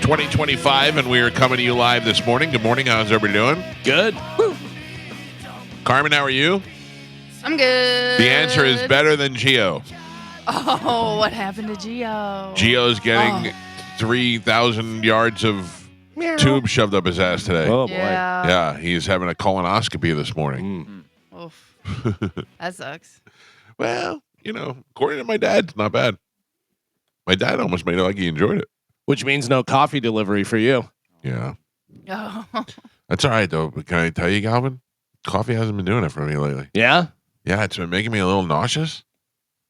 2025, and we are coming to you live this morning. Good morning. How's everybody doing? Good. Woo. Carmen, how are you? I'm good. The answer is better than Gio. Oh, what happened to Gio? Gio's getting 3,000 yards of tube shoved up his ass today. Oh, boy. Yeah, he's having a colonoscopy this morning. Oof. That sucks. Well, according to my dad, it's not bad. My dad almost made it like he enjoyed it. Which means no coffee delivery for you. Yeah. Oh. That's all right, though. But can I tell you, Calvin? Coffee hasn't been doing it for me lately. Yeah? Yeah, it's been making me a little nauseous.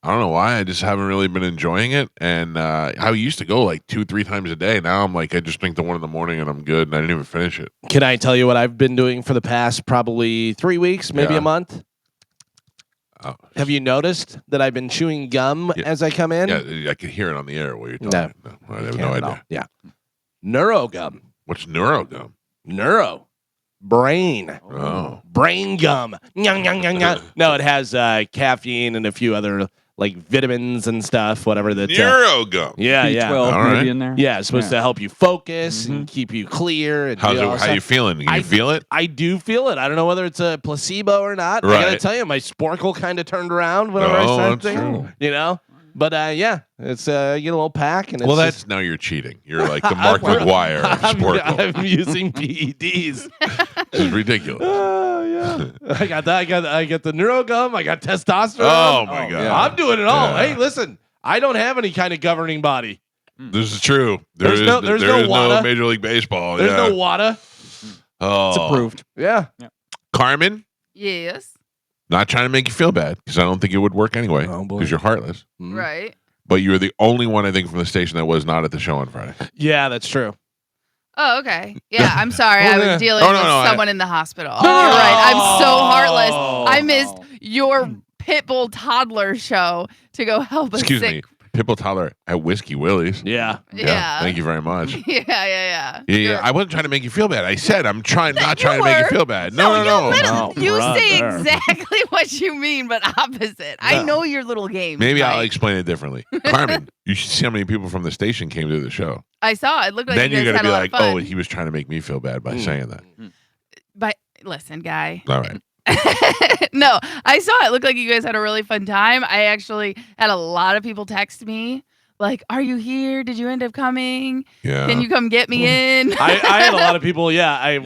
I don't know why. I just haven't really been enjoying it. And I used to go like 2-3 times a day. Now I'm like, I just drink the one in the morning and I'm good. And I didn't even finish it. Can I tell you what I've been doing for the past probably 3 weeks, maybe a month? Oh. Have you noticed that I've been chewing gum as I come in? Yeah, I can hear it on the air while you're talking. No, I have no idea. Yeah. Neurogum. What's neurogum? Neuro. Brain. Oh. Brain gum. Nyang, nyang, nyang, nyang. No, it has caffeine and a few other like vitamins and stuff, whatever. That neurogum. Yeah. B12 maybe in there. Yeah, it's supposed to help you focus and keep you clear. And How you feeling? You feel it? I do feel it. I don't know whether it's a placebo or not. Right. I got to tell you, my sporkle kind of turned around whenever I started thinking. But it's you get a little pack. And it's that's now you're cheating. You're like the Mark McGuire of Sporkle. I'm using PEDs. This is ridiculous. Yeah. I got that. I got the neurogum. I got testosterone. Oh my God. Yeah. I'm doing it all. Yeah. Hey, listen, I don't have any kind of governing body. This is true. There's no WADA. Major League Baseball. There's no WADA. Oh. It's approved. Yeah. Carmen, Yes. not trying to make you feel bad because I don't think it would work anyway because you're heartless. Right. But you're the only one, I think, from the station that was not at the show on Friday. Yeah, that's true. Oh, okay. Yeah, I'm sorry. I was dealing No, with no, someone in the hospital. You're right. I'm so heartless. I missed your Pitbull toddler show to go help a Excuse sick. me. Pitbull toddler at Whiskey Willie's. Yeah. Yeah. Thank you very much. Yeah. Yeah, I wasn't trying to make you feel bad. I said I'm not trying to make you feel bad. No. You say brother. exactly what you mean, but opposite. I know your little game. Maybe Mike. I'll explain it differently. Carmen, you should see how many people from the station came to the show. I saw it. Looked like Then you you're guys going to had be a lot like, of fun. oh, he was trying to make me feel bad by saying that. But listen, guy. All right. No, I saw it. It looked like you guys had a really fun time. I actually had a lot of people text me like, "Are you here? Did you end up coming? Yeah. Can you come get me in?" I had a lot of people.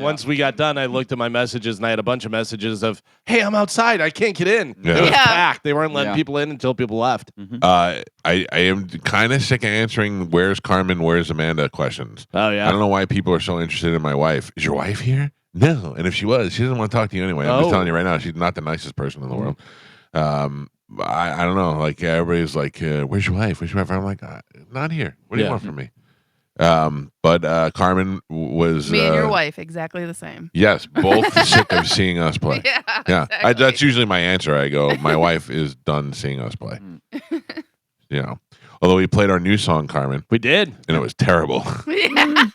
Once we got done, I looked at my messages and I had a bunch of messages of, "Hey, I'm outside. I can't get in." Yeah. It was Yeah. packed. They weren't letting people in until people left. I am kind of sick of answering "Where's Carmen? Where's Amanda?" questions. Oh yeah. I don't know why people are so interested in my wife. Is your wife here? No. And if she was, she doesn't want to talk to you anyway. I'm just telling you right now, she's not the nicest person in the world. I don't know. Like everybody's like, "Where's your wife? Where's your wife?" I'm like, "Not here. What do you want from me?" But Carmen was Me and your wife, exactly the same. Yes, both sick of seeing us play. Yeah. Yeah, that's usually my answer. I go, my wife is done seeing us play. Although we played our new song, Carmen, We did. and it was terrible. Yeah.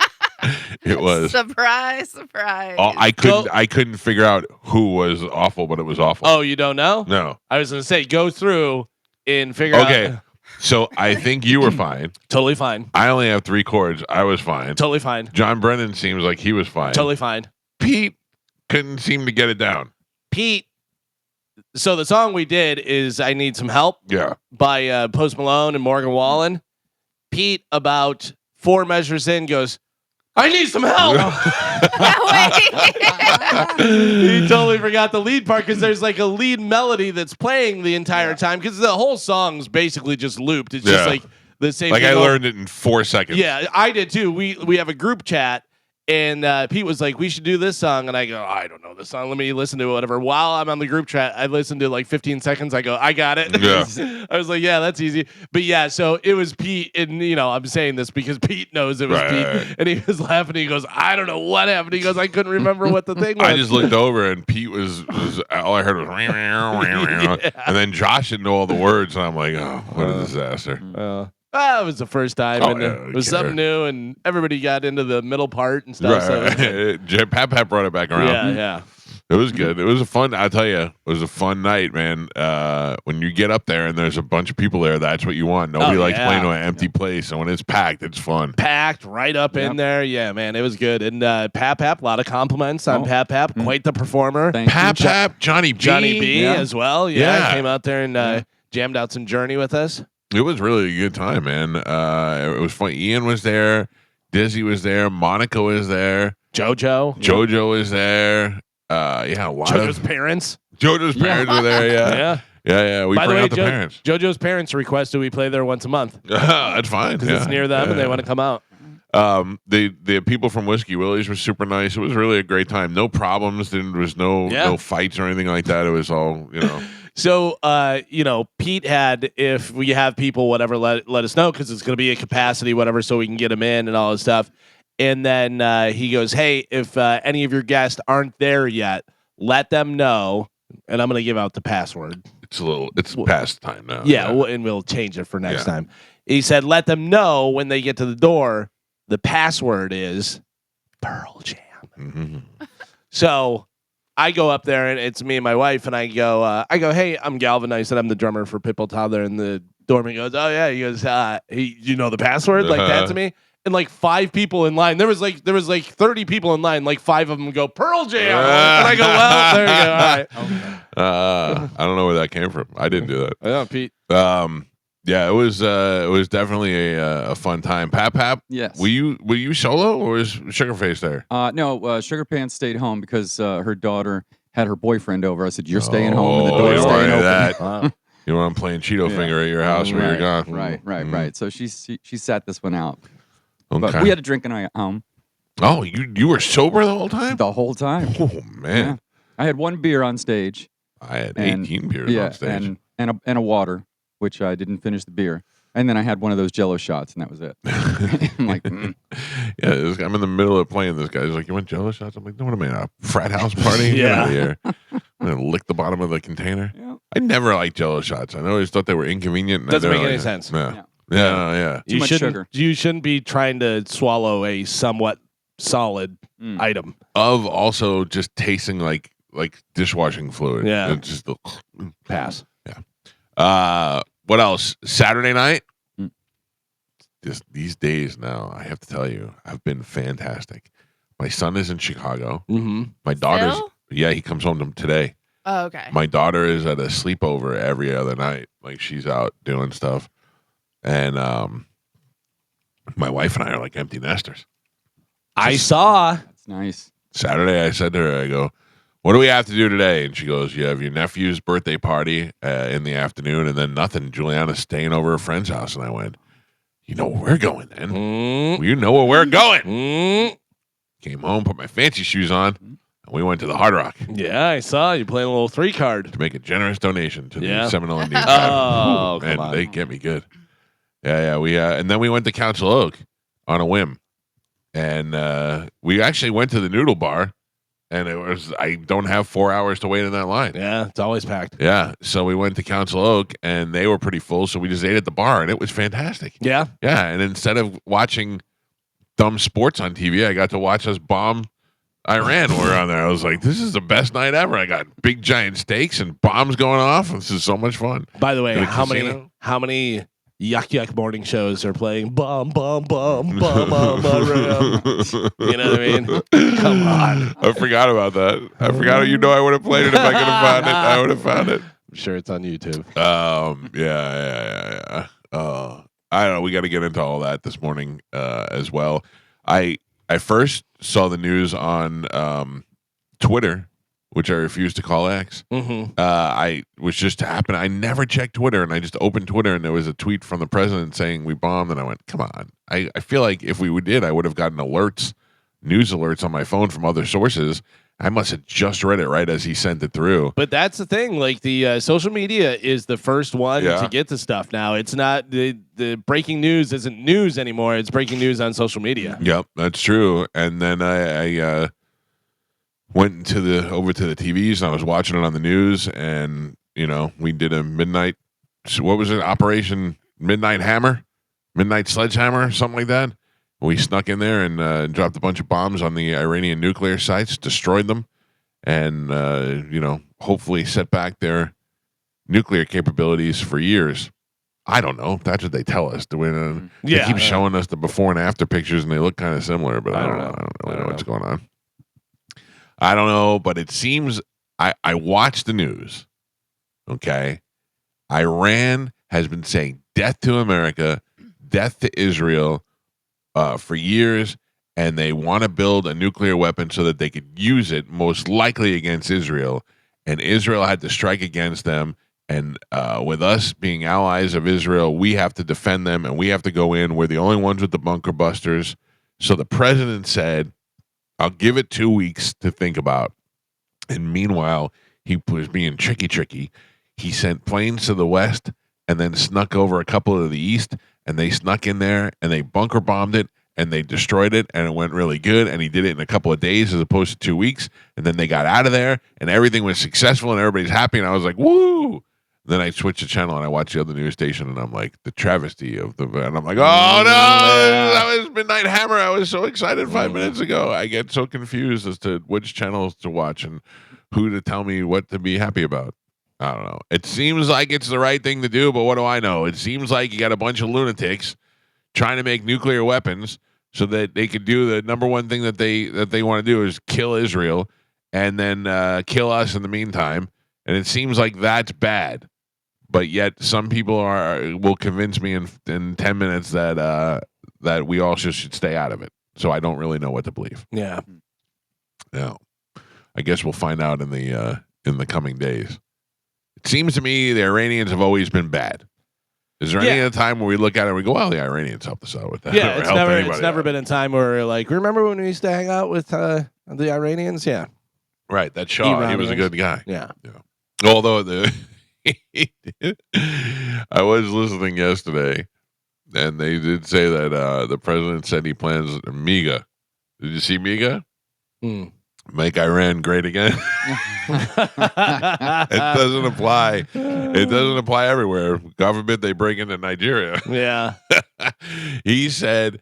It was. Surprise. I couldn't figure out who was awful, but it was awful. Oh, you don't know? No. I was gonna say go through and figure out. Okay, so I think you were fine. Totally fine. I only have 3 chords. I was fine. Totally fine. John Brennan seems like he was fine. Totally fine. Pete couldn't seem to get it down. Pete. So the song we did is "I Need Some Help" Yeah. by Post Malone and Morgan Wallen. Pete, about 4 measures in, goes, "I need some help." He totally forgot the lead part because there's like a lead melody that's playing the entire time because the whole song's basically just looped. It's just like the same. Like thing I learned it in 4 seconds. Yeah, I did too. We have a group chat. And Pete was like, "We should do this song." And I go, "I don't know this song. Let me listen to it, whatever." While I'm on the group chat, I listened to like 15 seconds. I go, "I got it." Yeah. I was like, "Yeah, that's easy." But yeah, so it was Pete. And, I'm saying this because Pete knows it was Pete. Right. And he was laughing. He goes, "I don't know what happened." He goes, "I couldn't remember what the thing was." I just looked over and Pete was all I heard was and then Josh didn't know all the words and I'm like, oh, what a disaster. It was the first time, Oh, and yeah, it was something new, and everybody got into the middle part and stuff. Right. So Pat brought it back around. yeah. It was good. It was a fun. I tell you, it was a fun night, man. When you get up there and there's a bunch of people there, that's what you want. Nobody likes playing to an empty place, and when it's packed, it's fun. Packed right up in there. Yeah, man, it was good. And Pap, a lot of compliments on Pap. Quite the performer. Pap, Johnny B as well. Yeah, came out there and jammed out some Journey with us. It was really a good time, man. It was fun. Ian was there. Dizzy was there. Monica was there. Jojo was there. JoJo's parents. JoJo's parents were there. Yeah. We bring out the parents. JoJo's parents requested we play there once a month. That's fine because it's near them and they want to come out. The people from Whiskey Willie's were super nice. It was really a great time. No problems. There was no fights or anything like that. It was all So, Pete had, if we have people, whatever, let us know because it's going to be a capacity, whatever, so we can get them in and all this stuff. And then he goes, hey, if any of your guests aren't there yet, let them know. And I'm going to give out the password. It's past time now. Yeah. And we'll change it for next time. He said, let them know when they get to the door, the password is Pearl Jam. Mm-hmm. So I go up there and it's me and my wife and I go, hey, I'm Galvanized and I'm the drummer for Pitbull Toddler. And the doorman goes, oh yeah. He goes, you know the password like that to me. And like 5 people in line. There was like 30 people in line. Like 5 of them go Pearl Jam, and I go, well, there you go. All right. I don't know where that came from. I didn't do that. Yeah, Pete. It was definitely a fun time. Pap. Yes. Were you solo or was Sugarface there? No. Sugar Pants stayed home because her daughter had her boyfriend over. I said, "You're staying home, and the door's staying open." That. You know, I'm playing Cheeto Finger at your house where you're gone. Right. So she sat this one out. Okay. But we had a drink and at home. Oh, you were sober the whole time? The whole time. Oh man. Yeah. I had 1 beer on stage. I had 18 beers on stage. And a water, which I didn't finish the beer. And then I had one of those Jello shots, and that was it. I'm like, Yeah, I'm in the middle of playing this guy. He's like, you want Jello shots? I'm like, no, what am I, a frat house party? Get out of here. I'm going to lick the bottom of the container. Yeah. I never liked Jello shots. I always thought they were inconvenient. Doesn't make any sense. Yeah. Too much sugar. You shouldn't be trying to swallow a somewhat solid item. Of also just tasting like dishwashing fluid. Yeah. It's just pass. Yeah. What else? Saturday night? These days now, I have to tell you, I've been fantastic. My son is in Chicago. Mm-hmm. My daughter's, he comes home today. Oh, okay. My daughter is at a sleepover every other night. Like she's out doing stuff. And my wife and I are like empty nesters. I saw. That's nice. Saturday, I said to her, I go, what do we have to do today? And she goes, you have your nephew's birthday party in the afternoon and then nothing. Juliana's staying over at a friend's house. And I went, you know where we're going then. Well, you know where we're going. Came home, put my fancy shoes on, and we went to the Hard Rock. Yeah, I saw you playing a little 3 card. To make a generous donation to the Seminole Indian Tribe. And they get me good. Yeah. We and then we went to Council Oak on a whim. And we actually went to the Noodle Bar. And I don't have 4 hours to wait in that line. Yeah, it's always packed. Yeah. So we went to Council Oak and they were pretty full. So we just ate at the bar and it was fantastic. Yeah. Yeah. And instead of watching dumb sports on TV, I got to watch us bomb Iran when we were on there. I was like, this is the best night ever. I got big giant steaks and bombs going off. This is so much fun. By the way, how many yuck morning shows are playing bomb Iran? You know what I mean? Come on. I forgot about that. I forgot. I would have played it if I could have found it. I would have found it. I'm sure it's on YouTube. Yeah. I don't know. We got to get into all that this morning as well. I first saw the news on Twitter, which I refuse to call X. Mm-hmm. I was just happening. I never checked Twitter, and I just opened Twitter, and there was a tweet from the president saying we bombed, and I went, come on. I feel like if we did, I would have gotten news alerts on my phone from other sources. I must have just read it right as he sent it through. But that's the thing. Like the social media is the first one to get the stuff now. It's not the breaking news isn't news anymore. It's breaking news on social media. Yep, that's true. And then I went over to the TVs and I was watching it on the news. And, we did a midnight, what was it? Operation Midnight Hammer? Midnight Sledgehammer? Something like that. We snuck in there and dropped a bunch of bombs on the Iranian nuclear sites, destroyed them, and hopefully set back their nuclear capabilities for years. I don't know. That's what they tell us. They keep showing us the before and after pictures, and they look kind of similar, but I don't know. I don't really know what's going on. I don't know, but it seems I watched the news. Okay. Iran has been saying death to America, death to Israel for years, and they want to build a nuclear weapon so that they could use it most likely against Israel, and Israel had to strike against them. And with us being allies of Israel, we have to defend them, and we have to go in. We're the only ones with the bunker busters. So the president said, I'll give it 2 weeks to think about. And meanwhile, he was being tricky. He sent planes to the west and then snuck over a couple to the east, and they snuck in there, and they bunker bombed it, and they destroyed it, and it went really good, and he did it in a couple of days as opposed to 2 weeks, and then they got out of there, and everything was successful, and everybody's happy, and I was like, woo! Then I switched the channel and I watched the other news station, and I'm like, the travesty of and I'm like, oh no, that was Midnight Hammer. I was so excited 5 minutes ago. I get so confused as to which channels to watch and who to tell me what to be happy about. I don't know. It seems like it's the right thing to do, but what do I know? It seems like you got a bunch of lunatics trying to make nuclear weapons so that they could do the number one thing that they want to do is kill Israel and then kill us in the meantime. And it seems like that's bad. But yet, some people will convince me in 10 minutes that we all should stay out of it. So I don't really know what to believe. Yeah. No, I guess we'll find out in the coming days. It seems to me the Iranians have always been bad. Is there any other time where we look at it and we go, "Well, the Iranians helped us out with that"? Yeah, it's never been a time where we're like, remember when we used to hang out with the Iranians? Yeah. Right. That Shaw, he was a good guy. Yeah. Although I was listening yesterday, and they did say that the president said he plans MIGA. Did you see MIGA? Make Iran great again. It doesn't apply. It doesn't apply everywhere. Government, they bring into Nigeria. Yeah. He said,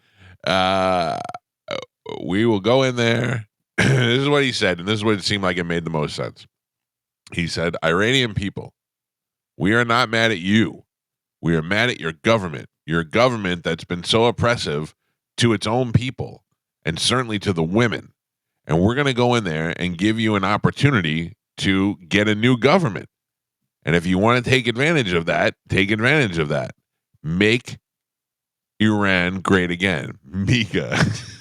we will go in there. This is what he said, and this is what it seemed like it made the most sense. He said, Iranian people, we are not mad at you. We are mad at your government that's been so oppressive to its own people and certainly to the women. And we're going to go in there and give you an opportunity to get a new government. And if you want to take advantage of that, take advantage of that. Make Iran great again. MIGA.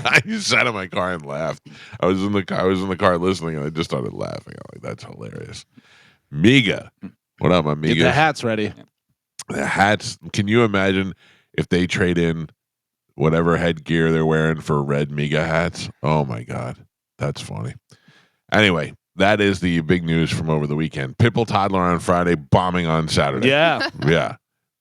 I just sat in my car and laughed. I was in the car listening, and I just started laughing. I'm like, that's hilarious. MIGA. What up, my MIGA? Get the hats ready. The hats. Can you imagine if they trade in whatever headgear they're wearing for red MIGA hats? Oh, my God. That's funny. Anyway, that is the big news from over the weekend. Pitbull Toddler on Friday, bombing on Saturday. Yeah. Yeah.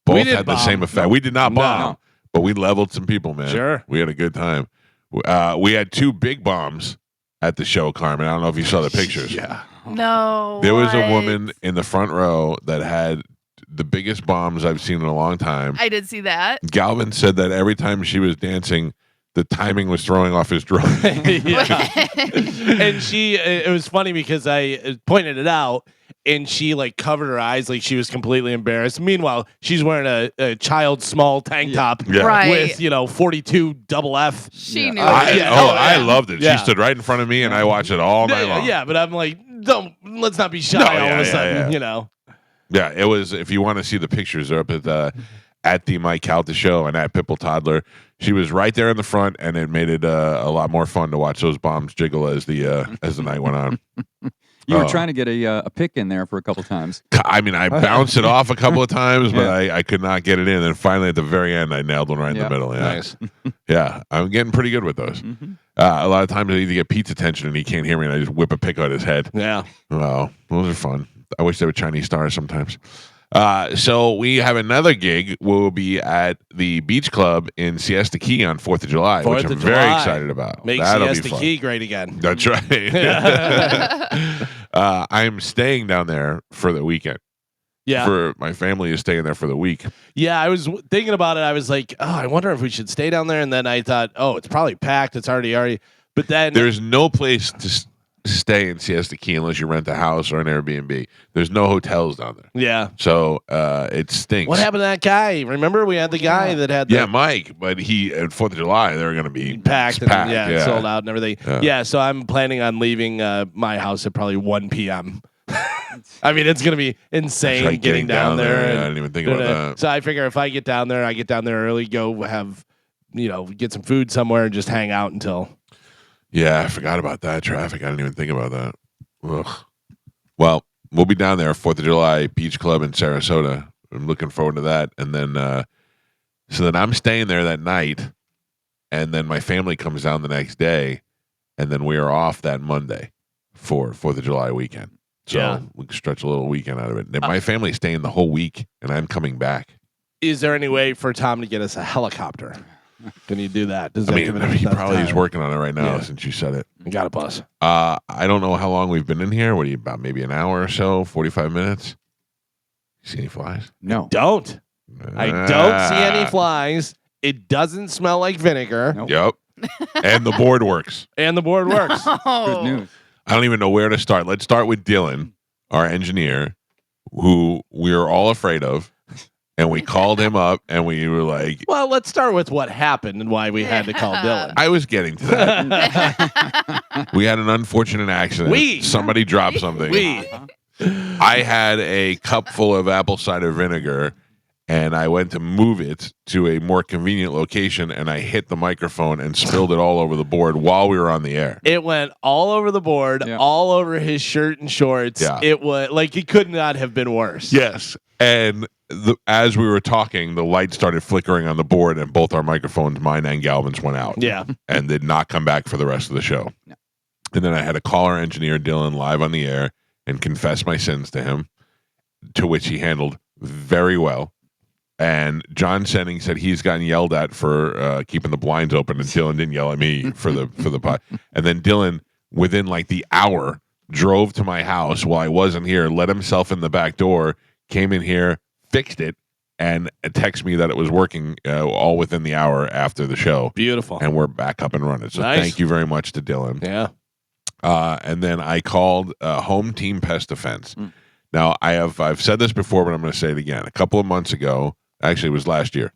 Both had the same effect. We did not bomb, but we leveled some people, man. Sure. We had a good time. We had 2 big bombs at the show, Carmen. I don't know if you saw the pictures. Yeah. No. There was a woman in the front row that had the biggest bombs I've seen in a long time. I did see that. Galvin said that every time she was dancing, the timing was throwing off his drum. And it was funny because I pointed it out, and she like covered her eyes like she was completely embarrassed. Meanwhile, she's wearing a child's small tank top Right. with 42 double F. She knew. I loved it. Yeah. She stood right in front of me, and I watched it all night long. Yeah, but I'm like, let's not be shy all of a sudden, Yeah, it was. If you want to see the pictures, they're up at the Mike Calta Show and at Pitbull Toddler. She was right there in the front, and it made it a lot more fun to watch those bombs jiggle as the night went on. You were trying to get a pick in there for a couple times. I mean, I bounced it off a couple of times, but I could not get it in. And finally, at the very end, I nailed one right in the middle. Yeah. Nice. Yeah, I'm getting pretty good with those. Mm-hmm. A lot of times, I need to get Pete's attention, and he can't hear me, and I just whip a pick out his head. Yeah. Well, those are fun. I wish they were Chinese stars sometimes. So we have another gig. We'll be at the Beach Club in Siesta Key on 4th of July, which I'm very excited about. Make That'll Siesta be fun. Key great again. That's right. I'm staying down there for the weekend. Yeah. For my family is staying there for the week. Yeah, I was thinking about it. I was like, I wonder if we should stay down there. And then I thought, it's probably packed. It's already. But then There's no place to stay in Siesta Key unless you rent a house or an Airbnb. There's no hotels down there. Yeah. So it stinks. What happened to that guy? Remember we had the guy that had the Mike, but he at 4th of July they're going to be packed and sold out and everything. Yeah. So I'm planning on leaving my house at probably 1 p.m. I mean, it's going to be insane getting down there. I didn't even think about that. So I figure if I get down there, I get down there early, go have, get some food somewhere and just hang out until. Yeah, I forgot about that traffic. I didn't even think about that. Ugh. Well, we'll be down there 4th of July Beach Club in Sarasota. I'm looking forward to that. And then, so then I'm staying there that night, and then my family comes down the next day, and then we are off that Monday for 4th of July weekend. So we can stretch a little weekend out of it. And my family's staying the whole week, and I'm coming back. Is there any way for Tom to get us a helicopter? Can you do that? He probably is working on it right now since you said it. You got a bus. I don't know how long we've been in here. What are you, about maybe an hour or so, 45 minutes? You see any flies? No. Don't. I don't see any flies. It doesn't smell like vinegar. Nope. Yep. And the board works. And the board works. Good news. I don't even know where to start. Let's start with Dylan, our engineer, who we were all afraid of. And we called him up and we were like, well, let's start with what happened and why we had to call Dylan. I was getting to that. We had an unfortunate accident. Somebody dropped something. I had a cup full of apple cider vinegar, and I went to move it to a more convenient location, and I hit the microphone and spilled it all over the board while we were on the air. It went all over the board, all over his shirt and shorts. Yeah. It was like it could not have been worse. Yes. And as we were talking, the light started flickering on the board, and both our microphones, mine and Galvin's, went out. Yeah. And did not come back for the rest of the show. No. And then I had to call our engineer, Dylan, live on the air and confess my sins to him, to which he handled very well. And John Senning said he's gotten yelled at for keeping the blinds open, and Dylan didn't yell at me for the pot. And then Dylan, within like the hour, drove to my house while I wasn't here, let himself in the back door, came in here, fixed it, and texted me that it was working all within the hour after the show. Beautiful. And we're back up and running. So nice. Thank you very much to Dylan. Yeah. And then I called Home Team Pest Defense. Now, I've said this before, but I'm going to say it again. A couple of months ago, actually it was last year,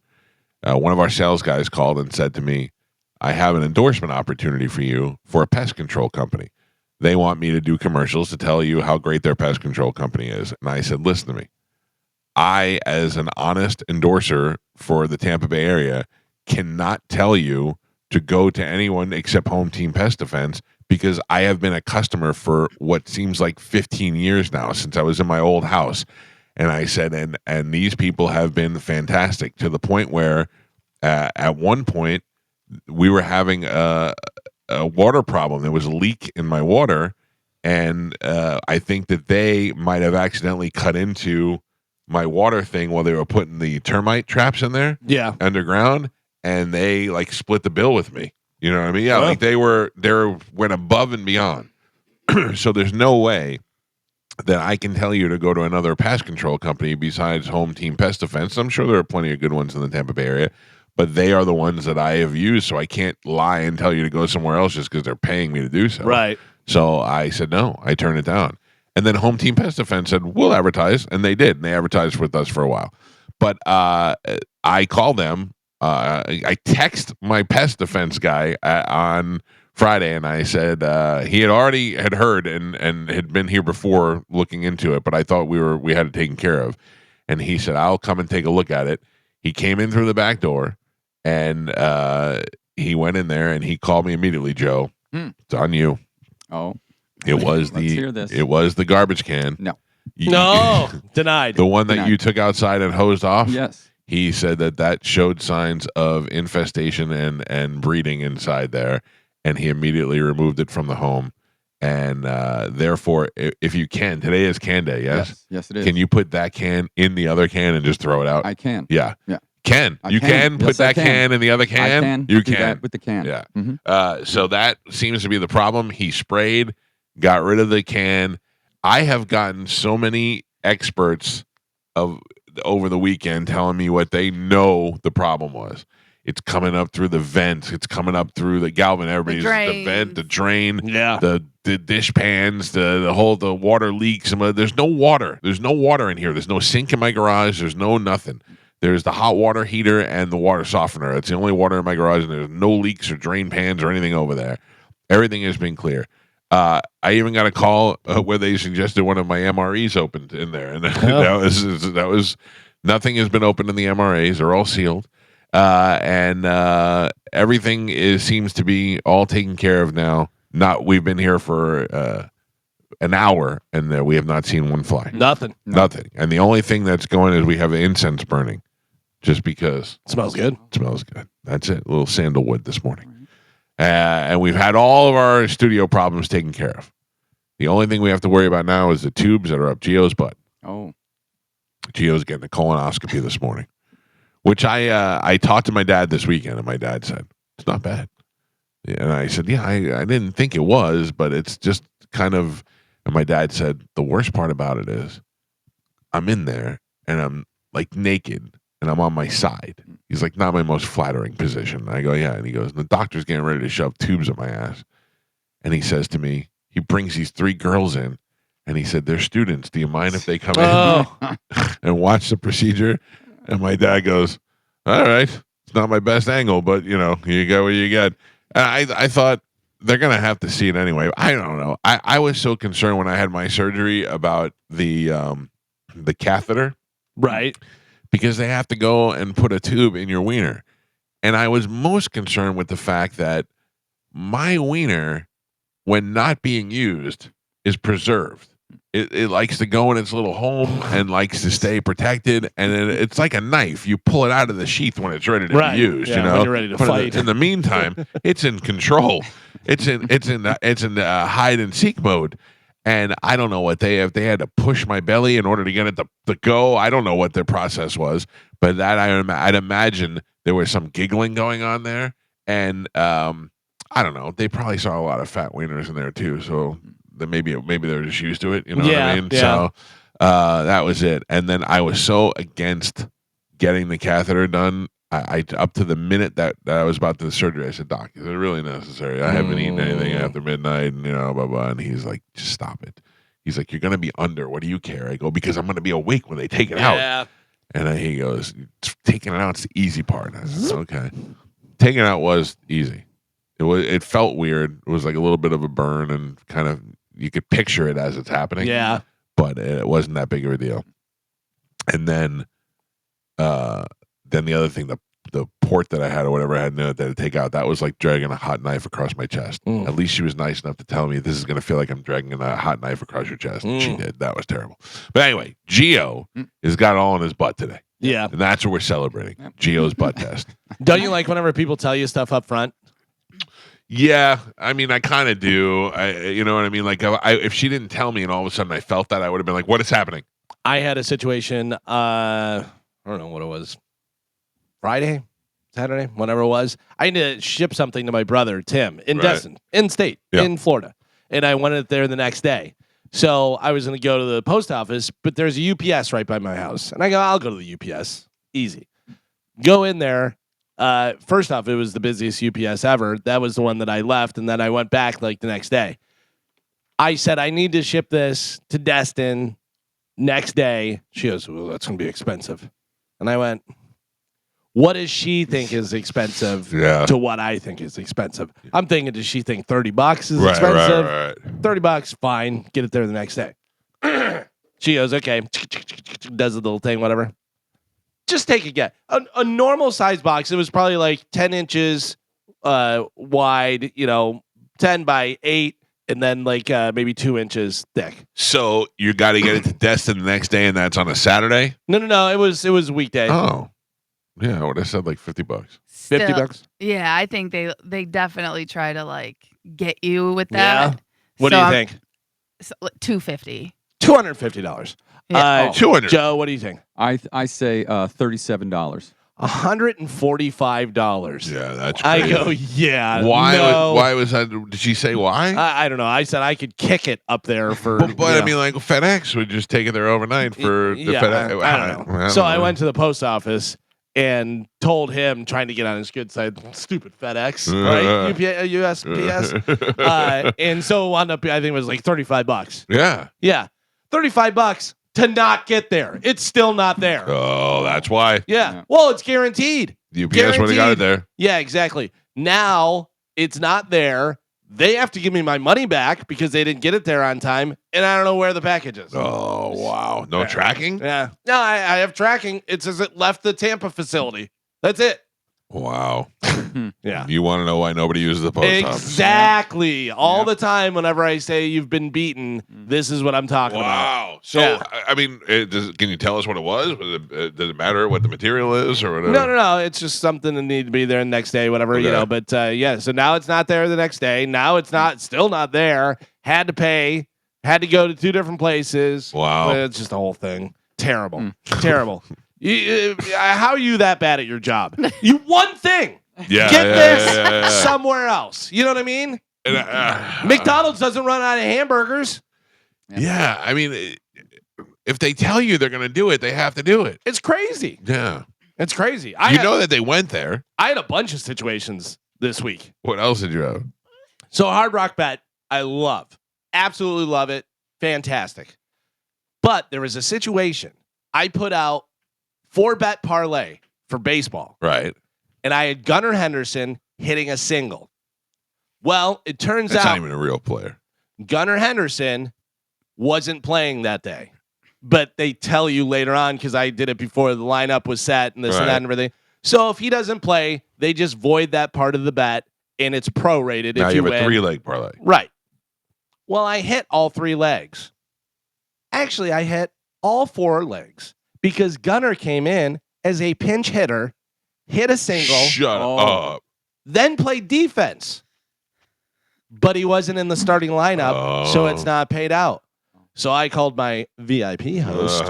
one of our sales guys called and said to me, I have an endorsement opportunity for you for a pest control company. They want me to do commercials to tell you how great their pest control company is. And I said, listen to me. I, as an honest endorser for the Tampa Bay area, cannot tell you to go to anyone except Home Team Pest Defense, because I have been a customer for what seems like 15 years now, since I was in my old house. And I said, and these people have been fantastic, to the point where at one point we were having a water problem. There was a leak in my water, and I think that they might have accidentally cut into my water thing while they were putting the termite traps in there underground, and they like split the bill with me. You know what I mean? Yeah, like they went above and beyond. So there's no way that I can tell you to go to another pest control company besides Home Team Pest Defense. I'm sure there are plenty of good ones in the Tampa Bay area, but they are the ones that I have used, so I can't lie and tell you to go somewhere else just because they're paying me to do so. Right. So I said no. I turned it down. And then Home Team Pest Defense said, we'll advertise. And they did. And they advertised with us for a while. But I called them. I text my pest defense guy on Friday, and I said he had already heard and had been here before looking into it, but I thought we had it taken care of. And he said, I'll come and take a look at it. He came in through the back door, and he went in there, and he called me immediately. Joe, it's on you. Oh. It was it was the garbage can. No. No, denied. The one that Denied. you took outside and hosed off? Yes. He said that showed signs of infestation and breeding inside there, and he immediately removed it from the home. And therefore, if you can, today is can day, yes? Yes, it is. Can you put that can in the other can and just throw it out? I can. Yeah. Yeah. You can put Yes, I that can. can in the other can? I can. You do can. that with the can. Yeah. Mm-hmm. So that seems to be the problem. He sprayed, got rid of the can. I have gotten so many experts over the weekend telling me what they know the problem was. It's coming up through the vents. It's coming up through the Galvin. Everybody's the vent, the drain, the dish pans, the water leaks. There's no water. There's no water in here. There's no sink in my garage. There's no nothing. There's the hot water heater and the water softener. It's the only water in my garage, and there's no leaks or drain pans or anything over there. Everything has been clear. I even got a call where they suggested one of my MREs opened in there, and that was nothing has been opened in the MRAs. They're all sealed. And everything seems to be all taken care of now. We've been here for an hour, and we have not seen one fly. Nothing. And the only thing that's going is we have incense burning, just because it smells good. That's it. A little sandalwood this morning, and we've had all of our studio problems taken care of. The only thing we have to worry about now is the tubes that are up Gio's butt. Oh, Gio's getting a colonoscopy this morning. Which I talked to my dad this weekend, and my dad said, it's not bad. And I said, yeah, I didn't think it was, but it's just kind of, and my dad said, the worst part about it is I'm in there, and I'm like naked, and I'm on my side. He's like, not my most flattering position. And I go, yeah. And he goes, the doctor's getting ready to shove tubes up my ass. And he says to me, he brings these 3 girls in, and he said, they're students. Do you mind if they come in and watch the procedure? And my dad goes, all right, it's not my best angle, but, you got what you got. And I thought they're going to have to see it anyway. I don't know. I was so concerned when I had my surgery about the catheter. Right. Because they have to go and put a tube in your wiener. And I was most concerned with the fact that my wiener, when not being used, is preserved. It likes to go in its little home and likes to stay protected, and it's like a knife. You pull it out of the sheath when it's ready to be used. Yeah, when you're ready to fight. In the meantime, it's in control. It's in hide and seek mode, and I don't know what they have. They had to push my belly in order to get it to go. I don't know what their process was, but that I'd imagine there was some giggling going on there, and I don't know. They probably saw a lot of fat wieners in there too, so. That maybe they're just used to it, you know what I mean? Yeah. So that was it. And then I was so against getting the catheter done. I up to the minute that I was about to the surgery, I said, Doc, is it really necessary? I haven't eaten anything after midnight, and blah blah. And he's like, just stop it. He's like, you're gonna be under. What do you care? I go, because I'm gonna be awake when they take it out. And then he goes, taking it out's the easy part. I said, okay. Taking it out was easy. It felt weird. It was like a little bit of a burn, and kind of. You could picture it as it's happening. Yeah. But it wasn't that big of a deal. And then the other thing, the port that I had or whatever I had to take out, that was like dragging a hot knife across my chest. At least she was nice enough to tell me this is going to feel like I'm dragging a hot knife across your chest. And she did. That was terrible. But anyway, Gio has got it all in his butt today. Yeah. And that's what we're celebrating. Gio's butt test. Don't you like whenever people tell you stuff up front? Yeah, I mean, I kind of do. You know what I mean? Like, if she didn't tell me and all of a sudden I felt that, I would have been like, what is happening? I had a situation, I don't know what it was, Friday, Saturday, whatever it was. I need to ship something to my brother, Tim, in Destin, in state, in Florida. And I wanted it there the next day. So I was going to go to the post office, but there's a UPS right by my house. And I go, I'll go to the UPS. Easy. Go in there. First off, it was the busiest UPS ever. That was the one that I left, and then I went back like the next day. I said, I need to ship this to Destin next day. She goes, well, that's going to be expensive. And I went, what does she think is expensive to what I think is expensive? I'm thinking, does she think $30 is expensive? Right. $30, fine. Get it there the next day. She goes, okay. Does the little thing, whatever. Just take a guess. A normal size box. It was probably like 10 inches wide, 10 by 8, and then like maybe 2 inches thick. So you got to get it to Destin the next day, and that's on a Saturday? No. It was a weekday. Oh, yeah. I would have said like $50. Still, $50. Yeah, I think they definitely try to like get you with that. Yeah. What do you think? $250. $250. Yeah. 200. Joe, what do you think? I say $37. $145. Yeah, that's crazy. I go, yeah. Why? No. Why was that? Did she say why? I don't know. I said I could kick it up there for. But I mean, like FedEx would just take it there overnight for the FedEx. I don't know. So I went to the post office, and told him, trying to get on his good side, stupid FedEx, right? USPS. And so it wound up, I think it was like $35. Yeah. Yeah. $35 to not get there. It's still not there. Oh, that's why. Yeah. Well, it's guaranteed. The UPS would have got it there. Yeah, exactly. Now it's not there. They have to give me my money back because they didn't get it there on time, and I don't know where the package is. Oh, wow. No tracking? Yeah. No, I have tracking. It says it left the Tampa facility. That's it. Wow. Yeah. You want to know why nobody uses the post office? Exactly. All the time whenever I say you've been beaten, this is what I'm talking about. Wow. So, Yeah. I mean, can you tell us what it was? Does it matter what the material is or whatever? No. It's just something that needed to be there the next day, whatever, Okay. But yeah, so now it's not there the next day. Now it's still not there. Had to pay. Had to go to 2 different places. Wow. It's just a whole thing. Terrible. Terrible. How are you that bad at your job? You one thing. Yeah. Get this yeah. somewhere else. You know what I mean? And, McDonald's doesn't run out of hamburgers. yeah. I mean, if they tell you they're going to do it, they have to do it. It's crazy. Yeah. It's crazy. You know that they went there. I had a bunch of situations this week. What else did you have? So Hard Rock Bet, I love. Absolutely love it. Fantastic. But there was a situation. I put out 4-bet parlay for baseball. Right. And I had Gunnar Henderson hitting a single. Well, it turns That's out not even a real player. Gunnar Henderson wasn't playing that day. But they tell you later on, because I did it before the lineup was set and this and that and everything. So if he doesn't play, they just void that part of the bet, and it's prorated Now if you you have a win. 3-leg parlay. Right. Well, I hit all 3 legs. Actually, I hit all 4 legs because Gunnar came in as a pinch hitter, hit a single, Shut up. then played defense. But he wasn't in the starting lineup, so it's not paid out. So I called my VIP host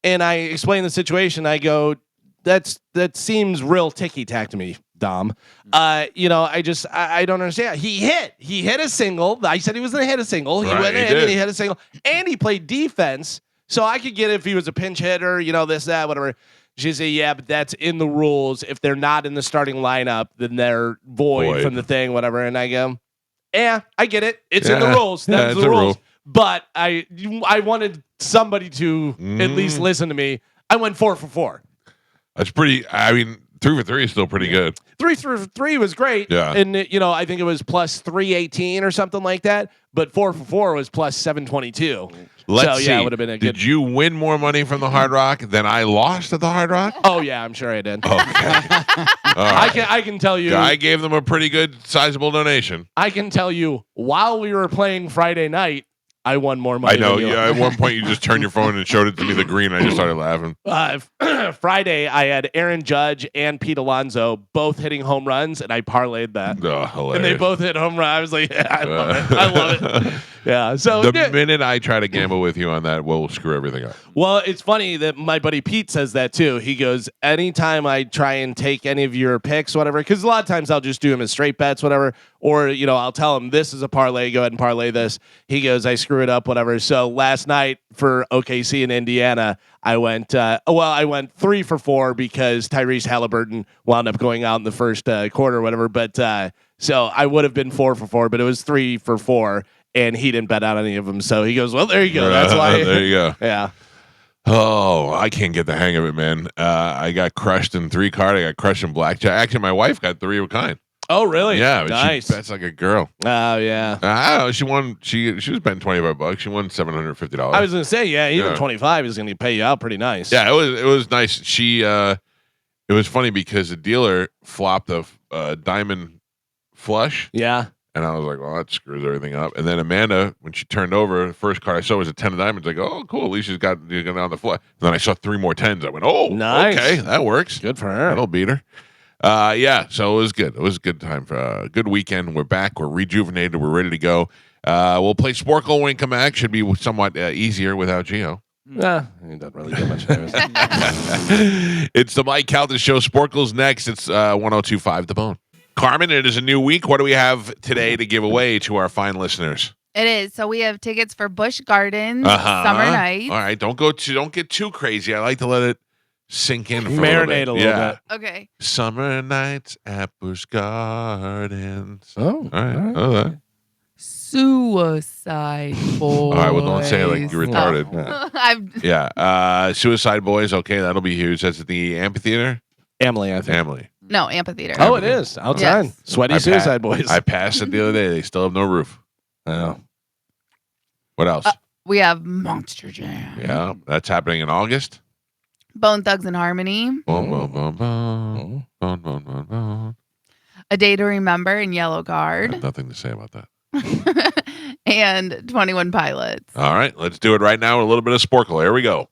and I explained the situation. I go, that seems real ticky-tack to me, Dom. I don't understand. He hit a single. I said he was going to hit a single. He went in and he hit a single, and he played defense. So I could get it if he was a pinch hitter, this, that, whatever. She said, yeah, but that's in the rules. If they're not in the starting lineup, then they're void from the thing, whatever. And I go, yeah, I get it. It's in the rules. That's the rules. Rule. But I wanted somebody to at least listen to me. I went 4 for 4. That's pretty. I mean, 3 for 3 is still pretty good. 3 for 3 was great. Yeah. And, I think it was plus 318 or something like that. But 4 for 4 was plus 722. Let's see. It would have been a good. Did you win more money from the Hard Rock than I lost at the Hard Rock? Oh, yeah, I'm sure I did. Okay. I can tell you. I gave them a pretty good, sizable donation. I can tell you while we were playing Friday night, I won more money. I know. than you. Yeah. At one point, you just turned your phone and showed it to me the green. I just started laughing. Friday, I had Aaron Judge and Pete Alonso both hitting home runs, and I parlayed that. Oh, hilarious. And they both hit home run. I was like, yeah, I love it. I love it. Yeah. So the minute I try to gamble with you on that, we'll screw everything up. Well, it's funny that my buddy Pete says that too. He goes, anytime I try and take any of your picks, whatever, because a lot of times I'll just do them as straight bets, whatever, or I'll tell him this is a parlay. Go ahead and parlay this. He goes, I screw it up, whatever. So last night for OKC in Indiana, I went 3 for 4 because Tyrese Halliburton wound up going out in the first quarter, or whatever. But so I would have been 4 for 4, but it was 3 for 4. And he didn't bet out any of them. So he goes, well, there you go. That's why. There you go. Yeah. Oh, I can't get the hang of it, man. I got crushed in 3-card. I got crushed in blackjack. Actually, my wife got 3 of a kind. Oh, really? Yeah. But nice. She bets like a girl. Oh, yeah. I don't know. She won. She was betting $25. She won $750. I was going to say, yeah, even 25 is going to pay you out pretty nice. Yeah, it was nice. She it was funny because the dealer flopped a diamond flush. Yeah. And I was like, well, that screws everything up. And then Amanda, when she turned over, the first card I saw was a 10 of diamonds. Like, oh, cool. At least she's got on the flush. And then I saw 3 more 10s. I went, oh, nice. Okay, that works. Good for her. That'll beat her. Yeah, so it was good. It was a good time for a good weekend. We're back. We're rejuvenated. We're ready to go. We'll play Sporkle when we come back. Should be somewhat easier without Gio. He doesn't really get much damage. It's the Mike Calta Show. Sporkle's next. It's 102.5 The Bone. Carmen, it is a new week. What do we have today to give away to our fine listeners? It is. So we have tickets for Busch Gardens summer night. All right, don't get too crazy. I like to let it sink in for Marinate a little bit. Okay. Summer nights at Busch Gardens. Oh, All right. all right. Okay. Suicide Boys. All right. Well, don't say it like you're retarded. I'm Yeah. Suicide Boys. Okay, that'll be huge. That's at the amphitheater. Emily, I think. Emily. no amphitheater. Oh, it is outside. Yes. Sweaty Suicide Boys. I passed it the other day. They still have no roof. I know. What else? We have Monster Jam. Yeah, that's happening in August. Bone Thugs and Harmony. Boom, boom, boom, boom. Boom, boom, boom, boom. A Day to Remember in Yellow I Guard. have nothing to say about that. And 21 Pilots. All right, let's do it right now with a little bit of Sporkle. Here we go.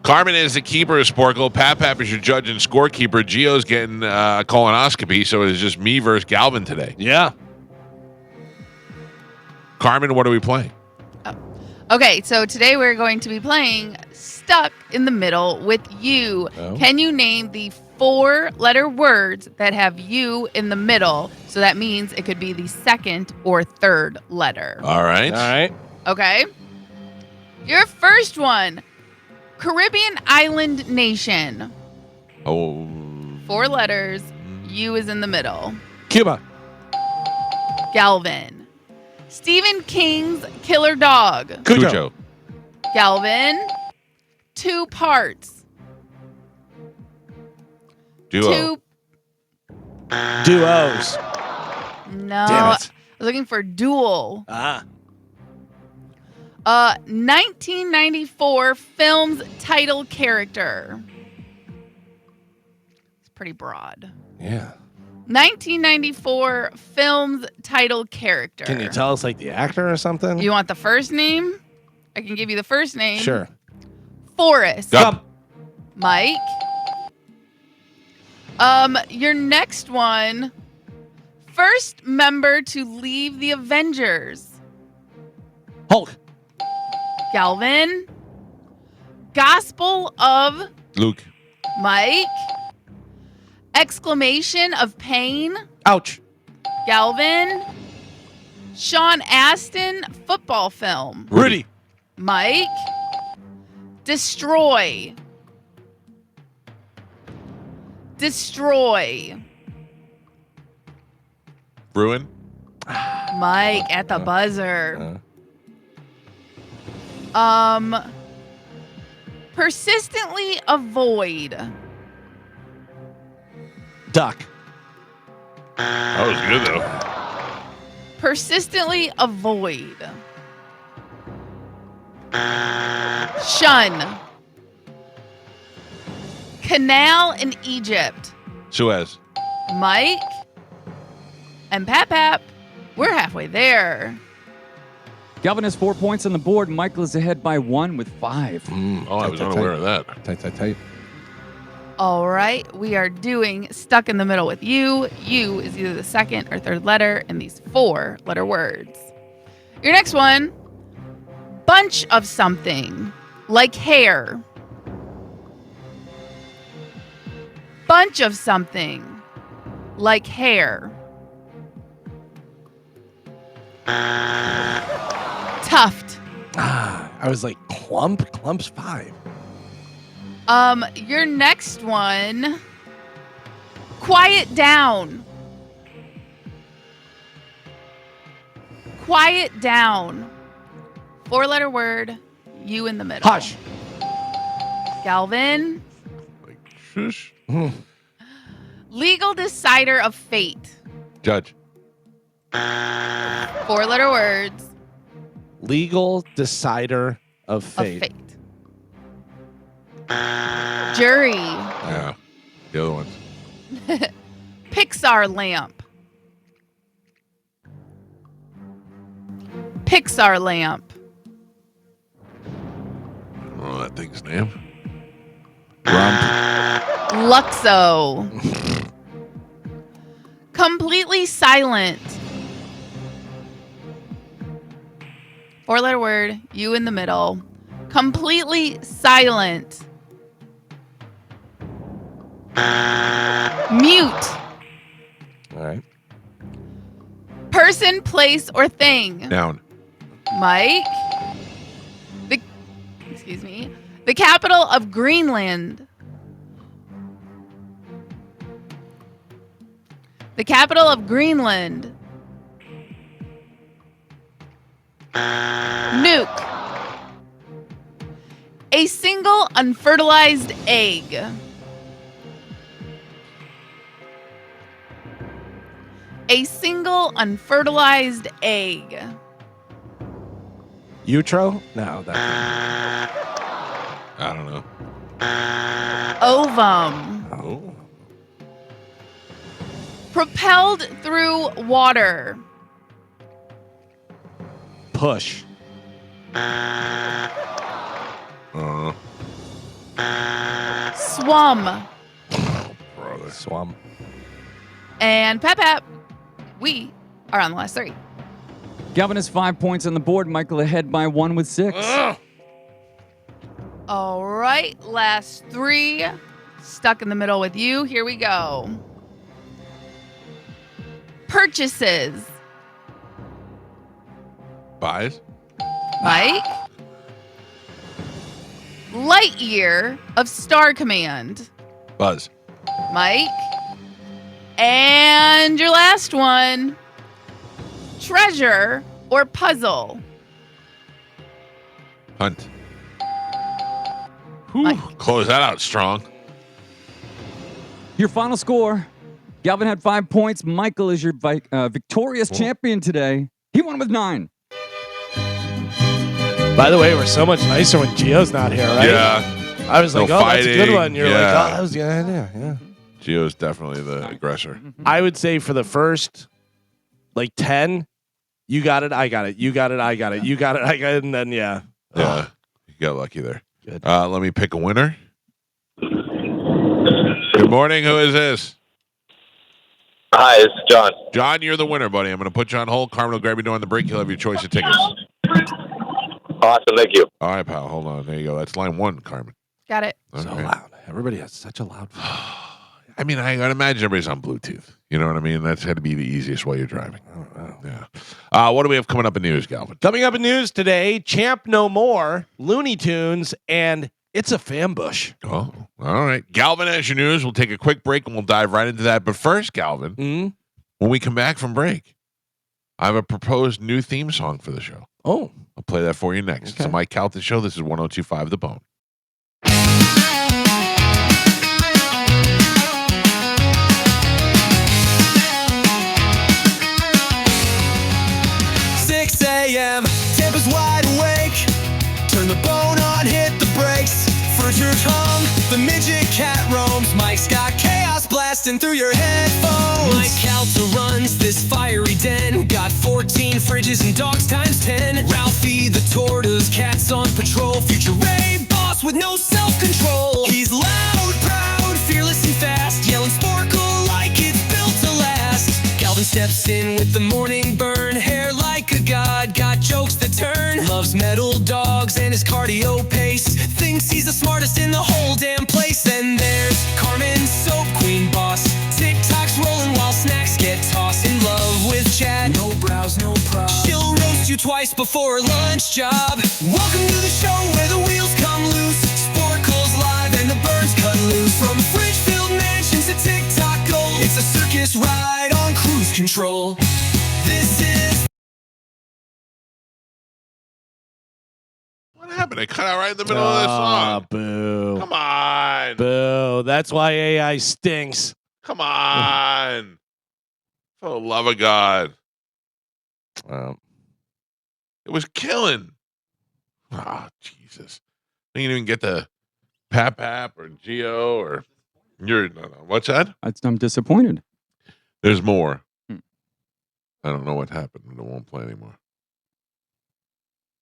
Carmen is the keeper of Sporkle. Pap is your judge and scorekeeper. Gio's getting a colonoscopy, so it's just me versus Galvin today. Yeah. Carmen, what are we playing? Okay, so today we're going to be playing Stuck in the Middle with You. Oh. Can you name the 4-letter words that have you in the middle? So that means it could be the second or third letter. All right. All right. Okay? Your first one, Caribbean island nation. Oh. 4 letters, you is in the middle. Cuba. Galvin. Stephen King's Killer Dog. Cujo. Galvin. 2 parts. Duo. 2. Duos. No. Damn I it. was looking for dual. Ah. 1994 film's title character. It's pretty broad. Yeah. 1994 film's title character. Can you tell us like the actor or something? You want the first name? I can give you the first name. Sure. Forrest. Gump. Mike. Your next one. First member to leave the Avengers. Hulk. Galvin. Gospel of Luke. Mike. Exclamation of pain. Ouch. Galvin. Sean Astin football film. Rudy. Mike. Destroy. Destroy. Bruin. Mike at the buzzer. Persistently avoid. Duck. That was good, though. Persistently avoid. Shun. Canal in Egypt. Suez. Mike and Pap. We're halfway there. Galvin has 4 points on the board. Michael is ahead by 1 with 5. Oh, I was unaware of that. Tight. All right, we are doing Stuck in the Middle with You. You is either the second or third letter in these 4-letter words. Your next one, bunch of something, like hair. Bunch of something, like hair. Tuft. I was like clump. Clump's 5. Your next one, quiet down. Quiet down. 4-letter word, you in the middle. Hush. Galvin, Like, shush. legal decider of fate. Judge. 4-letter words, Legal decider of of fate. fate. Jury, Yeah. The other ones. Pixar lamp. Pixar lamp. Oh, that thing's name. Luxo. Completely silent. 4-letter word, you in the middle. Completely silent. Mute. All right. Person, place, or thing. Noun. Mike. The Excuse me. The capital of Greenland. The capital of Greenland. Nuke. A single unfertilized egg. A single unfertilized egg. Utro? No. I don't know. Ovum. Oh. Propelled through water. Push. Swum. Brother. Swam. And Pep, we are on the last three. Galvin has 5 points on the board. Michael ahead by 1 with 6. All right, last three. Stuck in the middle with you. Here we go. Purchases. Buys. Mike. Light year of Star Command. Buzz. Mike. And your last one. Treasure or puzzle. Hunt. Mike. Close that out strong. Your final score. Galvin had 5 points. Michael is your victorious champion today. He won with 9. By the way, we're so much nicer when Gio's not here, right? Yeah. I was like, No oh, that's a good fighting. one. You're like, Yeah. oh, that was a good idea. Yeah. Gio's definitely the aggressor. I would say for the first, 10, you got it, I got it. You got it, I got it. You got it, I got it. And then, yeah. Yeah. You got lucky there. Good. Let me pick a winner. Good morning. Who is this? Hi, it's John. John, you're the winner, buddy. I'm going to put you on hold. Carmen will grab you during the break. You'll have your choice of tickets. Awesome, thank you. All right, pal. Hold on. There you go. That's line 1, Carmen. Got it. So Okay. loud. Everybody has such a loud voice. I mean, I imagine everybody's on Bluetooth. You know what I mean? That's had to be the easiest while you're driving. Yeah. What do we have coming up in news, Galvin? Coming up in news today, Champ No More, Looney Tunes, and It's a Fambush. Oh, all right. Galvin has your news. We'll take a quick break and we'll dive right into that. But first, Galvin, when we come back from break, I have a proposed new theme song for the show. Oh. I'll play that for you next. It's the Mike Calta Show. This is 102.5 The Bone. Tampa's wide awake. Turn the bone on, hit the brakes. First your tongue, the midget cat roams. Mike's got chaos blasting through your headphones. Mike Calta runs this fiery den. Got 14 fridges and dogs times 10. Ralphie the tortoise, cats on patrol. Future Ray boss with no self-control. He's loud, proud, fearless and fast. Yelling Sporkle like it's built to last. Calvin steps in with the morning burn. Hair like a god, got jokes that turn. Loves metal dogs and his cardio pace. Thinks he's the smartest in the whole damn place. Then there's Carmen, soap queen boss. TikToks rolling while snacks get tossed. In love with Chad, no brows, no props. She'll roast you twice before lunch job. Welcome to the show where the wheels come loose. Sporkle's live and the birds cut loose. From fridge-filled mansions to TikTok gold, it's a circus ride on cruise control. This is... What happened? It cut out right in the middle of the song. Boo. Come on. Boo. That's why AI stinks. Come on. For the love of God. It was killing. Oh, Jesus. I didn't even get the Pap or Geo or... No. What's that? I'm disappointed. There's more. I don't know what happened. It won't play anymore.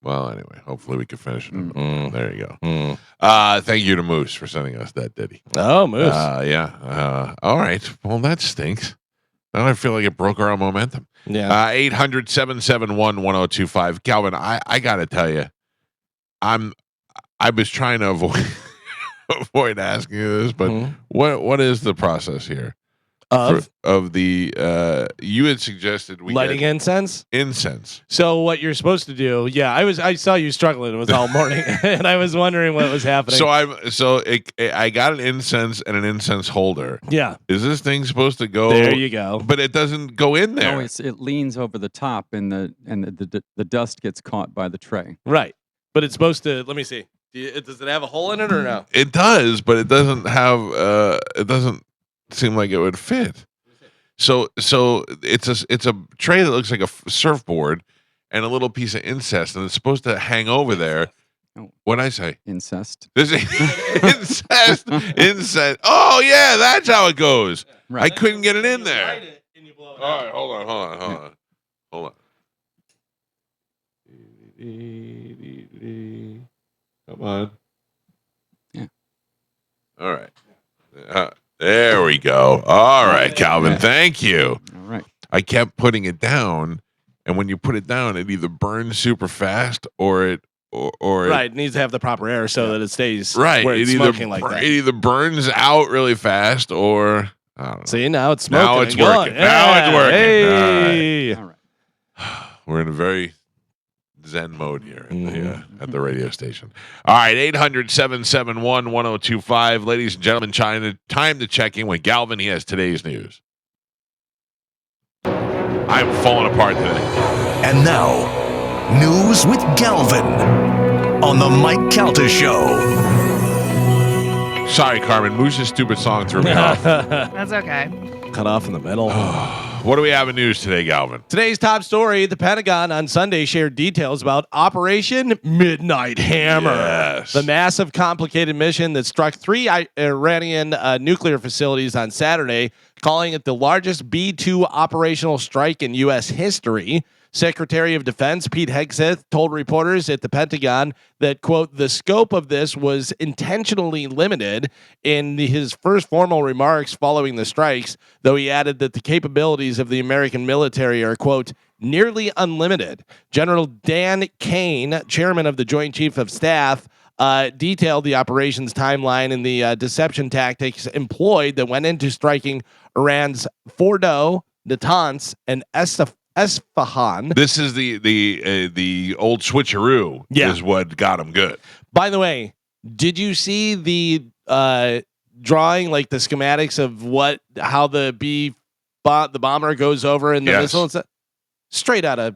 Well, anyway, hopefully we can finish it. There you go. Thank you to Moose for sending us that ditty. Oh, Moose. Yeah. All right. Well, that stinks. Now I feel like it broke our momentum. Yeah. 800-771-1025. Calvin, I got to tell you, I was trying to avoid asking you this, but what is the process here? Of the you had suggested we lighting get incense. So what you're supposed to do? Yeah, I saw you struggling with all morning, and I was wondering what was happening. I got an incense and an incense holder. Yeah, is this thing supposed to go? There you go. But it doesn't go in there. No, it leans over the top, and the dust gets caught by the tray. Right, but it's supposed to. Let me see. Does it have a hole in it or no? It does, but it doesn't have. It doesn't seem like it would fit. So it's a tray that looks like a surfboard and a little piece of incest, and it's supposed to hang over there. Oh. What'd I say? Incest. This is incest. Oh yeah, that's how it goes. Right. I couldn't get it in there. All All right, hold on. Come on. Yeah. All right. There we go. All right, Calvin. Yeah. Thank you. All right. I kept putting it down, and when you put it down, it either burns super fast or it Right, it needs to have the proper air so that it stays right. where it's smoking like that. It either burns out really fast or I don't know. See, now it's smoking. Now it's and going. working. Now it's working. Hey. All right. We're in a very zen mode here at the radio station. All right, 800-771-1025. Ladies and gentlemen, time to check in with Galvin. He has today's news. I'm falling apart today. And now, news with Galvin on the Mike Calta Show. Sorry, Carmen. Moose's stupid song threw me off. That's okay. Cut off in the middle. What do we have in news today, Galvin? Today's top story, the Pentagon on Sunday shared details about Operation Midnight Hammer. Yes. The massive, complicated mission that struck 3 Iranian nuclear facilities on Saturday, calling it the largest B-2 operational strike in U.S. history. Secretary of Defense Pete Hegseth told reporters at the Pentagon that, quote, the scope of this was intentionally limited in his first formal remarks following the strikes, though he added that the capabilities of the American military are, quote, nearly unlimited. General Dan Kane, chairman of the Joint Chief of Staff, detailed the operations timeline and the deception tactics employed that went into striking Iran's Fordo, Natanz, and Esfahan. This is the old switcheroo is what got him good. By the way, did you see the drawing, like the schematics of how the bomber goes over in the missile and stuff? Straight out of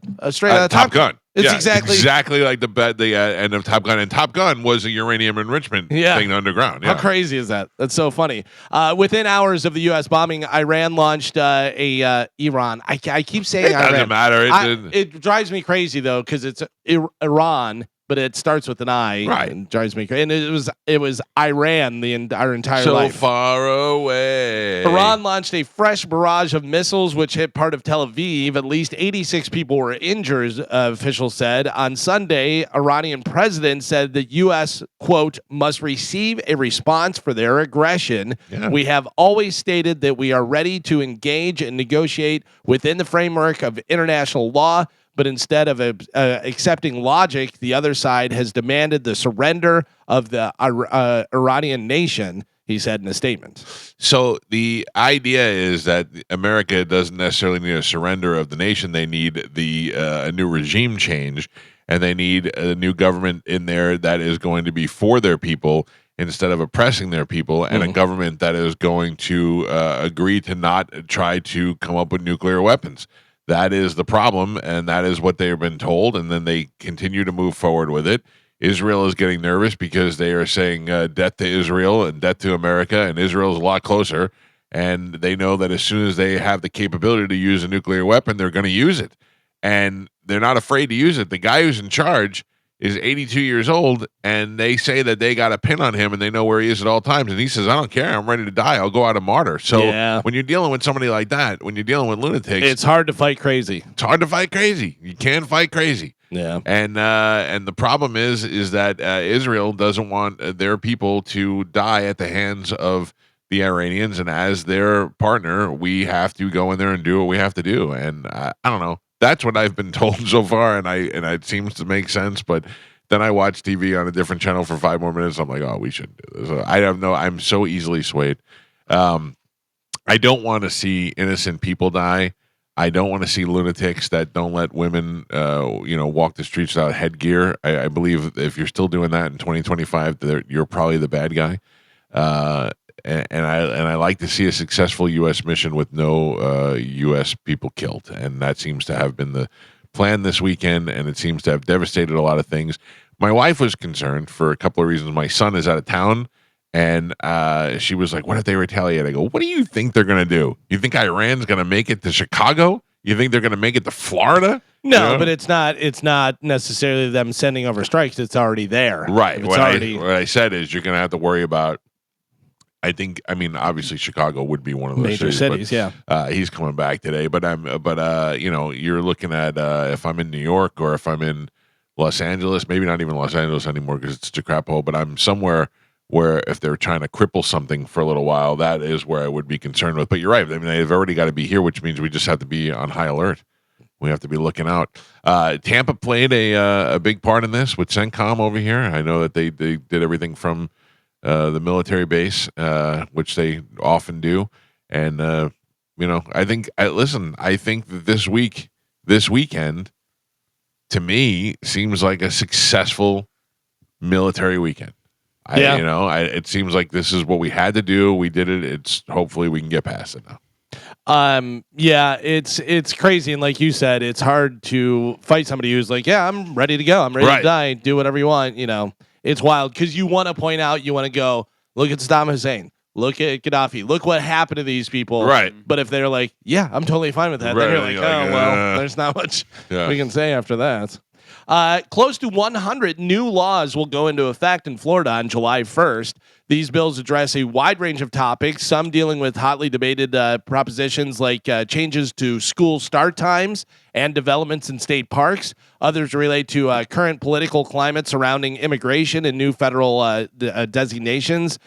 Top Gun. It's exactly like the end of Top Gun, and Top Gun was a uranium enrichment thing underground. Yeah. How crazy is that? That's so funny. Within hours of the U.S. bombing, Iran launched Iran. I keep saying it Iran. Doesn't matter. It drives me crazy though because it's Iran, but it starts with an I. Right. And drives me crazy. And it was Iran our entire life. So far away. Iran launched a fresh barrage of missiles which hit part of Tel Aviv. At least 86 people were injured, officials said. On Sunday, Iranian president said the U.S., quote, must receive a response for their aggression. Yeah. We have always stated that we are ready to engage and negotiate within the framework of international law. But instead of accepting logic, the other side has demanded the surrender of the Iranian nation, he said in a statement. So the idea is that America doesn't necessarily need a surrender of the nation. They need a new regime change, and they need a new government in there that is going to be for their people instead of oppressing their people, and a government that is going to agree to not try to come up with nuclear weapons. That is the problem, and that is what they have been told, and then they continue to move forward with it. Israel is getting nervous because they are saying death to Israel and death to America, and Israel is a lot closer, and they know that as soon as they have the capability to use a nuclear weapon, they're going to use it, and they're not afraid to use it. The guy who's in charge is 82 years old, and they say that they got a pin on him and they know where he is at all times. And he says, I don't care. I'm ready to die. I'll go out a martyr. So when you're dealing with somebody like that, when you're dealing with lunatics, it's hard to fight crazy. It's hard to fight crazy. You can fight crazy. Yeah. And the problem is that Israel doesn't want their people to die at the hands of the Iranians. And as their partner, we have to go in there and do what we have to do. And I don't know. That's what I've been told so far, and it seems to make sense. But then I watch TV on a different channel for 5 more minutes. I'm like, oh, we shouldn't do this. I'm so easily swayed. I I don't want to see innocent people die. I don't want to see lunatics that don't let women, walk the streets without headgear. I believe if you're still doing that in 2025, you're probably the bad guy. And I like to see a successful U.S. mission with no U.S. people killed, and that seems to have been the plan this weekend, and it seems to have devastated a lot of things. My wife was concerned for a couple of reasons. My son is out of town. And she was like, what if they retaliate? I go, what do you think they're going to do? You think Iran's going to make it to Chicago? You think they're going to make it to Florida? No, but it's not necessarily them sending over strikes. It's already there. Right. What I said is you're going to have to worry about, obviously Chicago would be one of those major cities, but, he's coming back today. But you're looking at if I'm in New York or if I'm in Los Angeles, maybe not even Los Angeles anymore because it's a crap hole, but I'm somewhere where if they're trying to cripple something for a little while, that is where I would be concerned with. But you're right. I mean, they've already got to be here, which means we just have to be on high alert. We have to be looking out. Tampa played a big part in this with CENTCOM over here. I know that they did everything from the military base, which they often do. And, I think that this weekend, to me, seems like a successful military weekend. It seems like this is what we had to do. We did it. It's hopefully we can get past it now. It's crazy, and like you said, it's hard to fight somebody who's like, yeah, I'm ready to go. I'm ready to die. Do whatever you want. It's wild because you want to point out, you want to go, look at Saddam Hussein, look at Gaddafi, look what happened to these people. Right. But if they're like, yeah, I'm totally fine with that, then you're like, well, there's not much we can say after that. Close to 100 new laws will go into effect in Florida on July 1st. These bills address a wide range of topics, some dealing with hotly debated propositions like changes to school start times and developments in state parks. Others relate to current political climate surrounding immigration and new federal designations.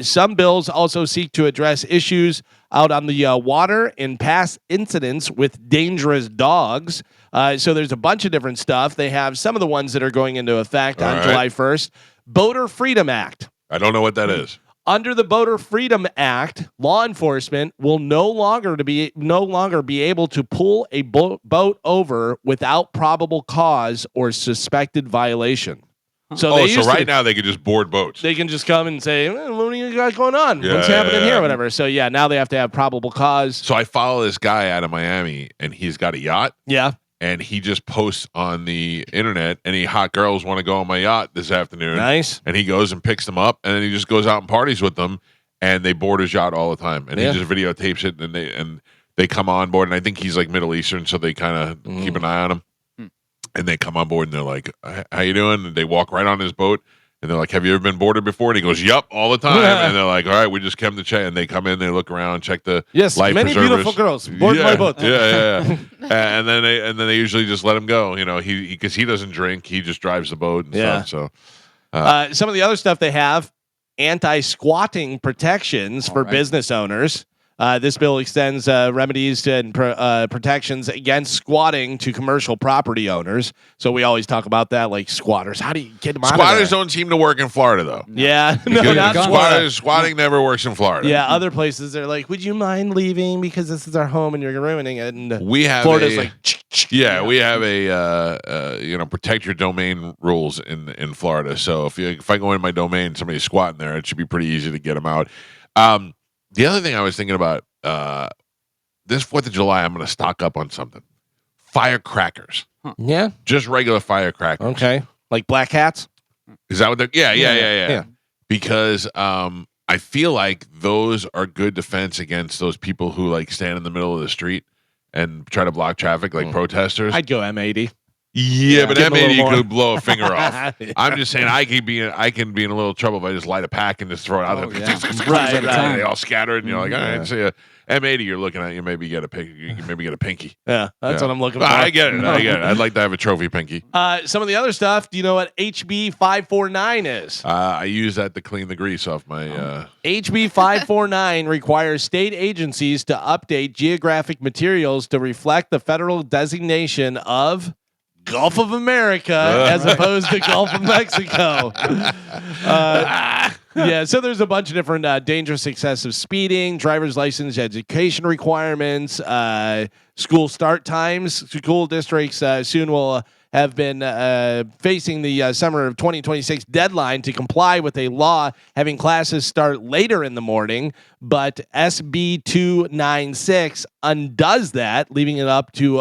Some bills also seek to address issues out on the water and past incidents with dangerous dogs. So there's a bunch of different stuff. They have some of the ones that are going into effect on July 1st. Boater Freedom Act. I don't know what that is. Under the Boater Freedom Act, law enforcement will no longer be able to pull a boat over without probable cause or suspected violation. So right now they could just board boats. They can just come and say, what do you got going on? What's happening here? Whatever. So now they have to have probable cause. So I follow this guy out of Miami, and he's got a yacht. Yeah. And he just posts on the internet, any hot girls want to go on my yacht this afternoon. Nice. And he goes and picks them up, and then he just goes out and parties with them, and they board his yacht all the time. And he just videotapes it, and they come on board. And I think he's like Middle Eastern, so they kind of keep an eye on him. And they come on board, and they're like, how you doing? And they walk right on his boat. And they're like, have you ever been boarded before? And he goes, yup, all the time. And they're like, all right, we just came to check. And they come in, they look around, check the life many preservers. Beautiful girls board my boat. Yeah. and then they usually just let him go. Because he doesn't drink, he just drives the boat and stuff. So some of the other stuff they have, anti-squatting protections for business owners. This bill extends remedies and protections against squatting to commercial property owners. So we always talk about that, like squatters. How do you get them out of there? Squatters don't seem to work in Florida, though. Yeah. No, not squatters. Squatting never works in Florida. Yeah, other places, they're like, would you mind leaving because this is our home and you're ruining it? And we have Florida's like, we have a protect your domain rules in Florida. So if I go in my domain, somebody's squatting there, it should be pretty easy to get them out. The other thing I was thinking about, this 4th of July, I'm going to stock up on something. Firecrackers. Yeah. Just regular firecrackers. Okay. Like black hats? Is that what they're... Yeah. Because I feel like those are good defense against those people who like stand in the middle of the street and try to block traffic like protesters. I'd go M80. Yeah, but M80 you could blow a finger off. I'm just saying I can be in a little trouble if I just light a pack and just throw it out there. Right. They all scattered, and you're like, all right, so M80 you're looking at, you maybe get a pinky. Yeah, that's what I'm looking for. I get it. I'd like to have a trophy pinky. Some of the other stuff, do you know what HB 549 is? I use that to clean the grease off my HB 549 requires state agencies to update geographic materials to reflect the federal designation of Gulf of America as opposed to Gulf of Mexico. Yeah, so there's a bunch of different dangerous excessive speeding, driver's license education requirements, school start times. School districts soon will have been facing the summer of 2026 deadline to comply with a law having classes start later in the morning, but SB 296 undoes that, leaving it up to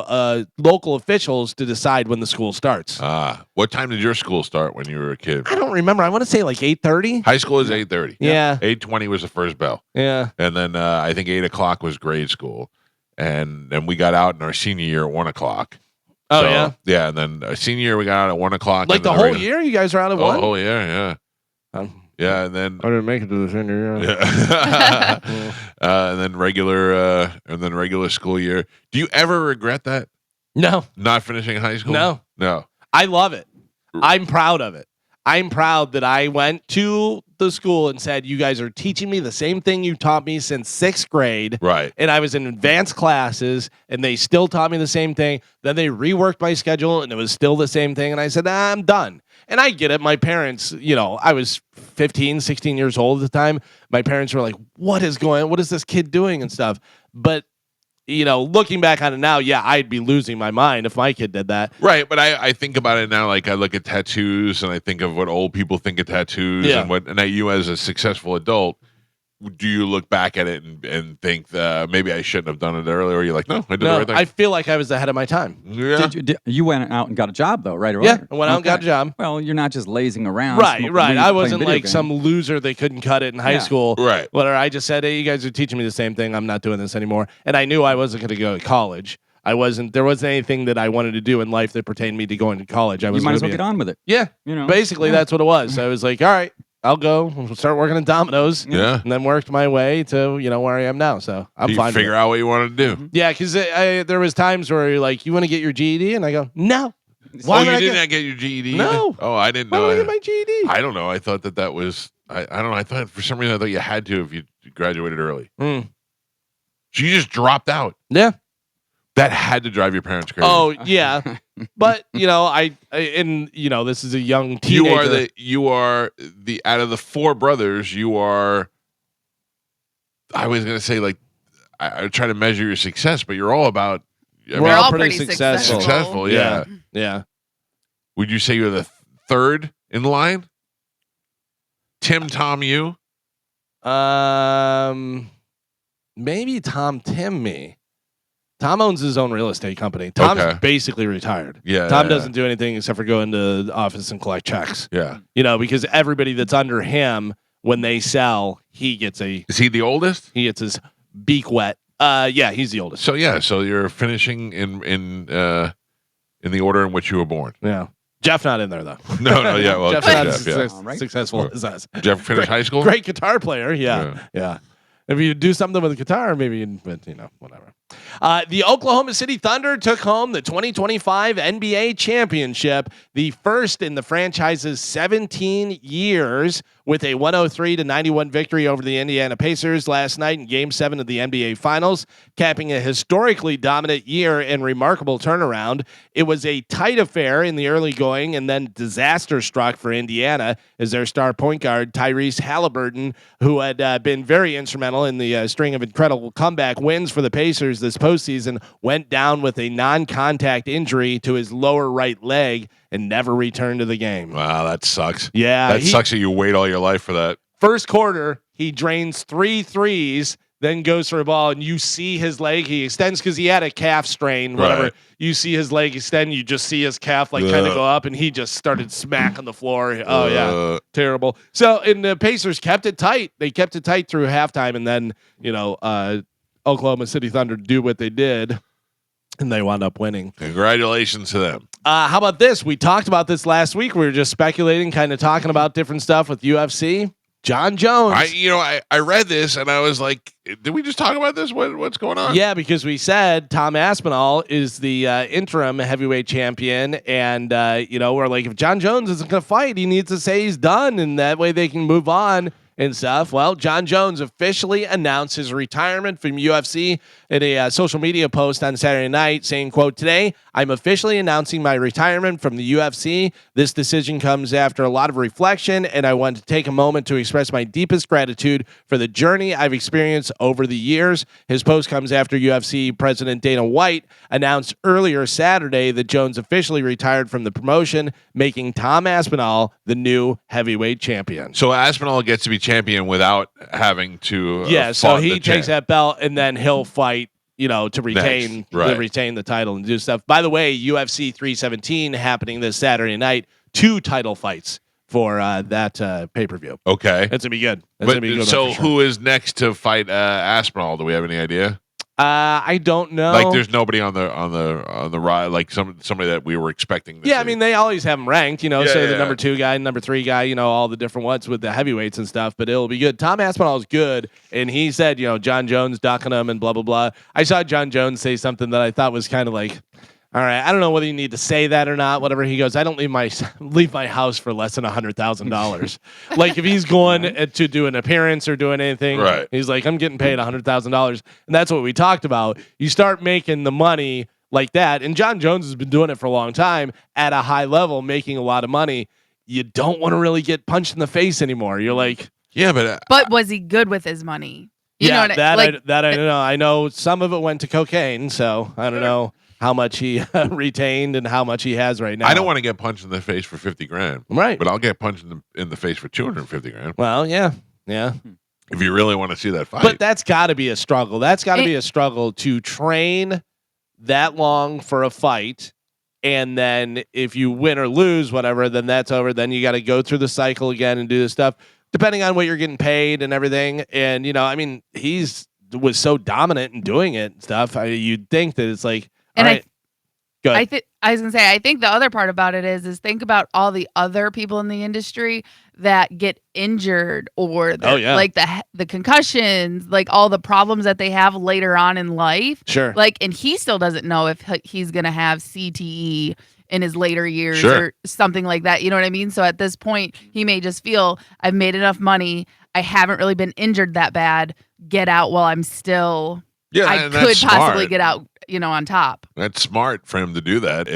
local officials to decide when the school starts. What time did your school start when you were a kid? I don't remember. I want to say like 8:30. High school is 8:30. Yeah. 8:20 was the first bell. Yeah. And then I think 8 o'clock was grade school. And then we got out in our senior year at 1 o'clock. Oh, So, yeah? Yeah, and then senior year we got out at 1 o'clock. Like and the then whole regular- year you guys are out of one? Oh, yeah. Yeah, and then I didn't make it to the senior year. yeah. And then regular school year. Do you ever regret that? No. Not finishing high school? No. I love it. I'm proud of it. I'm proud that I went to the school and said, you guys are teaching me the same thing you taught me since 6th grade. Right. And I was in advanced classes and they still taught me the same thing. Then they reworked my schedule and it was still the same thing. And I said, I'm done. And I get it. My parents, I was 15, 16 years old at the time. My parents were like, what is this kid doing and stuff? But looking back on it now, yeah, I'd be losing my mind if my kid did that. Right, but I think about it now, like I look at tattoos and I think of what old people think of tattoos and now you as a successful adult, do you look back at it and think maybe I shouldn't have done it earlier? Or you're like, no, I did the right thing. I feel like I was ahead of my time. Yeah. You went out and got a job though, right? Yeah, I went out and got a job. Well, you're not just lazing around. Right. smoking I weed, wasn't playing like video some games. loser that couldn't cut it in high school. Right. Whether I just said, hey, you guys are teaching me the same thing. I'm not doing this anymore. And I knew I wasn't going to go to college. There wasn't anything that I wanted to do in life that pertained me to going to college. You might as well get on with it. Yeah. Basically, that's what it was. So I was like, all right, I'll go start working at Domino's. Yeah. And then worked my way to, where I am now. So I'm You fine. figure out what you want to do. Yeah, because there was times where you're like, you want to get your GED? And I go, no. Why you did not get your GED? No. Oh, I didn't Why know. would I get my GED? I don't know. I thought that was, I don't know. I thought for some reason I thought you had to if you graduated early. Mm. So you just dropped out. Yeah. That had to drive your parents crazy. Oh yeah, but this is a young teenager. You are the out of the four brothers. You are. I was gonna say like I try to measure your success, but you're all about. We're all pretty successful. Successful, yeah. Yeah. Would you say you're the third in line? Tom, you? Maybe Tim, me. Tom owns his own real estate company. Tom's basically retired. Yeah. Tom doesn't do anything except for go into the office and collect checks. Yeah. Because everybody that's under him, when they sell, he gets Is he the oldest? He gets his beak wet. Yeah, he's the oldest. So so you're finishing in the order in which you were born. Yeah. Jeff not in there though. No, yeah. Well, Jeff's not Jeff, successful as us. Jeff finished high school. Great guitar player. Yeah. If you do something with a guitar, maybe, whatever. The Oklahoma City Thunder took home the 2025 NBA championship, the first in the franchise's 17 years, with a 103-91 victory over the Indiana Pacers last night in Game 7 of the NBA Finals, capping a historically dominant year and remarkable turnaround. It was a tight affair in the early going, and then disaster struck for Indiana as their star point guard Tyrese Halliburton, who had been very instrumental in the string of incredible comeback wins for the Pacers this postseason, went down with a non-contact injury to his lower right leg and never returned to the game. Wow, that sucks. Yeah. That sucks that you wait all your life for that. First quarter, he drains 3 threes, then goes for a ball, and you see his leg. He extends because he had a calf strain, whatever. Right. You see his leg extend. You just see his calf kind of go up, and he just started smacking the floor. Oh, yeah. Terrible. So, and the Pacers kept it tight. They kept it tight through halftime, and then, Oklahoma City Thunder do what they did, and they wound up winning. Congratulations to them. How about this? We talked about this last week. We were just speculating, kind of talking about different stuff with UFC. John Jones. I read this and I was like, did we just talk about this? What's going on? Yeah, because we said Tom Aspinall is the interim heavyweight champion, and we're like, if John Jones isn't going to fight, he needs to say he's done, and that way they can move on and stuff. Well, John Jones officially announced his retirement from UFC in a social media post on Saturday night, saying, quote, "Today, I'm officially announcing my retirement from the UFC. This decision comes after a lot of reflection, and I want to take a moment to express my deepest gratitude for the journey I've experienced over the years." His post comes after UFC President Dana White announced earlier Saturday that Jones officially retired from the promotion, making Tom Aspinall the new heavyweight champion. So Aspinall gets to be champion without having to. So he takes that belt and then he'll fight, to retain retain the title and do stuff. By the way, UFC 317 happening this Saturday night. 2 title fights for that pay-per-view. Okay, it's gonna be good. So who is next to fight Aspinall? Do we have any idea? I don't know. Like, there's nobody on the ride, like somebody that we were expecting. I mean, they always have them ranked, the number 2 guy, number 3 guy, all the different ones with the heavyweights and stuff. But it'll be good. Tom Aspinall is good, and he said, John Jones ducking him and blah blah blah. I saw John Jones say something that I thought was kind of like, all right, I don't know whether you need to say that or not. Whatever. He goes, I don't leave my house for less than $100,000. Like, if he's going to do an appearance or doing anything, right, he's like, I'm getting paid $100,000, and that's what we talked about. You start making the money like that, and John Jones has been doing it for a long time at a high level, making a lot of money. You don't want to really get punched in the face anymore. You're like, yeah, but was he good with his money? I don't know. I know some of it went to cocaine, so I don't know how much he retained and how much he has right now. I don't want to get punched in the face for $50,000, right? But I'll get punched in the face for $250,000. Well, yeah. If you really want to see that fight, but that's got to be a struggle. That's got to be a struggle to train that long for a fight, and then if you win or lose, whatever, then that's over. Then you got to go through the cycle again and do this stuff, depending on what you're getting paid and everything. And I mean, was so dominant in doing it and stuff. You'd think that it's like. And right. I was gonna say, I think the other part about it is think about all the other people in the industry that get injured or like the concussions, like all the problems that they have later on in life. Sure. Like, and he still doesn't know if he's gonna have CTE in his later years or something like that. You know what I mean? So at this point, he may just feel, I've made enough money. I haven't really been injured that bad. Get out while I'm still. Yeah, I could possibly get out, on top. That's smart for him to do that.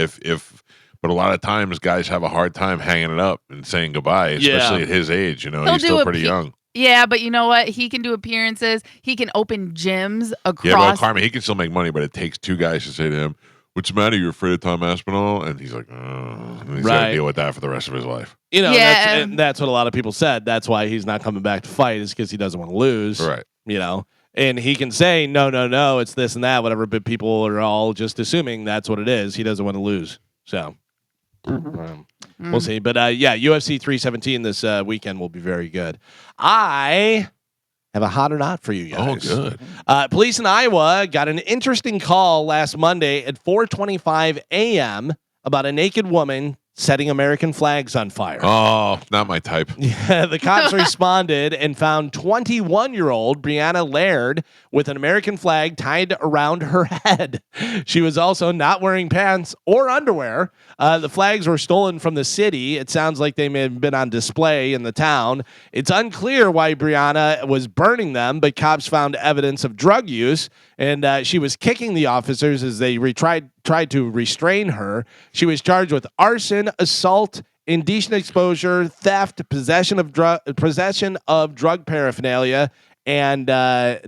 But a lot of times guys have a hard time hanging it up and saying goodbye, especially at his age. He's still pretty young. Yeah, but you know what? He can do appearances. He can open gyms across. Yeah, well, Carmen, he can still make money, but it takes 2 guys to say to him, "What's the matter? You're afraid of Tom Aspinall?" And he's like, and he's got to deal with that for the rest of his life. That's what a lot of people said. That's why he's not coming back to fight, is because he doesn't want to lose. Right. And he can say, no, it's this and that, whatever, but people are all just assuming that's what it is. He doesn't want to lose. So we'll see. But UFC 317 this weekend will be very good. I have a hot or not for you guys. Oh, good. Police in Iowa got an interesting call last Monday at 4:25 a.m. about a naked woman setting American flags on fire. Oh, not my type. Yeah, the cops responded and found 21-year-old Brianna Laird with an American flag tied around her head. She was also not wearing pants or underwear. The flags were stolen from the city. It sounds like they may have been on display in the town. It's unclear why Brianna was burning them, but cops found evidence of drug use, and she was kicking the officers as they tried to restrain her. She was charged with arson, assault, indecent exposure, theft, possession of drug paraphernalia, and let's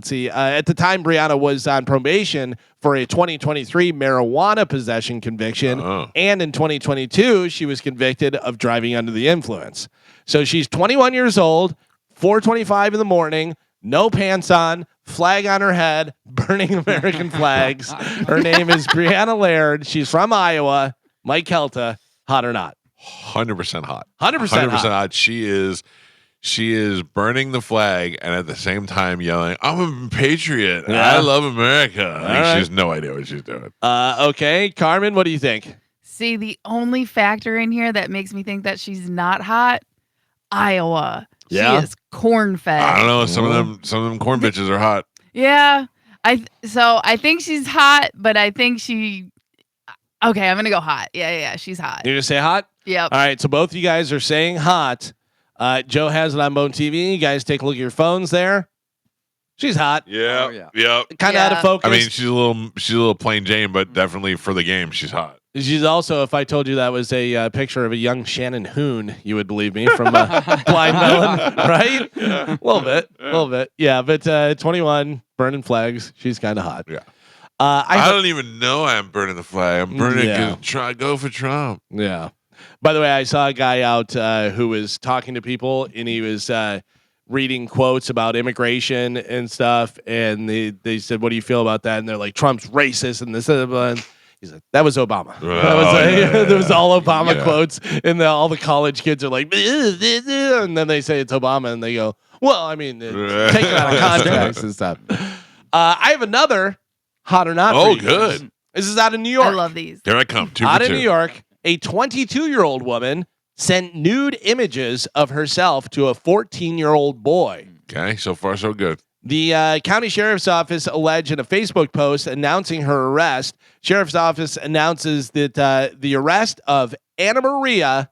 see. At the time, Brianna was on probation for a 2023 marijuana possession conviction, and in 2022, she was convicted of driving under the influence. So she's 21 years old, 4:25 in the morning, no pants on, flag on her head, burning American flags. Her name is Brianna Laird. She's from Iowa. Mike Calta, hot or not? 100% hot. 100% hot. She is burning the flag and at the same time yelling, "I'm a patriot. I love America." She has no idea what she's doing. Okay, Carmen, what do you think? See, the only factor in here that makes me think that she's not hot, Iowa. Yeah. She is corn-fed. I don't know. Some of them corn bitches are hot. Yeah. I think she's hot, but I think she. Okay, I'm gonna go hot. Yeah, she's hot. You're gonna say hot? Yep. All right. So both you guys are saying hot. Joe has it on Bone TV. You guys take a look at your phones there. She's hot. Yeah. Oh, yeah. Yep. Kind of out of focus. I mean, she's a little plain Jane, but definitely for the game, she's hot. She's also, if I told you that was a picture of a young Shannon Hoon, you would believe me from Blind Melon, right? A little bit. Yeah, but 21, burning flags. She's kind of hot. Yeah. I don't even know I'm burning the flag. I'm burning it because go for Trump. Yeah. By the way, I saw a guy out who was talking to people, and he was reading quotes about immigration and stuff, and they said, "What do you feel about that?" And they're like, "Trump's racist," and this and he's like, "That was Obama." There was all Obama quotes, and all the college kids are like, and then they say it's Obama, and they go, "Well, I mean, it's taken out of context and stuff." I have another hot or not. Oh, for you good. guys. This is out of New York. I love these. Here I come. Out of New York, a 22-year-old woman sent nude images of herself to a 14-year-old boy. Okay, so far so good. The county sheriff's office alleged in a Facebook post announcing her arrest. Sheriff's office announces that the arrest of Anna Maria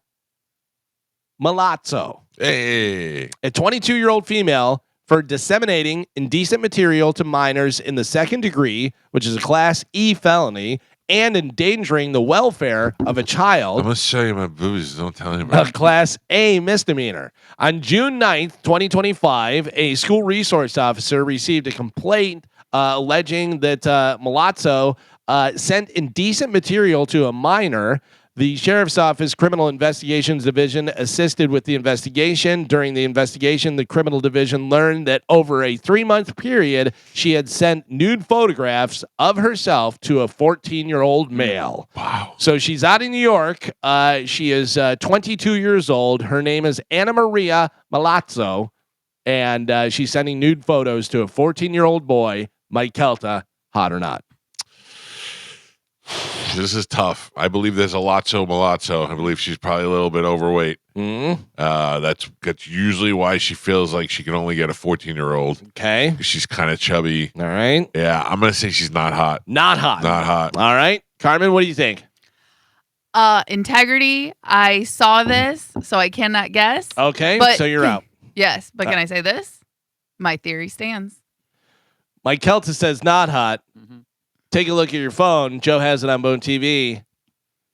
Malazzo, Hey. a 22-year-old female, for disseminating indecent material to minors in the second degree, which is a Class E felony, and endangering the welfare of a I'm child, going to show you my boobies. Don't tell anybody. a Class A misdemeanor. On June 9th, 2025, a school resource officer received a complaint alleging that Malazzo sent indecent material to a minor. The Sheriff's Office Criminal Investigations Division assisted with the investigation. During the investigation, the Criminal Division learned that over a 3-month period, she had sent nude photographs of herself to a 14-year-old male. Wow. So she's out in New York. She is 22 years old. Her name is Anna Maria Malazzo, and she's sending nude photos to a 14-year-old boy. Mike Calta, hot or not? This is tough. I believe there's a Malazzo. I believe she's probably a little bit overweight. Mm-hmm. That's usually why she feels like she can only get a 14-year-old. Okay. She's kind of chubby. All right. Yeah, I'm going to say she's not hot. Not hot. Not hot. All right. Carmen, what do you think? Integrity. I saw this, so I cannot guess. Okay. But- so you're out. Yes, but can I say this? My theory stands. Mike Kelta says not hot. Mm-hmm. Take a look at your phone. Joe has it on Bone TV.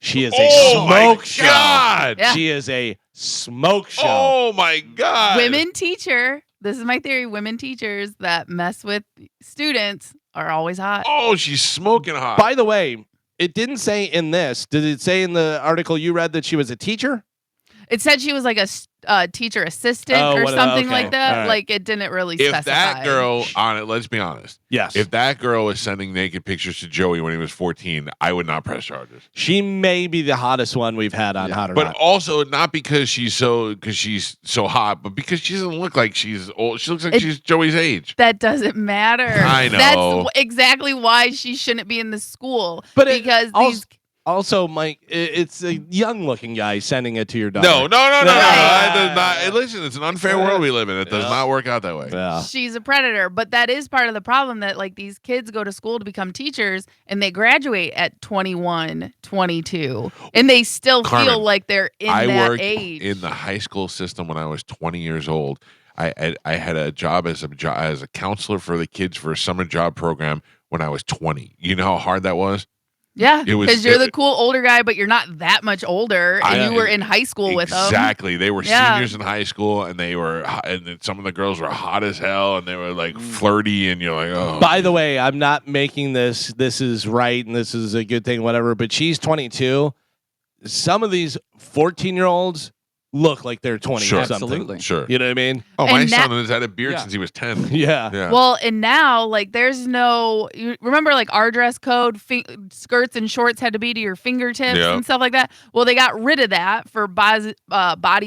She is a Oh, my smoke show. God. Yeah. She is a smoke show. Oh, my God. Women teacher. This is my theory. Women teachers that mess with students are always hot. Oh, she's smoking hot. By the way, it didn't say in this. Did it say in the article you read that she was a teacher? It said she was like a teacher assistant or something like that. All right. Like it didn't really if specify. that girl on it, let's be honest. Yes. If that girl was sending naked pictures to Joey when he was 14, I would not press charges. She may be the hottest one we've had on Hot or But Not. also not because she's so hot, but because she doesn't look like she's old. She looks like she's Joey's age. That doesn't matter. I know. That's exactly why she shouldn't be in the school. But because these Also, Mike, it's a young-looking guy sending it to your daughter. No. Right. That does not. Hey, listen, it's an unfair world we live in. It does Yeah. not work out that way. Yeah. she's a predator, but that is part of the problem that like these kids go to school to become teachers and they graduate at 21, 22 and they still Carmen, feel like they're in I that worked age. in the high school system when I was 20 years old. I had a job as a counselor for the kids for a summer job program when I was 20. You know how hard that was? Yeah, It was- because you're the cool older guy, but you're not that much older, and you were in high school with them. Exactly. They were Yeah. seniors in high school, and then some of the girls were hot as hell, and they were like flirty, and you're like, oh. By the way, I'm not making this is right and this is a good thing, whatever, but she's 22. Some of these 14-year-olds look like they're 20 Sure. or something. Absolutely. Sure. You know what I mean? Oh, my And son has had a beard Yeah. since he was 10. Yeah. Yeah. Well, and now like there's no. You remember like our dress code, skirts and shorts had to be to your fingertips Yeah. and stuff like that. Well, they got rid of that for body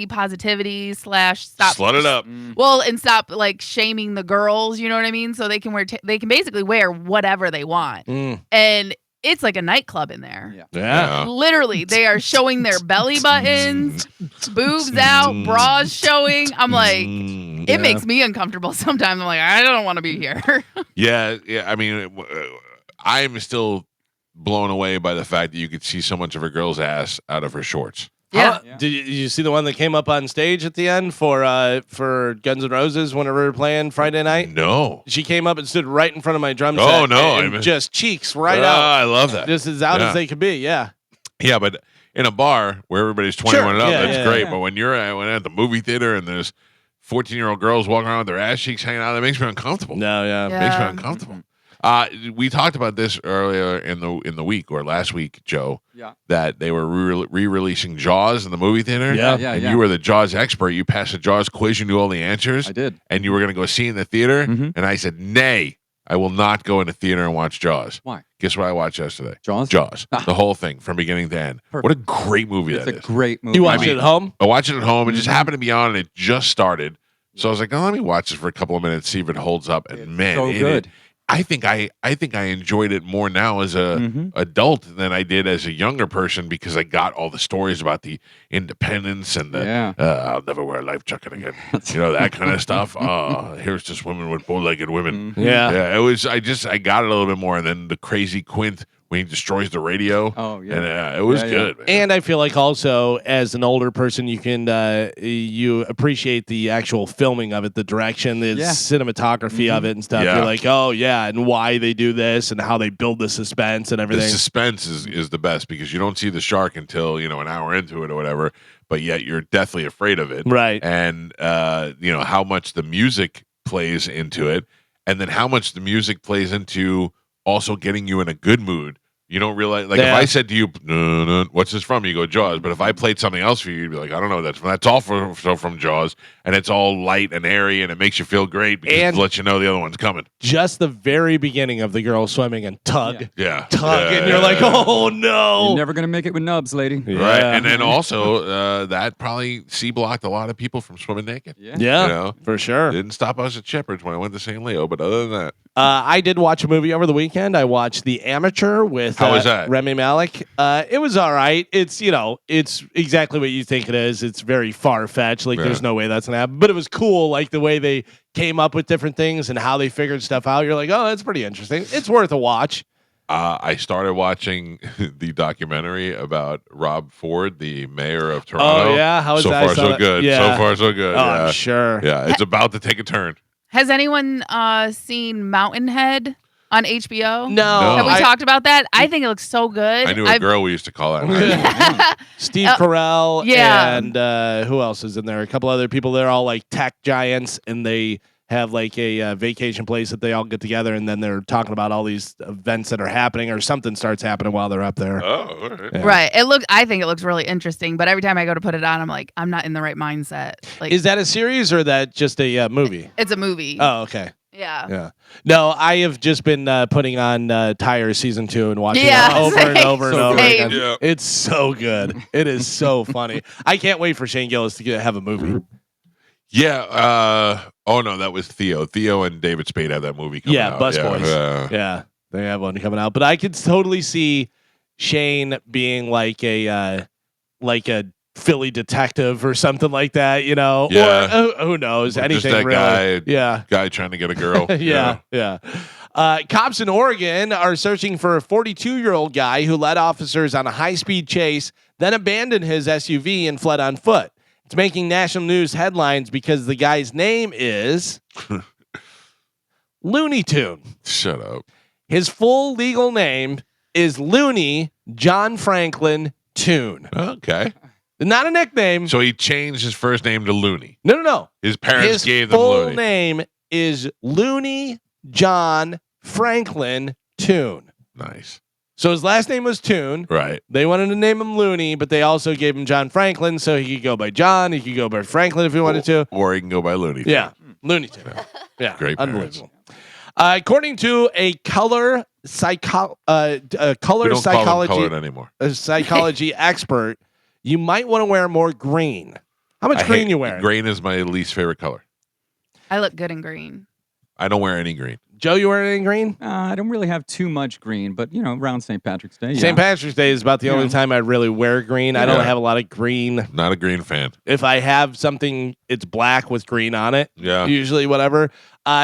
positivity / stop. Slut it up. Well, and stop like shaming the girls. You know what I mean? So they can they can basically wear whatever they want, Mm. and it's like a nightclub in there. Yeah. Yeah. Literally, they are showing their belly buttons, boobs out, bras showing. I'm like, it makes me uncomfortable sometimes. I'm like, I don't want to be here. Yeah. I mean, I'm still blown away by the fact that you could see so much of a girl's ass out of her shorts. Yeah. Did you see the one that came up on stage at the end for Guns N' Roses whenever we were playing Friday night? No. She came up and stood right in front of my drum set. Oh, no, and I mean- just cheeks right out. I love that. Just as out Yeah. as they could be. Yeah. Yeah, but in a bar where everybody's 21 and up, Yeah, that's yeah, great. yeah. But when you're at the movie theater and there's 14-year-old girls walking around with their ass cheeks hanging out, that makes me uncomfortable. No, yeah. Yeah. Makes me uncomfortable. We talked about this earlier in the week or last week, Joe. Yeah. That they were re-releasing Jaws in the movie theater. Yeah. And you were the Jaws expert. You passed the Jaws quiz. You knew all the answers. I did. And you were going to go see it in the theater. Mhm. And I said, nay, I will not go in the theater and watch Jaws. Why? Guess what I watched yesterday? Jaws? Jaws. Ah. The whole thing from beginning to end. Perfect. What a great movie It's that a is. great movie. You watched mean- it at home? I watched it at home. It just Mhm. happened to be on, and it just started. So I was like, oh, let me watch this for a couple of minutes, see if it holds up. And It's man, so it- good. I think I enjoyed it more now as a Mhm. adult than I did as a younger person because I got all the stories about the independence and the Yeah. I'll never wear a life jacket again. You know, that kind of stuff. Here's just women with bow-legged women. Mhm. Yeah. Yeah, it was. I got it a little bit more, and then the crazy Quint when he destroys the radio. Oh, yeah. And it was Yeah, yeah. good. Man. And I feel like also as an older person, you can you appreciate the actual filming of it, the direction, the Yeah. cinematography of it and stuff. Yeah. You're like, oh yeah, and why they do this and how they build the suspense and The everything. suspense is the best because you don't see the shark until an hour into it or whatever, but yet you're deathly afraid of it. Right. And how much the music plays into it, and then how much the music plays into also getting you in a good mood. You don't realize, like, Yeah. if I said to you, no, what's this from? You go, Jaws. But if I played something else for you, you'd be like, I don't know. That's all from Jaws. And it's all light and airy, and it makes you feel great because And- it lets you know the other one's coming. Just the very beginning of the girl swimming and tug, Yeah. tug, Yeah, and you're like, yeah. oh no. You're never going to make it with nubs, lady. Yeah. Right. And then also, that probably C-blocked a lot of people from swimming naked. Yeah. Yeah, You know? for sure. Didn't stop us at Shepherd's when I went to St. Leo, but other than that, I did watch a movie over the weekend. I watched The Amateur with How was that? Remy Malek. It was all right. It's it's exactly what you think it is. It's very far fetched. Like Yeah. there's no way that's gonna happen. But it was cool, like the way they came up with different things and how they figured stuff out. You're like, oh, that's pretty interesting. It's worth a watch. I started watching the documentary about Rob Ford, the mayor of Toronto. Oh yeah, how was so that? I far saw so that. good. Yeah. So far so good. Oh, yeah. I'm sure. Yeah, it's about to take a turn. Has anyone seen Mountainhead on HBO? No, Have we I- talked about that? I think it looks so good. I knew a girl we used to call that. Steve Uh, Carell yeah. and who else is in there? A couple other people. They're all like tech giants, and they have like a vacation place that they all get together, and then they're talking about all these events that are happening, or something starts happening while they're up there. Oh, all right. Yeah. Right. I think it looks really interesting, but every time I go to put it on, I'm like, I'm not in the right mindset. Like, Is that a series or that just a movie? it's a movie. Oh, okay. Yeah. Yeah. No, I have just been putting on Tire season 2 and watching Yeah, it over and same. over and So over good. again. Yeah. It's so good. It is so funny. I can't wait for Shane Gillis to have a movie. Yeah. Oh no, that was Theo. Theo and David Spade had that movie coming Yeah, out. Bus yeah, Boys. Yeah, they have one coming out. But I could totally see Shane being like a Philly detective or something like that, you know? Yeah. Or who knows? Or just Anything that really. guy- Yeah. Guy trying to get a girl. Yeah. Cops in Oregon are searching for a 42-year-old guy who led officers on a high-speed chase, then abandoned his SUV and fled on foot. It's making national news headlines because the guy's name is Looney Tune. Shut up. His full legal name is Looney John Franklin Tune. Okay. Not a nickname. So he changed his first name to Looney. No. His parents His gave them full Looney. name is Looney John Franklin Tune. Nice. So his last name was Tune. Right. They wanted to name him Looney, but they also gave him John Franklin, so he could go by John. He could go by Franklin if he wanted to. Or he can go by Looney. Yeah, Looney Tune. Yeah, Great parents. unbelievable. According to a color We don't call them psychology colored anymore. a psychology expert, you might want to wear more green. How much green you wearing? Green is my least favorite color. I look good in green. I don't wear any green. Joe, you wearing any green? I don't really have too much green, but around St. Patrick's Day. St. Patrick's Day is about the only Yeah. time I really wear green. I don't Yeah. have a lot of green. Not a green fan. If I have something, it's black with green on it. Yeah. Usually, whatever.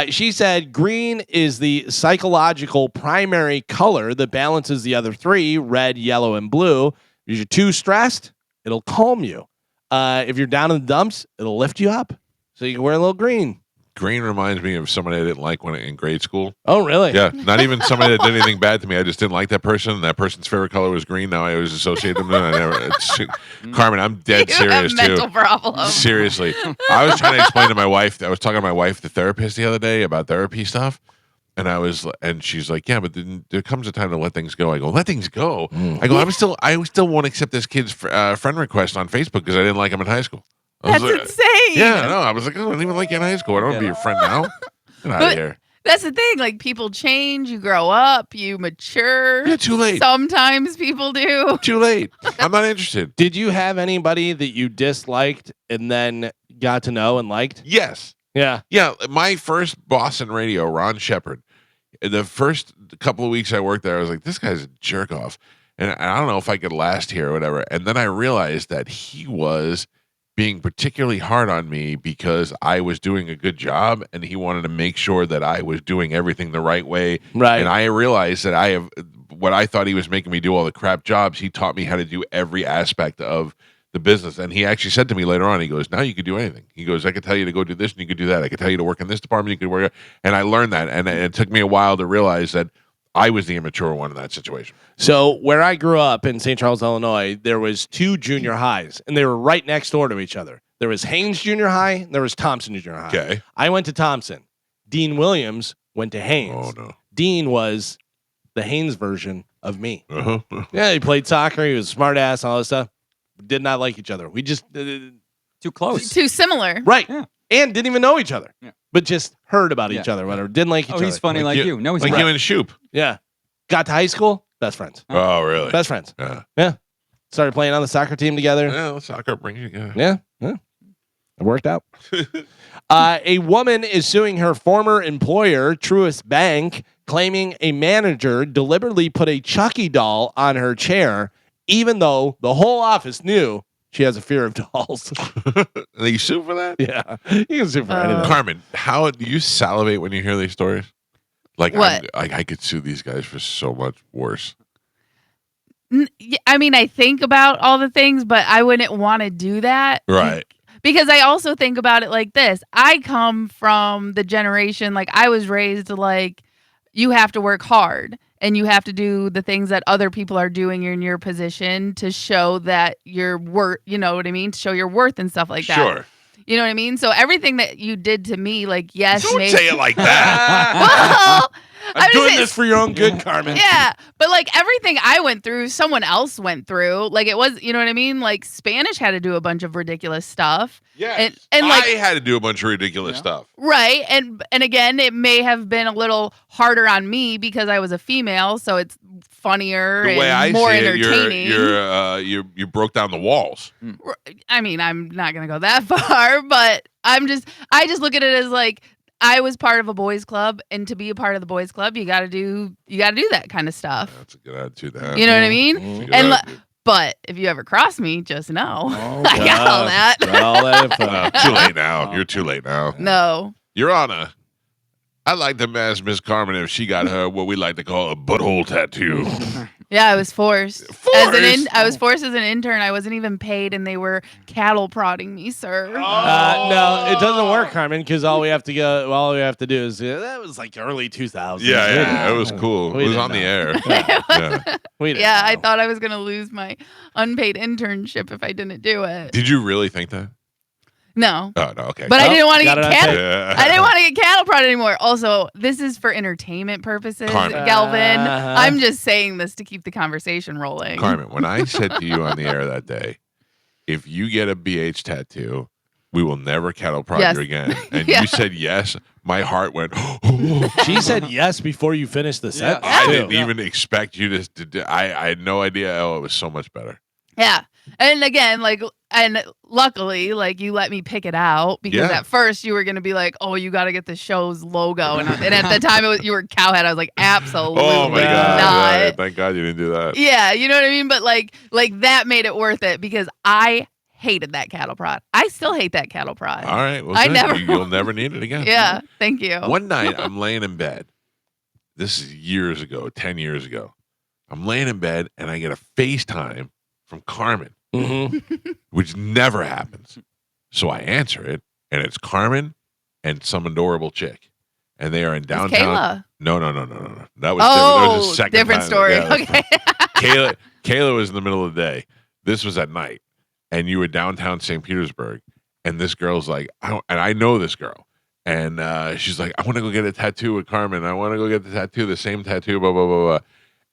She said green is the psychological primary color that balances the other three, red, yellow, and blue. If you're too stressed, it'll calm you. If you're down in the dumps, it'll lift you up. So you can wear a little green. Green reminds me of somebody I didn't like when in grade school. Oh, really? Yeah, not even somebody that did anything bad to me. I just didn't like that person. That person's favorite color was green. Now I always associate them. Carmen, I'm dead You serious have mental too. problems. Seriously, I was trying to explain to my wife. I was talking to my wife, the therapist, the other day about therapy stuff, and she's like, "Yeah, but then there comes a time to let things go." I go, "Let things go." I go, I still won't accept this kid's friend request on Facebook because I didn't like him in high school. That's insane. Yeah, no, I was like, I don't even like you in high school. I don't want to be your friend now. Get out of here. That's the thing. Like, people change, you grow up, you mature. Yeah, too late. Sometimes people do. Too late. I'm not interested. Did you have anybody that you disliked and then got to know and liked? Yes. Yeah. Yeah, my first boss in radio, Ron Shepard, the first couple of weeks I worked there, I was like, this guy's a jerk off. And I don't know if I could last here or whatever. And then I realized that he was being particularly hard on me because I was doing a good job and he wanted to make sure that I was doing everything the right way. Right. And I realized that what I thought he was making me do all the crap jobs, he taught me how to do every aspect of the business. And he actually said to me later on, he goes, now you can do anything. He goes, I could tell you to go do this and you could do that. I could tell you to work in this department, you could work. And I learned that. And it took me a while to realize that I was the immature one in that situation. So where I grew up in St. Charles, Illinois, there was 2 junior highs, and they were right next door to each other. There was Haynes Junior High, and there was Thompson Junior High. Okay. I went to Thompson. Dean Williams went to Haynes. Oh, no. Dean was the Haynes version of me. Uh-huh. Yeah, he played soccer. He was a smart ass and all this stuff. Did not like each other. We just... Too close. Too similar. right. Yeah. And didn't even know each other. Yeah. But just heard about each Yeah. other, whatever. Didn't like each Oh, other. he's funny like you. No, he's Like not. you and Shoop. Yeah. Got to high school, best friends. Oh, really? Best friends. Yeah. Started playing on the soccer team together. Yeah, soccer brings you together. Yeah. It worked out. A woman is suing her former employer, Truist Bank, claiming a manager deliberately put a Chucky doll on her chair, even though the whole office knew she has a fear of dolls. Are you sue for that? Yeah. You can sue for anything. Carmen, how do you salivate when you hear these stories? Like, What? I could sue these guys for so much worse. I mean, I think about all the things, but I wouldn't want to do that. Right. Because I also think about it like this. I come from the generation, like, I was raised like, you have to work hard and you have to do the things that other people are doing in your position to show that you're worth, you know what I mean? To show your worth and stuff like that. Sure. You know what I mean? So everything that you did to me, like, yes, Don't maybe. say it like that. Well, I'm doing just this for your own good, Carmen. yeah, but like everything I went through, someone else went through. Like, it was, you know what I mean? Like, Spanish had to do a bunch of ridiculous stuff. Yes. And like, I had to do a bunch of ridiculous stuff. right. And again, it may have been a little harder on me because I was a female, so it's funnier The way I and more see it, entertaining. you broke down the walls. I mean, I'm not gonna go that far, but I just look at it as like, I was part of a boys club, and to be a part of the boys club, you got to do that kind of stuff. That's a good attitude to have. You know what I mean? That's a good And attitude. but if you ever cross me, just know Oh, I got all that. got all that info. Too late now. You're too late now. No. Your Honor, I'd like to ask Miss Carmen if she got her what we like to call a butthole tattoo. Yeah, I was forced. Forced? I was forced as an intern. I wasn't even paid, and they were cattle prodding me, sir. No, it doesn't work, Carmen, because all we have to do is that was like early 2000s. Yeah, it was cool. We It was didn't on the know. air. Yeah. We didn't Yeah, I know. thought I was gonna lose my unpaid internship if I didn't do it. Did you really think that? No, Oh no, okay. but I didn't want to got get it on cattle. tape. Yeah. I didn't want to get cattle prodded anymore. Also, this is for entertainment purposes, Carmen. Galvin. Uh-huh. I'm just saying this to keep the conversation rolling. Carmen, when I said to you on the air that day, if you get a BH tattoo, we will never cattle prod Yes. you again. And Yeah. you said yes. My heart went, She said yes before you finished the set. Yeah. I too. didn't even expect you to do, I had no idea. Oh, it was so much better. Yeah. And again, like, and luckily, like, you let me pick it out because Yeah. at first you were going to be like, oh, you got to get the show's logo. And at the time you were Cowhead. I was like, absolutely Oh my God. not. Yeah, thank God you didn't do that. Yeah. You know what I mean? But like that made it worth it because I hated that cattle prod. I still hate that cattle prod. All right. Well, I good. never- You'll never need it again. Yeah. Thank you. One night I'm laying in bed. This is years ago, 10 years ago. I'm laying in bed and I get a FaceTime from Carmen. which never happens. So I answer it, and it's Carmen and some adorable chick. And they are in downtown. Kayla. No. That was different. That was a second different time. story. Yeah, Okay. Kayla was in the middle of the day. This was at night, and you were downtown St. Petersburg, and this girl's like, and I know this girl, and she's like, I want to go get a tattoo with Carmen. I want to go get the same tattoo, blah blah blah blah.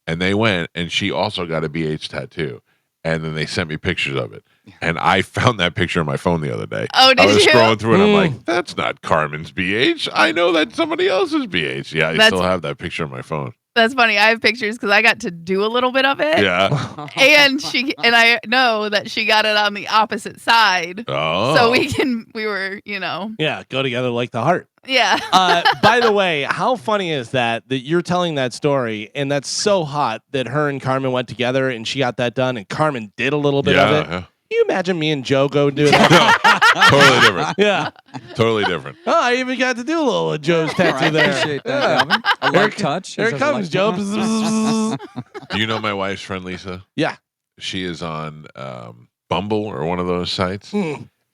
And they went, and she also got a BH tattoo, and then they sent me pictures of it. And I found that picture on my phone the other day. Oh, did I was you? scrolling through it, and I'm like, that's not Carmen's BH. I know that's somebody else's BH. Yeah, I still have that picture on my phone. That's funny. I have pictures because I got to do a little bit of it. Yeah. And I know that she got it on the opposite side. Oh. So we were, Yeah, go together like the heart. Yeah. By the way, how funny is that you're telling that story, and that's so hot that her and Carmen went together and she got that done, and Carmen did a little bit of it. Yeah. Can you imagine me and Joe go do that? Totally different. Yeah. Totally different. Oh, I even got to do a little of Joe's tattoo I there. appreciate that, Alvin. A light touch. Here it comes, Joe. Do you know my wife's friend Lisa? Yeah. She is on Bumble or one of those sites.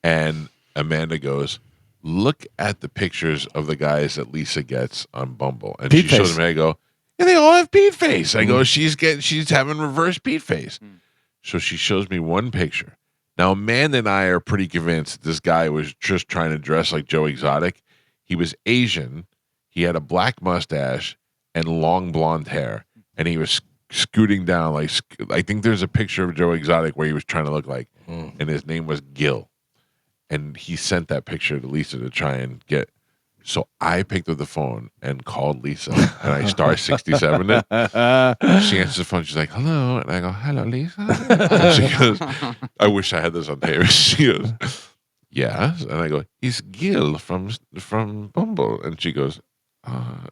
And Amanda goes, look at the pictures of the guys that Lisa gets on Bumble. And Pete she shows face. me, I go, yeah, they all have Pete face. I go, she's having reverse Pete face. So she shows me one picture. Now, Amanda and I are pretty convinced this guy was just trying to dress like Joe Exotic. He was Asian. He had a black mustache and long blonde hair. And he was scooting down. Like, I think there's a picture of Joe Exotic where he was trying to look like. And his name was Gil. And he sent that picture to Lisa to try and get. So I picked up the phone and called Lisa. And I star 67 it. She answers the phone. She's like, hello. And I go, hello, Lisa. And she goes, I wish I had this on tape. She goes, yes. And I go, he's Gil from Bumble. And she goes,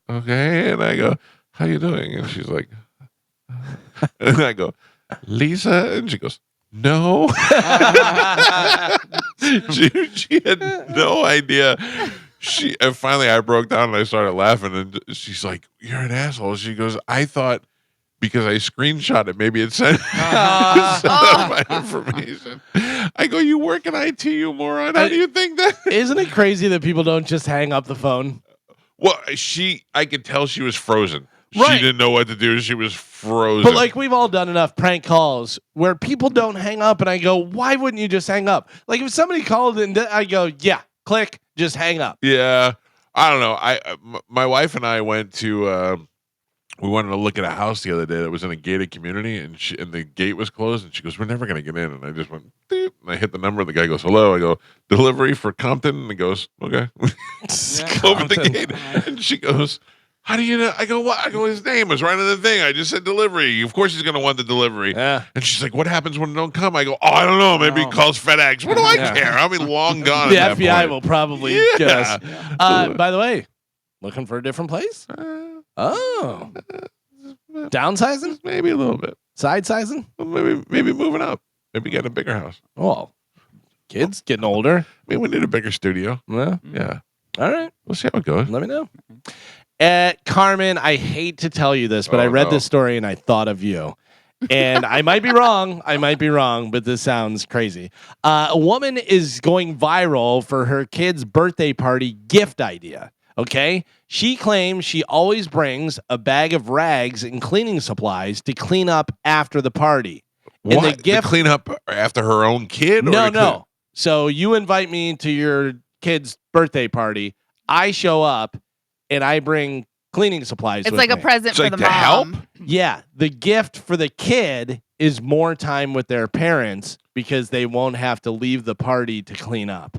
okay. And I go, how you doing? And she's like, and I go, Lisa. And she goes, no. she had no idea. And finally I broke down and I started laughing, and she's like, you're an asshole. She goes, I thought because I screenshot it, maybe it sent my information. I go, you work in IT, you moron. How do you think that? Isn't it crazy that people don't just hang up the phone? Well, I could tell she was frozen. Right. She didn't know what to do. She was frozen. But like, we've all done enough prank calls where people don't hang up, and I go, why wouldn't you just hang up? Like, if somebody called and I go, yeah, click, just hang up. Yeah. I don't know. My wife and I went to we wanted to look at a house the other day that was in a gated community, and the gate was closed, and she goes, we're never going to get in. And I just went, beep, and I hit the number, and the guy goes, hello. I go, delivery for Compton? And he goes, okay. Open the gate. And she goes, how do you know? I go, what? I go, his name was right on the thing. I just said delivery. Of course he's going to want the delivery. Yeah. And she's like, what happens when they don't come? I go, I don't know. Maybe he calls FedEx. What do I care? I'll be long gone. The at that FBI point. will probably get us. By the way, looking for a different place? Downsizing? Maybe a little bit. Side sizing? Maybe moving up. Maybe get a bigger house. Well, kids getting older. Maybe we need a bigger studio. Yeah. Yeah. All right. We'll see how it goes. Let me know. Carmen, I hate to tell you this, but I read this story and I thought of you. And I might be wrong. But this sounds crazy. A woman is going viral for her kid's birthday party gift idea. Okay. She claims she always brings a bag of rags and cleaning supplies to clean up after the party. And What? the gift To clean up after her own kid? No. So you invite me to your kid's birthday party. I show up and I bring cleaning supplies. It's with like a me. present It's for like the to mom. help? Yeah, the gift for the kid is more time with their parents because they won't have to leave the party to clean up.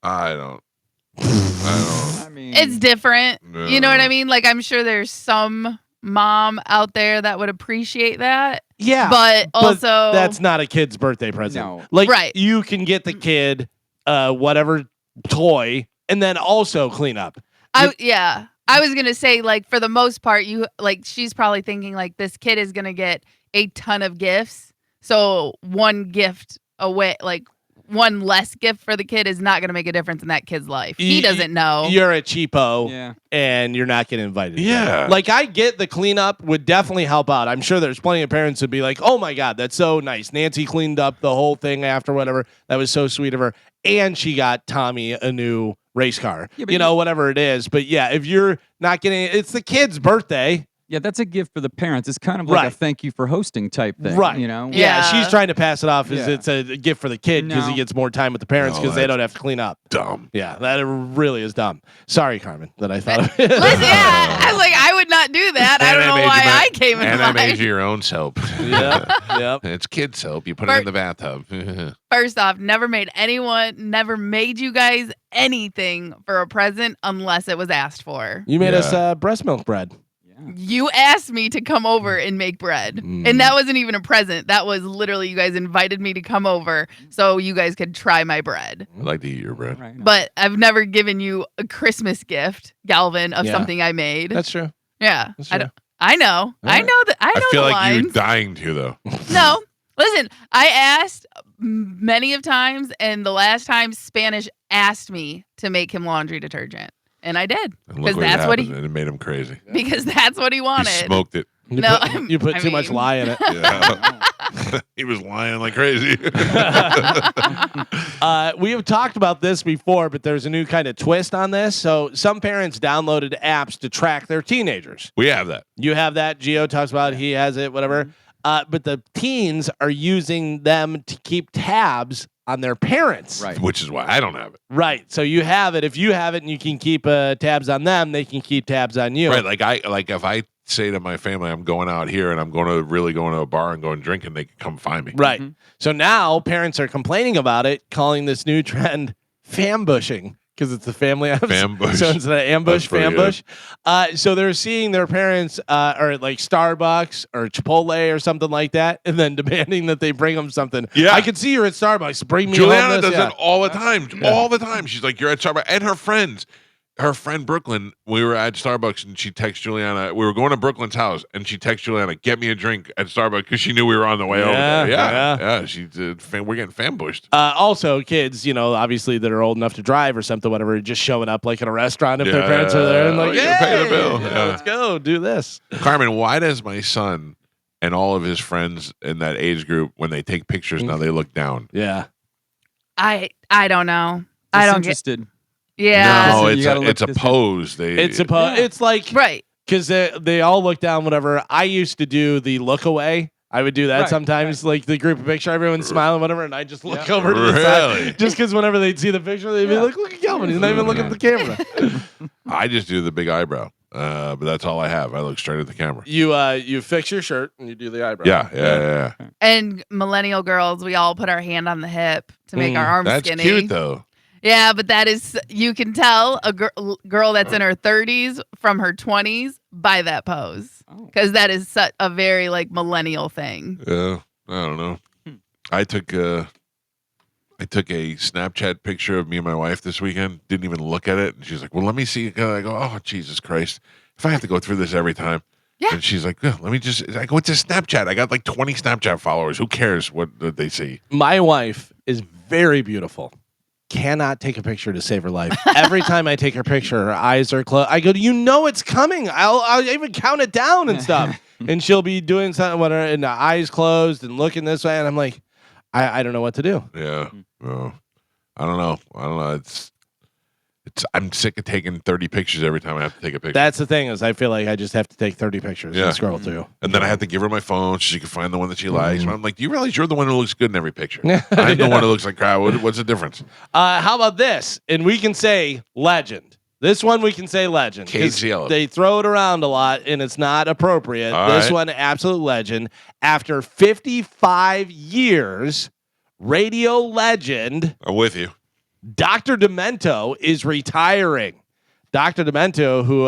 I don't. I mean, It's different. No. You know what I mean? Like, I'm sure there's some mom out there that would appreciate that. Yeah, But also, that's not a kid's birthday present. No. Like, Right. you can get the kid whatever toy and then also clean up. I was going to say, like, for the most part, she's probably thinking, like, this kid is going to get a ton of gifts. So one gift away, like, one less gift for the kid is not going to make a difference in that kid's life. He doesn't know. You're a cheapo, Yeah. and you're not getting invited. Yeah. Like, I get the cleanup would definitely help out. I'm sure there's plenty of parents who'd be like, oh my God, that's so nice. Nancy cleaned up the whole thing after whatever. That was so sweet of her. And she got Tommy a new race car, Yeah, whatever it is. But yeah, if you're not getting it's the kid's birthday. Yeah, that's a gift for the parents. It's kind of like a thank you for hosting type thing, Right. you know? Yeah, Yeah. she's trying to pass it off as Yeah. it's a gift for the kid because he No. gets more time with the parents No, because they that's don't have to clean up. Dumb. Yeah, that really is dumb. Sorry, Carmen, that I thought of it. Listen, yeah, I was like, I would not do that. I don't know why I came in And I made mind. you your own soap. Yep. It's kid soap. You put it in the bathtub. First off, never made you guys anything for a present unless it was asked for. You made Yeah. us breast milk bread. You asked me to come over and make bread. And that wasn't even a present. That was literally you guys invited me to come over so you guys could try my bread. I like to eat your bread. Right. But I've never given you a Christmas gift, Galvin, of Yeah. something I made. That's true. Yeah. That's I true. know. I know I feel the like lines. you're dying to, though. No. Listen, I asked many of times, and the last time Spanish asked me to make him laundry detergent. And I did. And look Because that's what happened, and it made him crazy. because that's what he He wanted. smoked it. You put I too much mean- lie in it. Yeah. He was lying like crazy. We have talked about this before, but there's a new kind of twist on this. So some parents downloaded apps to track their teenagers. We have that. You have that. Gio talks about it. He has it, whatever. But the teens are using them to keep tabs on their parents. Right. Which is why I don't have it. Right. So you have it. If you have it and you can keep tabs on them, they can keep tabs on you. Right. Like if I say to my family, I'm going out here and I'm going to a bar and going drinking, they can come find me. Right. So now parents are complaining about it, calling this new trend fambushing because it's a family app. Fambush. So it's an ambush, That's pretty fambush. So they're seeing their parents or like Starbucks or Chipotle or something like that, and then demanding that they bring them something. Yeah. I can see you're at Starbucks. Bring me Juliana home this. does Yeah. that all the time. All the time. She's like, you're at Starbucks. And her friends. Her friend Brooklyn, we were at Starbucks and she texted Juliana. We were going to Brooklyn's house and she texted Juliana, get me a drink at Starbucks because she knew we were on the way over there. Yeah. She did. We're getting fanbushed. Also, kids, obviously that are old enough to drive or something, whatever, just showing up like in a restaurant if their parents are there and like, Oh, you gotta pay the "Hey, bill." yeah, Yeah. let's go do this. Carmen, why does my son and all of his friends in that age group, when they take pictures now, they look down? Yeah. I don't know. I don't get. Disinterested. Yeah. No, So you gotta it's a look pose. It's like Right. because they all look down, whatever. I used to do the look away. I would do that Right, sometimes, like the group picture, everyone's smiling, whatever, and I just look over to the Really? side. Just because whenever they'd see the picture, they'd be like, look at Calvin. He's not even looking at the camera. I just do the big eyebrow, but that's all I have. I look straight at the camera. You fix your shirt and you do the eyebrow. Yeah. And millennial girls, we all put our hand on the hip to make our arms That's skinny. cute, though. Yeah, but that is, you can tell a girl that's in her 30s from her 20s by that pose. Oh. Because that is such a very like millennial thing. Yeah, I don't know. I took a Snapchat picture of me and my wife this weekend. Didn't even look at it, and she's like, "Well, let me see." I go, "Oh, Jesus Christ! If I have to go through this every time." Yeah. And she's like, "Yeah, let me just." I go, "It's a Snapchat. I got like 20 Snapchat followers. Who cares what they see?" My wife is very beautiful. Cannot take a picture to save her life. Every time I take her picture, her eyes are closed. I go, it's coming. I'll even count it down and stuff. And she'll be doing something with her and the eyes closed and looking this way. And I'm like, I don't know what to do. Yeah. Oh, I don't know. I'm sick of taking 30 pictures every time I have to take a picture. That's the thing is I feel like I just have to take 30 pictures Yeah. and scroll through. And then I have to give her my phone so she can find the one that she likes. I'm like, do you realize you're the one who looks good in every picture? I'm the one who looks like crap. What's the difference? How about this? And we can say legend. This one we can say legend. 'cause KCL. They throw it around a lot and it's not appropriate. All This right. one, absolute legend. After 55 years, radio legend I'm with you. Dr. Demento is retiring. Dr. Demento, who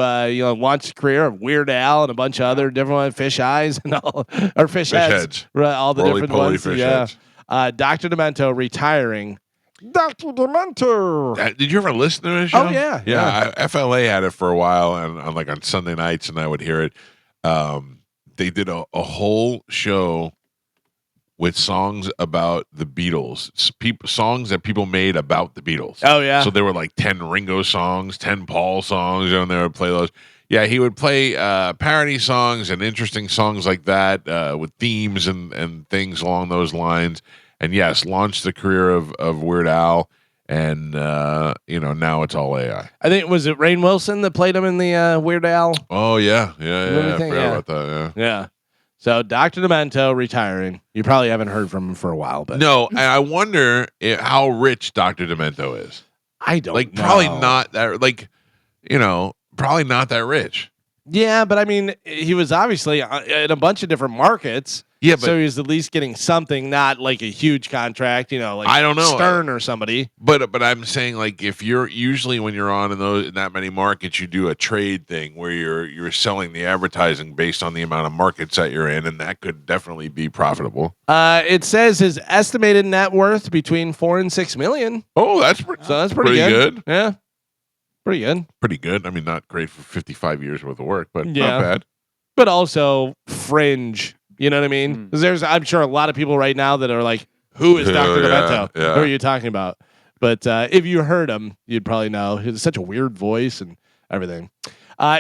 launched a career of Weird Al and a bunch of other different ones, Fish Eyes and all, or Fish Heads, right, all the different Roly-poly ones. fish Yeah, heads. Dr. Demento retiring. Dr. Demento. Did you ever listen to his show? Oh, yeah. FLA had it for a while, and on Sunday nights, and I would hear it. They did a whole show with songs about the Beatles, songs that people made about the Beatles. Oh yeah. So there were like 10 Ringo songs, 10 Paul songs, and they would play those. Yeah, he would play parody songs and interesting songs like that with themes and things along those lines. And yes, launched the career of Weird Al. And now it's all AI. I think was it Rainn Wilson that played him in the Weird Al? Oh yeah. I forgot Yeah. about that. Yeah. Yeah. So Dr. Demento retiring. You probably haven't heard from him for a while, but No, and I wonder how rich Dr. Demento is. I don't know. Probably not that. Probably not that rich. Yeah, but I mean, he was obviously in a bunch of different markets. Yeah, but so he was at least getting something, not like a huge contract, like I don't know. Stern or somebody. But I'm saying, like, if you're usually when you're on in that many markets, you do a trade thing where you're selling the advertising based on the amount of markets that you're in, and that could definitely be profitable. It says his estimated net worth between $4 and $6 million. Oh, that's pretty good. Yeah, pretty good. Pretty good. I mean, not great for 55 years worth of work, but Yeah. not bad. But also fringe. You know what I mean? Because I'm sure a lot of people right now that are like, "Who is Dr. Demento? Yeah. Who are you talking about?" But if you heard him, you'd probably know. He has such a weird voice and everything.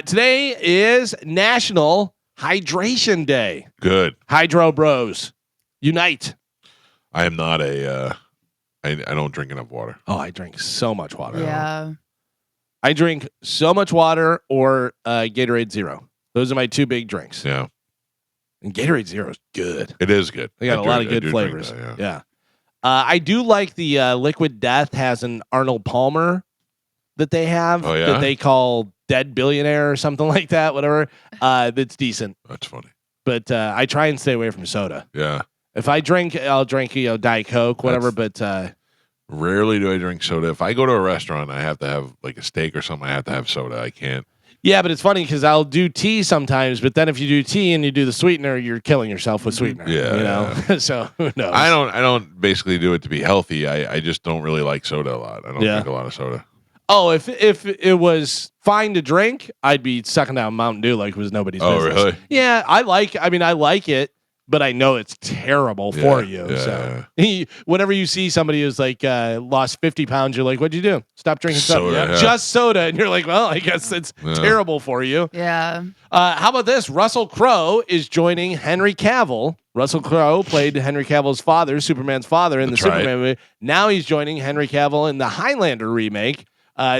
Today is National Hydration Day. Good. Hydro Bros, unite! I am not I don't drink enough water. Oh, I drink so much water. Yeah. I drink so much water or Gatorade Zero. Those are my two big drinks. Yeah. And Gatorade Zero is good. It is good. They got a lot of good flavors. Yeah. I do like the Liquid Death has an Arnold Palmer that they have Oh, yeah? that they call Dead Billionaire or something like that, whatever. That's decent. That's funny. But I try and stay away from soda. Yeah. If I drink, I'll drink, Diet Coke, whatever. But rarely do I drink soda. If I go to a restaurant, I have to have like a steak or something. I have to have soda. I can't. yeah, but it's funny because I'll do tea sometimes. But then if you do tea and you do the sweetener, you're killing yourself with sweetener. Yeah, So who knows? I don't basically do it to be healthy. I just don't really like soda a lot. I don't drink a lot of soda. Oh, if it was fine to drink, I'd be sucking down Mountain Dew like it was nobody's business. Oh, really? Yeah, I like it, but I know it's terrible for you. Yeah. So whenever you see somebody who's like lost 50 pounds, you're like, what'd you do? Stop drinking soda. Yeah. Just soda. And you're like, well, I guess it's terrible for you. Yeah. How about this? Russell Crowe is joining Henry Cavill. Russell Crowe played Henry Cavill's father, Superman's father in the Superman movie. Now he's joining Henry Cavill in the Highlander remake.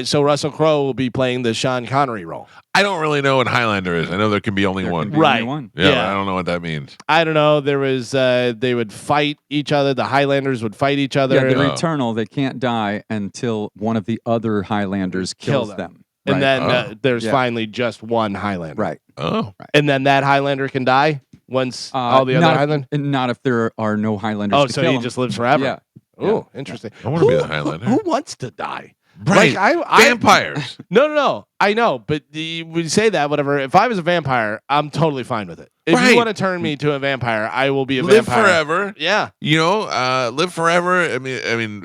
So Russell Crowe will be playing the Sean Connery role. I don't really know what Highlander is. I know there can be only one. Right. One. Yeah, Yeah. but I don't know what that means. I don't know. There was they would fight each other. The Highlanders would fight each other. Yeah, they're Oh. eternal. They can't die until one of the other Highlanders Kill kills them. them. And Right. then there's Yeah. finally just one Highlander. Right. Oh, And then that Highlander can die once all the other not, Highlanders. not if there are no Highlanders. Oh, to so kill he them. just lives forever. Yeah. Oh, interesting. I want to be the Highlander. Who wants to die? Right. Like, I Vampires. No. I know, but we say that whatever. If I was a vampire, I'm totally fine with it. If Right. you want to turn me to a vampire, I will be a Live vampire forever. Yeah. Live forever. I mean,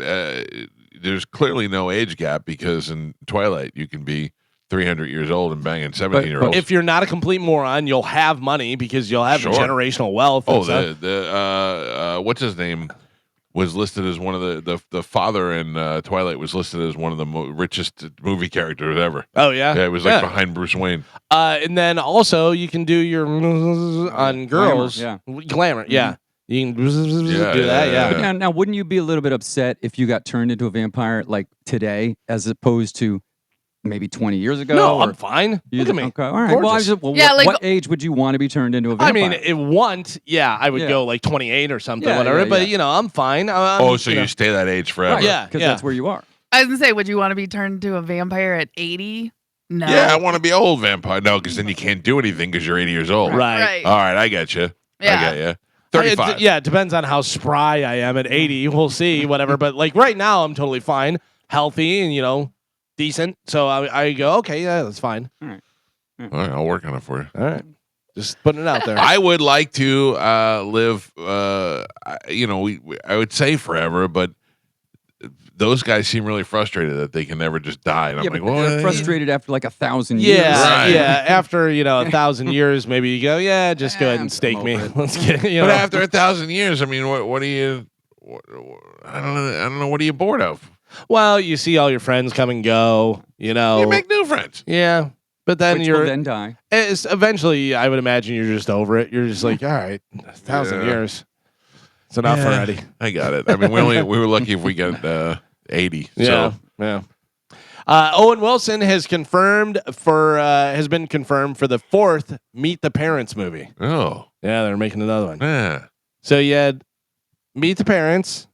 there's clearly no age gap because in Twilight you can be 300 years old and banging 17-year-olds. If you're not a complete moron, you'll have money because you'll have Sure. generational wealth. and Oh, stuff. the what's his name was listed as one of the father in Twilight was listed as one of the richest movie characters ever. Oh yeah. Yeah, it was like behind Bruce Wayne. And then also you can do your on girls. Glamour. Yeah. You can do that. Yeah. But now, wouldn't you be a little bit upset if you got turned into a vampire like today, as opposed to maybe 20 years ago? No, I'm or- fine. You Look at think- me. Okay, all right. Gorgeous. Yeah, like- what age would you want to be turned into a I vampire? mean, I would go like 28 or something, Yeah, whatever. yeah, But yeah. I'm fine. So you stay that age forever? Right, yeah, because yeah. that's where you are. I was gonna say, would you want to be turned into a vampire at 80? No. Yeah, I want to be old vampire. No, because then you can't do anything because you're 80 years old. Right. All right, I get you. Yeah. I get you. 35. It depends on how spry I am at 80. We'll see, whatever. But like right now, I'm totally fine, healthy, and decent. So I go, okay, yeah, that's fine. All right, I'll work on it for you. All right, just putting it out there. I would like to live. I would say forever, but those guys seem really frustrated that they can never just die. And I'm like, but they're what? frustrated after like 1,000 years. Yeah, Right. yeah. After 1,000 years, maybe you go, yeah, just go ahead and stake I'm me. over it. Let's get But after 1,000 years, I mean, what do you? I don't know. What are you bored of? Well, you see all your friends come and go. You make new friends. Yeah, but then Which you're will then die. it's eventually. I would imagine you're just over it. You're just like, all right, 1,000 Yeah. years. It's enough Yeah. already. I got it. I mean, we were lucky if we got 80. Yeah, So yeah. Owen Wilson has been confirmed for the 4th Meet the Parents movie. oh Yeah, they're making another one. yeah. So you had Meet the Parents,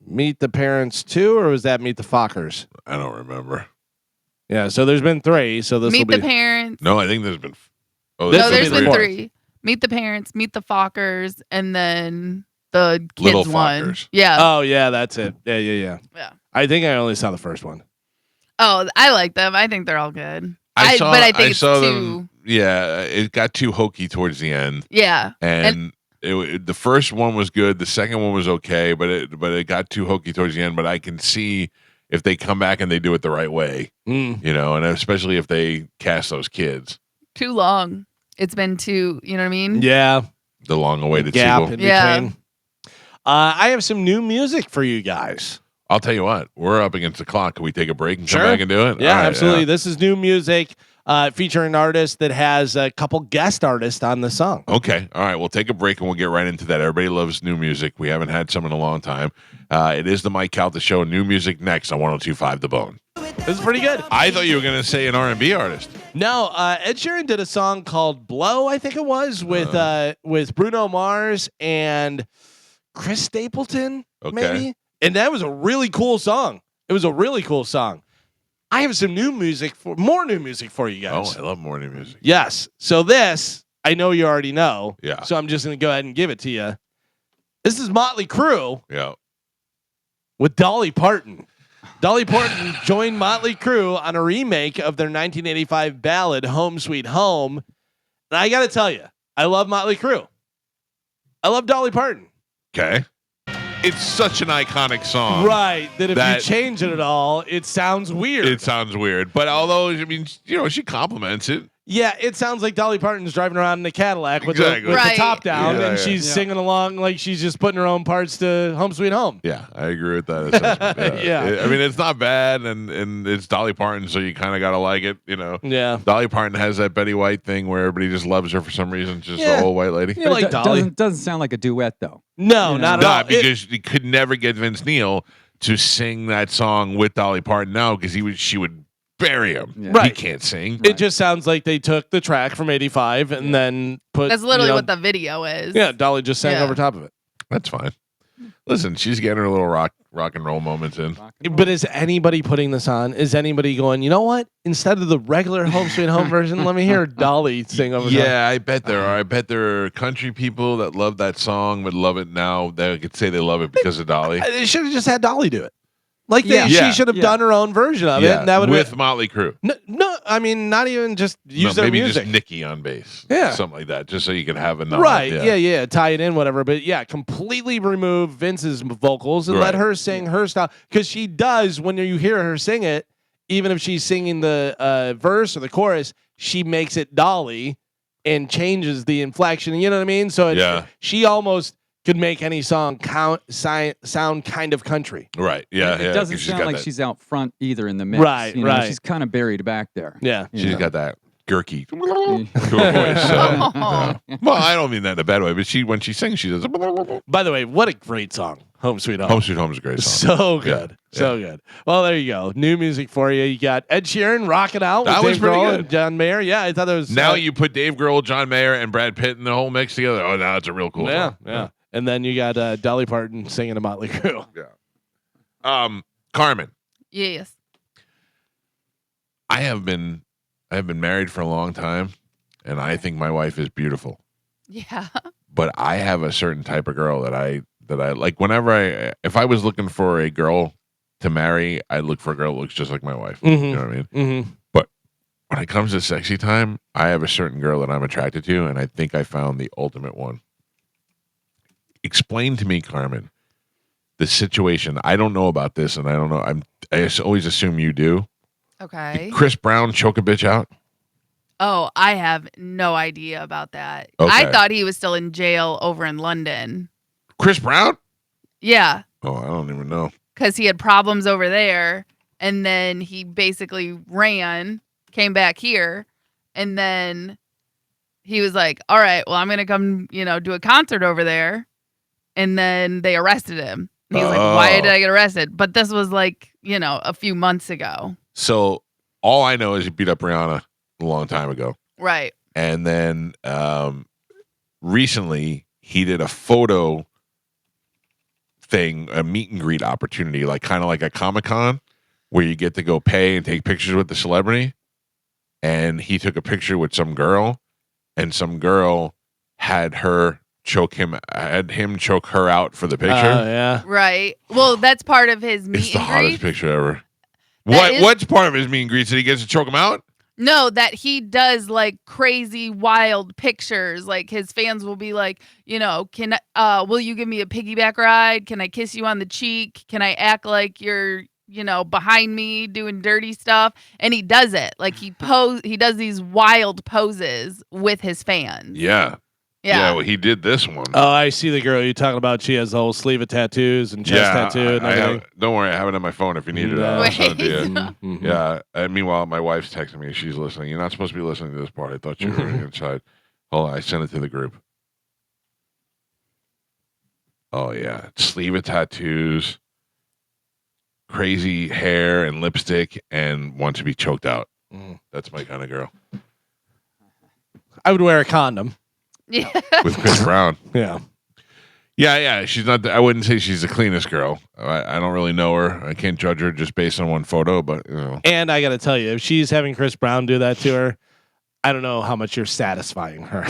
Meet the Parents 2, or was that Meet the Fockers? I don't remember. Yeah, so there's been 3. So this will Meet be the Parents. No, I think there's been. Oh, This No, will there's be the been 4th. 3. Meet the Parents, Meet the Fockers, and then the kids Little one. Fockers. Yeah. Oh yeah, that's it. Yeah. Yeah. I think I only saw the first one. Oh, I like them. I think they're all good. I think it's saw too. them. Yeah, it got too hokey towards the end, Yeah. and the first one was good. The second one was okay, but it got too hokey towards the end. But I can see if they come back and they do it the right way, Mm. and especially if they cast those kids. Too long. It's been too. You know what I mean? Yeah, The long-awaited gap sequel. in Yeah. between. I have some new music for you guys. I'll tell you what, we're up against the clock. Can we take a break and Sure. come back and do it? Yeah, All right, absolutely. This is new music featuring an artist that has a couple guest artists on the song. Okay. All right. We'll take a break and we'll get right into that. Everybody loves new music. We haven't had some in a long time. It is the Mike Calta Show. New music next on 102.5 The Bone. This is pretty good. I thought you were going to say an R&B artist. No, Ed Sheeran did a song called "Blow," I think it was, with Bruno Mars and Chris Stapleton, Okay. maybe. And that was a really cool song. It was a really cool song. I have some more new music for you Oh, guys. I love morning music. Yes. So this, I know you already know. Yeah. So I'm just going to go ahead and give it to you. This is Motley Crue Yeah. with Dolly Parton. Dolly Parton joined Motley Crue on a remake of their 1985 ballad "Home Sweet Home." And I got to tell you, I love Motley Crue. I love Dolly Parton. Okay. It's such an iconic song. Right. That if that- you change it at all, it sounds weird. It sounds weird. But although, I mean, she compliments it. Yeah, it sounds like Dolly Parton's driving around in a Cadillac with, Exactly. the Right. top down, Yeah, and yeah. she's singing along like she's just putting her own parts to "Home Sweet Home." Yeah, I agree with that assessment. Yeah. I mean, it's not bad, and it's Dolly Parton, so you kind of got to like it, Yeah. Dolly Parton has that Betty White thing where everybody just loves her for some reason, just Yeah. the old white lady. You like Dolly? Doesn't sound like a duet though. No, You know. not at all. Not because you could never get Vince Neil to sing that song with Dolly Parton now because she would bury him. Yeah. He Right. can't sing. It just sounds like they took the track from '85 and then put. That's literally you know, what the video is. Yeah, Dolly just sang Yeah. over top of it. That's fine. Listen, she's getting her little rock and roll moments in. But is anybody putting this on? Is anybody going, you know what? Instead of the regular "Home Sweet Home" version, let me hear Dolly sing over top. Yeah, I bet there are. I bet there are country people that love that song but love it now. They could say they love it because of Dolly. They should have just had Dolly do it. Like Yeah. Yeah. she should have Yeah. done her own version of it, and that would with have Motley Crue. no. I mean, not even just use their maybe music. just Nikki on bass. Yeah. Something like that, just so you can have a nod. Right. Yeah. Tie it in, whatever. But yeah, completely remove Vince's vocals and let Right. her sing her style. Because she does, when you hear her sing it, even if she's singing the verse or the chorus, she makes it Dolly and changes the inflection. You know what I mean? So she almost could make any song sound kind of country. Right. Yeah. It doesn't 'cause she's sound got like that, she's out front either in the mix. Right, You know, right. She's kind of buried back there. Yeah. You She's know. got that gurky to Yeah. her voice. So, Oh. yeah. Well, I don't mean that in a bad way, but when she sings, she does. By the way, what a great song. "Home Sweet Home." Home Sweet Home is a great song. So good. Yeah. So good. Well, there you go. New music for you. You got Ed Sheeran rocking out That with was Dave pretty Grohl good. and John Mayer. Yeah, I thought that was Now you put Dave Grohl, John Mayer, and Brad Pitt in the whole mix together. Oh, now it's a real cool song. Yeah. And then you got Dolly Parton singing a Motley Crue. Carmen, Yes. I have been married for a long time, and I think my wife is beautiful. Yeah. But I have a certain type of girl that I like. Whenever if I was looking for a girl to marry, I look for a girl that looks just like my wife. Mhm. You know what I mean? Mm-hmm. When it comes to sexy time, I have a certain girl that I'm attracted to, and I think I found the ultimate one. Explain to me, Carmen, the situation. I don't know about this, and I don't know. I always assume you do. Okay. Did Chris Brown choke a bitch out? Oh, I have no idea about that. Okay. I thought he was still in jail over in London. Chris Brown? Yeah, Oh, I don't even know. because he had problems over there, and then he basically ran, came back here, and then he was like, all right, well, I'm going to come, do a concert over there. And then they arrested him. And he was like, why did I get arrested? But this was like, a few months ago. So all I know is he beat up Rihanna a long time ago. Right. And then recently he did a photo thing, a meet and greet opportunity, like kind of like a Comic-Con where you get to go pay and take pictures with the celebrity. And he took a picture with some girl, and some girl had him choke her out for the picture. Yeah. Right. Well, that's part of his meet It's the and hottest greet. picture ever. That is- What's part of his meet and greet? That he gets to choke him out? No, that he does like crazy wild pictures. Like his fans will be like, will you give me a piggyback ride? Can I kiss you on the cheek? Can I act like you're, behind me doing dirty stuff? And he does it. Like he does these wild poses with his fans. Yeah. Yeah. Well, he did this one. Oh, I see the girl you're talking about. She has the whole sleeve of tattoos and chest tattoo and everything. Don't worry, I have it on my phone if you need it. No. I'll send it to you. Mhm. Yeah. And meanwhile, my wife's texting me. She's listening. You're not supposed to be listening to this part. I thought you were inside. Hold on. I sent it to the group. Oh, yeah. Sleeve of tattoos, crazy hair and lipstick, and want to be choked out. That's my kind of girl. I would wear a condom. Yeah. With Chris Brown. Yeah. Yeah. She's not. I wouldn't say she's the cleanest girl. I don't really know her. I can't judge her just based on one photo. But And I got to tell you, if she's having Chris Brown do that to her, I don't know how much you're satisfying her.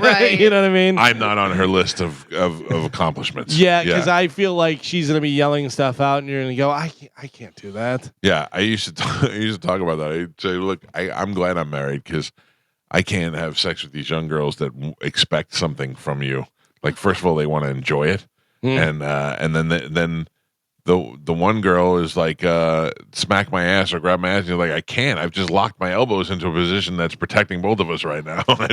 Right. You know what I mean? I'm not on her list of accomplishments. Yeah, because I feel like she's gonna be yelling stuff out, and you're gonna go, I can't do that. Yeah, I used to talk about that. I'd say, look, I'm glad I'm married because I can't have sex with these young girls that expect something from you. Like, first of all, they want to enjoy it, and then the one girl is like, smack my ass or grab my ass, and you're like, I can't. I've just locked my elbows into a position that's protecting both of us right now. I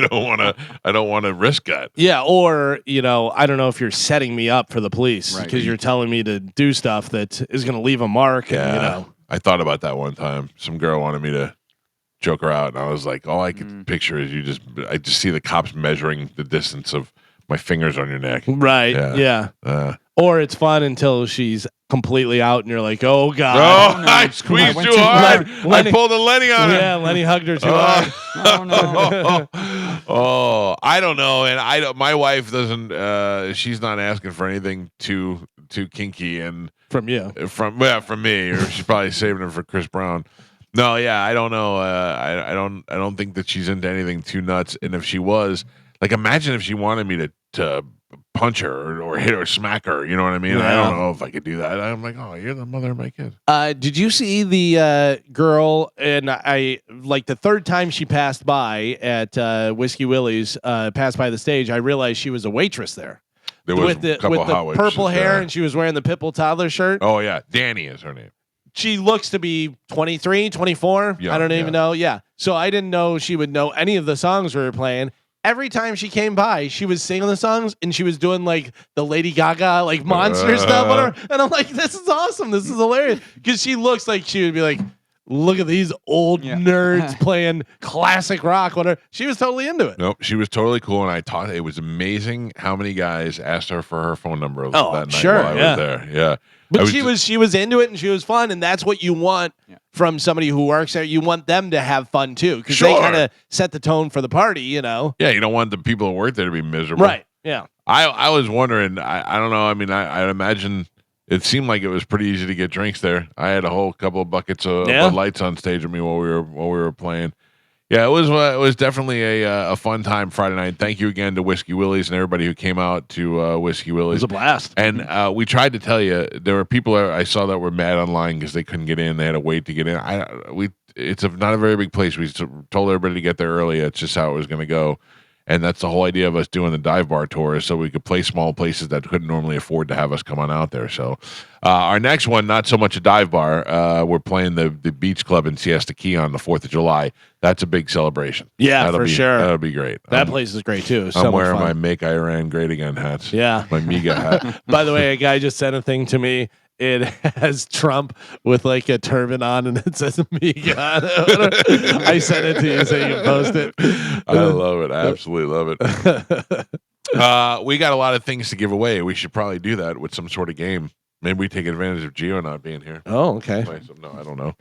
don't want to risk that. Yeah, or I don't know if you're setting me up for the police Right. because you're telling me to do stuff that is gonna leave a mark. Yeah, And, I thought about that one time. Some girl wanted me to joke her out, and I was like, all I could picture is I just see the cops measuring the distance of my fingers on your neck. right? Yeah. Or it's fun until she's completely out, and you're like, oh god. Oh, no. I squeezed I went too too hard. hard. I pulled a Lenny on her. Yeah, Lenny hugged her too hard. Oh no. Oh, I don't know, and my wife doesn't. She's not asking for anything too kinky, and From you. from me, or she's probably saving it for Chris Brown. No, yeah, I don't know. I don't think that she's into anything too nuts. And if she was, like, imagine if she wanted me to punch her or hit her or smack her. You know what I mean? I Yeah. don't know if I could do that. I'm like, oh, you're the mother of my kid. Did you see the girl? And I like the third time she passed by at Whiskey Willie's, passed by the stage. I realized she was a waitress there There was with the a couple of hot waitresses purple hair, there. and she was wearing the Pipple toddler shirt. Oh yeah, Danny is her name. She looks to be 23, 24. Yeah, I don't yeah. even know. Yeah. So I didn't know she would know any of the songs we were playing. Every time she came by, she was singing the songs and she was doing like the Lady Gaga, like monster stuff on her. And I'm like, this is awesome. This is hilarious. Because she looks like she would be like, look at these old nerds playing classic rock. Whatever. She was totally into it. Nope, she was totally cool, and I taught. It was amazing how many guys asked her for her phone number Oh, that night sure, while I yeah. was there. Yeah, But she was into it and she was fun, and that's what you want from somebody who works there. You want them to have fun too, because they Sure. kind of set the tone for the party, Yeah, you don't want the people who work there to be miserable. Right. Yeah. I was wondering. I don't know. I mean, I imagine it seemed like it was pretty easy to get drinks there. I had a whole couple of buckets of Bud Lights on stage with me while we were playing. Yeah, it was definitely a fun time Friday night. Thank you again to Whiskey Willie's and everybody who came out to Whiskey It Willie's. was a blast. And we tried to tell you, there were people I saw that were mad online because they couldn't get in. They had to wait to get in. It's not a very big place. We told everybody to get there early. It's just how it was going to go. And that's the whole idea of us doing the dive bar tour is so we could play small places that couldn't normally afford to have us come on out there. So our next one, not so much a dive bar. We're playing the beach club in Siesta Key on the 4th of July. That's a big celebration. Yeah, for sure. That'll be great. That place is great too. I'm wearing my Make Iran Great Again hats. Yeah. My MIGA hat. By the way, a guy just sent a thing to me. It has Trump with like a turban on and it says MIGA on it. I sent it to you so you can post it. I love it. I absolutely love it. We got a lot of things to give away. We should probably do that with some sort of game. Maybe we take advantage of Gio not being here. Oh, okay. No, I don't know.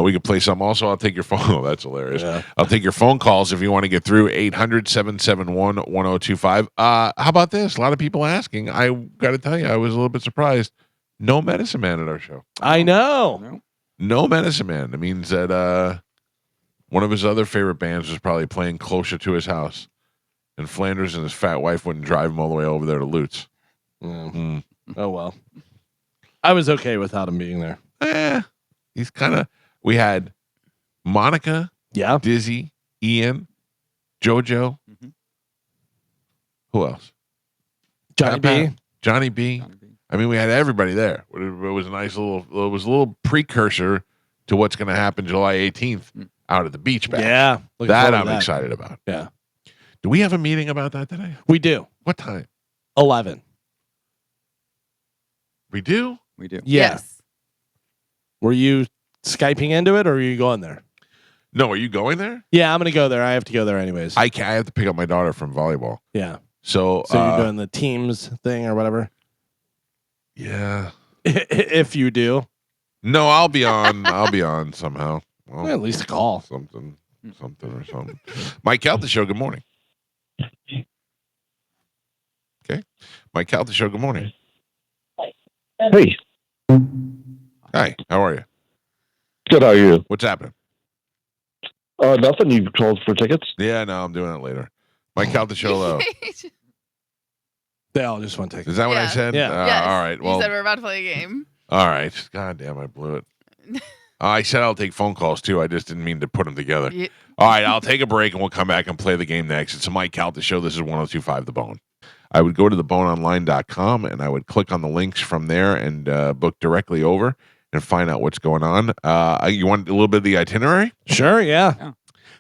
We could play something. Also, I'll take your phone. Oh, that's hilarious. Yeah. I'll take your phone calls if you want to get through 800-771-1025. How about this? A lot of people asking. I got to tell you, I was a little bit surprised. No Medicine Man at our show. I know. No Medicine Man. It means that one of his other favorite bands was probably playing closer to his house. And Flanders and his fat wife wouldn't drive him all the way over there to Lutz. Oh, well. I was okay without him being there. He's kind of... We had Monica, Dizzy, Ian, JoJo. Mm-hmm. Who else? Johnny B. Johnny B. I mean, we had everybody there. It was a little precursor to what's going to happen July 18th out at the beach bash. Yeah. That I'm excited about. Yeah. Do we have a meeting about that today? We do. What time? 11. We do? We do. Yeah. Yes. Were you Skyping into it or are you going there? No, are you going there? Yeah, I'm going to go there. I have to go there anyways. I have to pick up my daughter from volleyball. Yeah. So you're doing the Teams thing or whatever? Yeah. If you do. No, I'll be on. I'll be on somehow. Well, at least a call. Something or something. Mike Calta Show, good morning. Okay. Mike Calta Show, good morning. Hey, Hi, how are you? good. How are you? What's happening? Nothing. You called for tickets? Yeah, no, I'm doing it later. Mike Calta Show, low. They all just want tickets. Is that what I said? Yeah. Yes. All right. Well, You said we're about to play a game. all right. God damn, I blew it. I said I'll take phone calls too. I just didn't mean to put them together. Yeah. All right, I'll take a break and we'll come back and play the game next. It's a Mike Calta Show. This is 102.5 The Bone. I would go to theboneonline.com and I would click on the links from there and book directly over and find out what's going on. You want a little bit of the itinerary? Sure, yeah.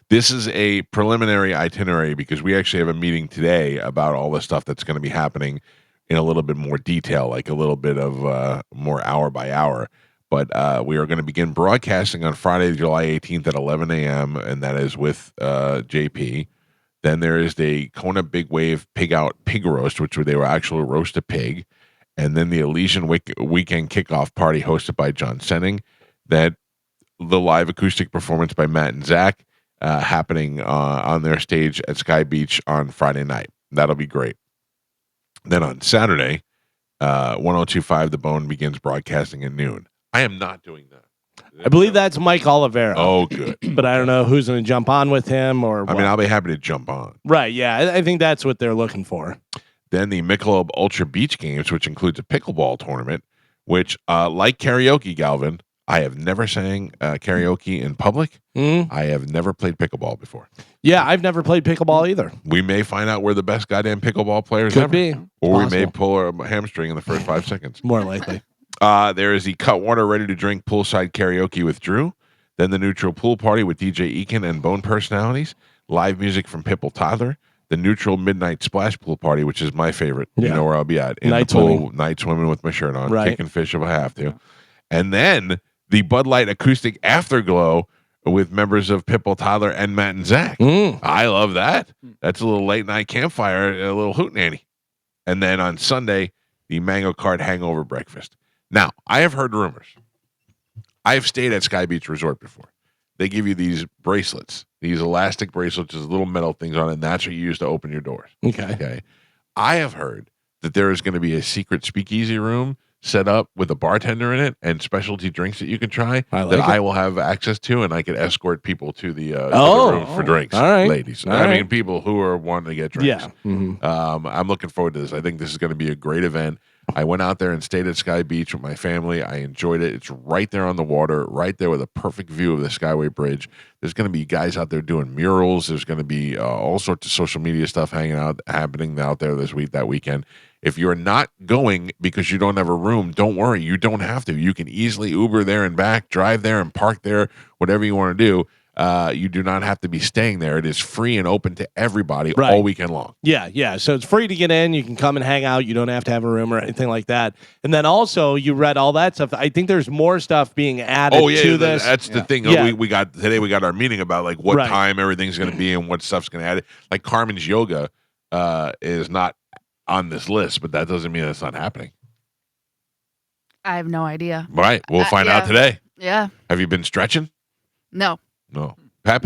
This is a preliminary itinerary because we actually have a meeting today about all the stuff that's going to be happening in a little bit more detail, like a little bit of more hour by hour. But we are going to begin broadcasting on Friday, July 18th at 11 a.m., and that is with JP. Then there is the Kona Big Wave Pig Roast, which they will actually roast a pig. And then the Elysian Weekend Kickoff Party hosted by John Senning. That the live acoustic performance by Matt and Zach happening on their stage at Sky Beach on Friday night. That'll be great. Then on Saturday, 102.5 The Bone begins broadcasting at noon. I am not doing that. I believe that's Mike Oliveira. Oh, good. But I don't know who's going to jump on with him or what. I mean, I'll be happy to jump on. Right, yeah. I think that's what they're looking for. Then the Michelob Ultra Beach Games, which includes a pickleball tournament, which, like karaoke, Galvin, I have never sang karaoke in public. I have never played pickleball before. Yeah, I've never played pickleball either. We may find out we're the best goddamn pickleball players Could ever. be. Or Possible. we may pull our hamstring in the first 5 seconds. More likely. There is the Cutwater Ready to Drink poolside karaoke with Drew. Then the Neutral Pool Party with DJ Eakin and Bone Personalities. Live music from Pipple Toddler. The Neutral Midnight Splash Pool Party, which is my favorite. Yeah. You know where I'll be at. In Night the pool, swimming. night swimming with my shirt on. Right. Kicking fish if I have to. And then the Bud Light Acoustic Afterglow with members of Pipple Toddler and Matt and Zach. I love that. That's a little late night campfire, a little hootenanny. And then on Sunday, the Mango Cart Hangover Breakfast. Now, I have heard rumors. I have stayed at Sky Beach Resort before. They give you these bracelets, these elastic bracelets with little metal things on it, and that's what you use to open your doors. Okay. Okay. I have heard that there is going to be a secret speakeasy room set up with a bartender in it and specialty drinks that you can try I like that it. I will have access to, and I could escort people to the room for drinks. All right. Ladies. All I right. mean, people who are wanting to get drinks. Yeah. Mhm. I'm looking forward to this. I think this is going to be a great event. I went out there and stayed at Sky Beach with my family. I enjoyed it. It's right there on the water, right there with a perfect view of the Skyway Bridge. There's going to be guys out there doing murals. There's going to be all sorts of social media stuff happening out there that weekend. If you're not going because you don't have a room, don't worry. You don't have to. You can easily Uber there and back, drive there and park there, whatever you want to do. You do not have to be staying there. It is free and open to everybody all weekend long. Yeah. So it's free to get in. You can come and hang out. You don't have to have a room or anything like that. And then also, you read all that stuff. I think there's more stuff being added to this. That's the thing. Yeah. We got today. We got our meeting about like what time everything's going to be and what stuff's going to add. Like Carmen's yoga is not on this list, but that doesn't mean it's not happening. I have no idea. Right. We'll find out today. Yeah. Have you been stretching? No. No. Pat.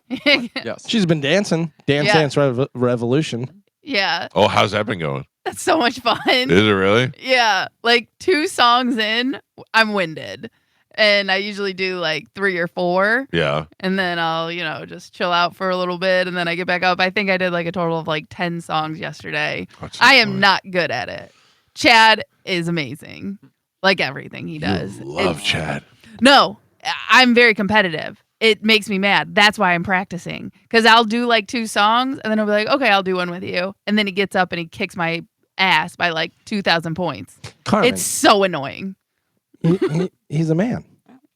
Yes. She's been dancing. Dance Revolution. Yeah. Oh, how's that been going? That's so much fun. Is it really? Yeah. Like 2 songs in, I'm winded. And I usually do like 3 or 4. Yeah. And then I'll, just chill out for a little bit. And then I get back up. I think I did like a total of like 10 songs yesterday. I am not good at it. Chad is amazing. Like everything he does. Love Chad. No, I'm very competitive. It makes me mad. That's why I'm practicing. Because I'll do like 2 songs and then I'll be like, okay, I'll do one with you. And then he gets up and he kicks my ass by like 2,000 points. Carmen. It's so annoying. He's a man.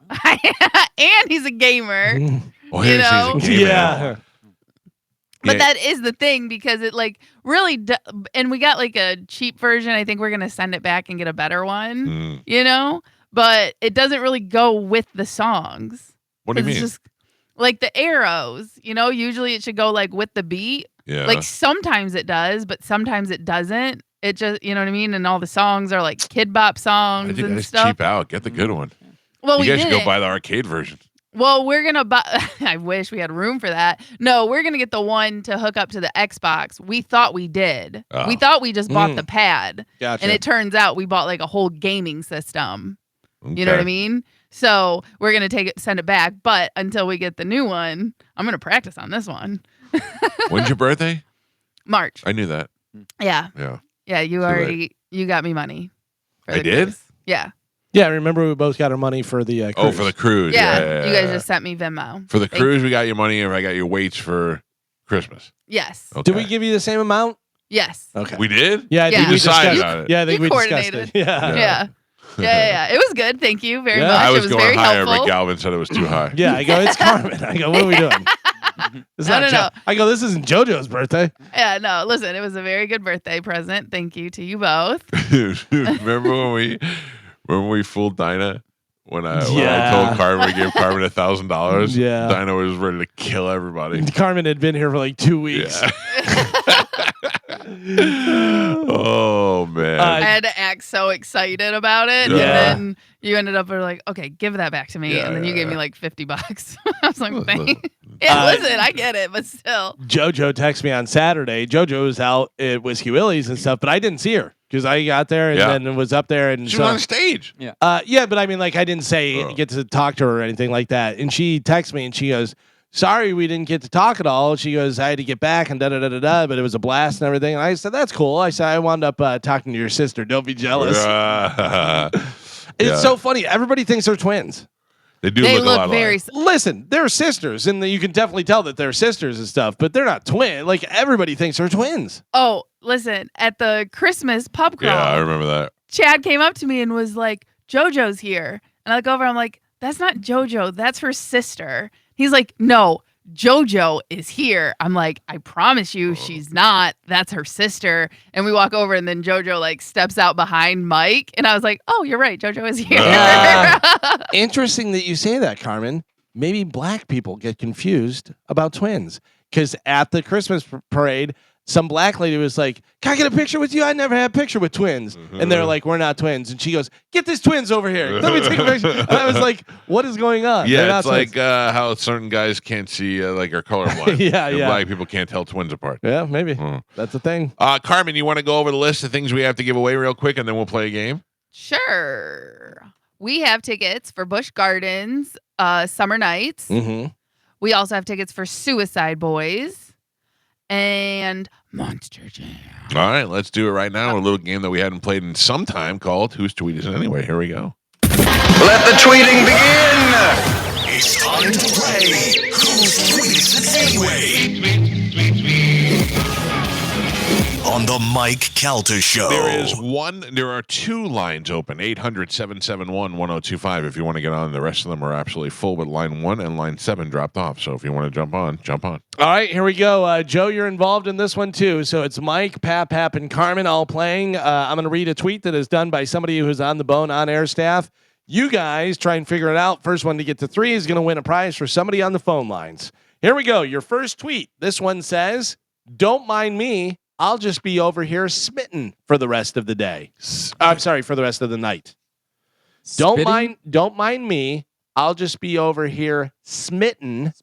And he's a gamer. Oh, he's a gamer. Yeah. But that is the thing because it like really, and we got like a cheap version. I think we're going to send it back and get a better one, but it doesn't really go with the songs. What do you mean? It's just like the arrows, usually it should go like with the beat. Yeah. Like sometimes it does, but sometimes it doesn't. It just, you know what I mean? And all the songs are like Kid Bop songs I think and that's stuff. cheap out. Get the good one. Well, you we guys should didn't. go buy the arcade version. Well, we're going to buy. I wish we had room for that. No, we're going to get the one to hook up to the Xbox. We thought we did. Oh. We thought we just bought the pad. Gotcha. And it turns out we bought like a whole gaming system. Okay. You know what I mean? So we're going to send it back. But until we get the new one, I'm going to practice on this one. When's your birthday? March. I knew that. Yeah. Yeah. Yeah. You got me money. For I the did? cruise. Yeah. Yeah, remember we both got our money for the cruise. Oh, for the cruise. Yeah. You guys just sent me Venmo. For the Thank cruise, we got your money, and I got your weights for Christmas. Yes. Okay. Did we give you the same amount? Yes. Okay. We did? Yeah, I think Yeah. we decided discussed on it. Yeah, I think You we discussed coordinated. it. Yeah. Yeah. It was good. Thank you very much. I was it was going very higher, helpful. but Galvin said it was too high. Yeah, I go, it's Carmen. I go, what are we doing? It's I not don't know. I go, this isn't JoJo's birthday. Yeah, no, listen, it was a very good birthday present. Thank you to you both. Remember when we fooled Dinah? When I Yeah. told Carmen we gave Carmen $1,000. Yeah. Dinah was ready to kill everybody. Carmen had been here for like 2 weeks. Yeah. Oh man. I had to act so excited about it. Yeah. And then you ended up like, okay, give that back to me. Yeah, and then you yeah, gave me yeah. like $50. I was like, Listen. thanks. Yeah, listen, I get it, but still. JoJo texted me on Saturday. JoJo was out at Whiskey Willie's and stuff, but I didn't see her because I got there and Yeah. then was up there and She was on stage. yeah, but I mean, like, I didn't say Oh. get to talk to her or anything like that. And she texted me and she goes, "Sorry, we didn't get to talk at all." She goes, "I had to get back and da da da da da, but it was a blast and everything." And I said, "That's cool." I said, "I wound up talking to your sister. Don't be jealous." It's so funny. Everybody thinks they're twins. They do They look a lot look very. alike. Listen, they're sisters, and you can definitely tell that they're sisters and stuff. But they're not twins. Like everybody thinks they're twins. Oh, listen, at the Christmas pub crawl, Yeah, I remember that. Chad came up to me and was like, "JoJo's here." And I look over, I'm like, "That's not JoJo. That's her sister." He's like, "No, JoJo is here." I'm like, "I promise you she's not. That's her sister." And we walk over and then JoJo like steps out behind Mike. And I was like, "Oh, you're right. JoJo is here." Interesting that you say that, Carmen. Maybe black people get confused about twins because at the Christmas parade, some black lady was like, "Can I get a picture with you? I never had a picture with twins." And they're like, "We're not twins." And she goes, "Get this twins over here. Let me take a picture." And I was like, "What is going on?" They're Yeah, not it's twins. like how certain guys can't see, like, are colorblind. Yeah, and yeah. black people can't tell twins apart. Yeah, maybe. Hmm. That's the thing. Carmen, you want to go over the list of things we have to give away real quick, and then we'll play a game? Sure. We have tickets for Busch Gardens Summer Nights. Mm-hmm. We also have tickets for Suicide Boys and Monster Jam. All right, let's do it right now. A little game that we hadn't played in some time called Whose Tweet Is It Anyway? Here we go. Let the tweeting begin! It's time to play Whose Tweet Is It Anyway? On the Mike Calta Show. There are two lines open, 800-771-1025 if you want to get on. The rest of them are absolutely full, but line 1 and line 7 dropped off. So if you want to jump on, jump on. All right, here we go. Joe, you're involved in this one too. So it's Mike, Pap, and Carmen all playing. I'm going to read a tweet that is done by somebody who's on the Bone on air staff. You guys try and figure it out. First one to get to 3 is going to win a prize for somebody on the phone lines. Here we go. Your first tweet. This one says, "Don't mind me. I'll just be over here smitten for the rest of the day." I'm sorry, for the rest of the night. Don't mind me. I'll just be over here smitten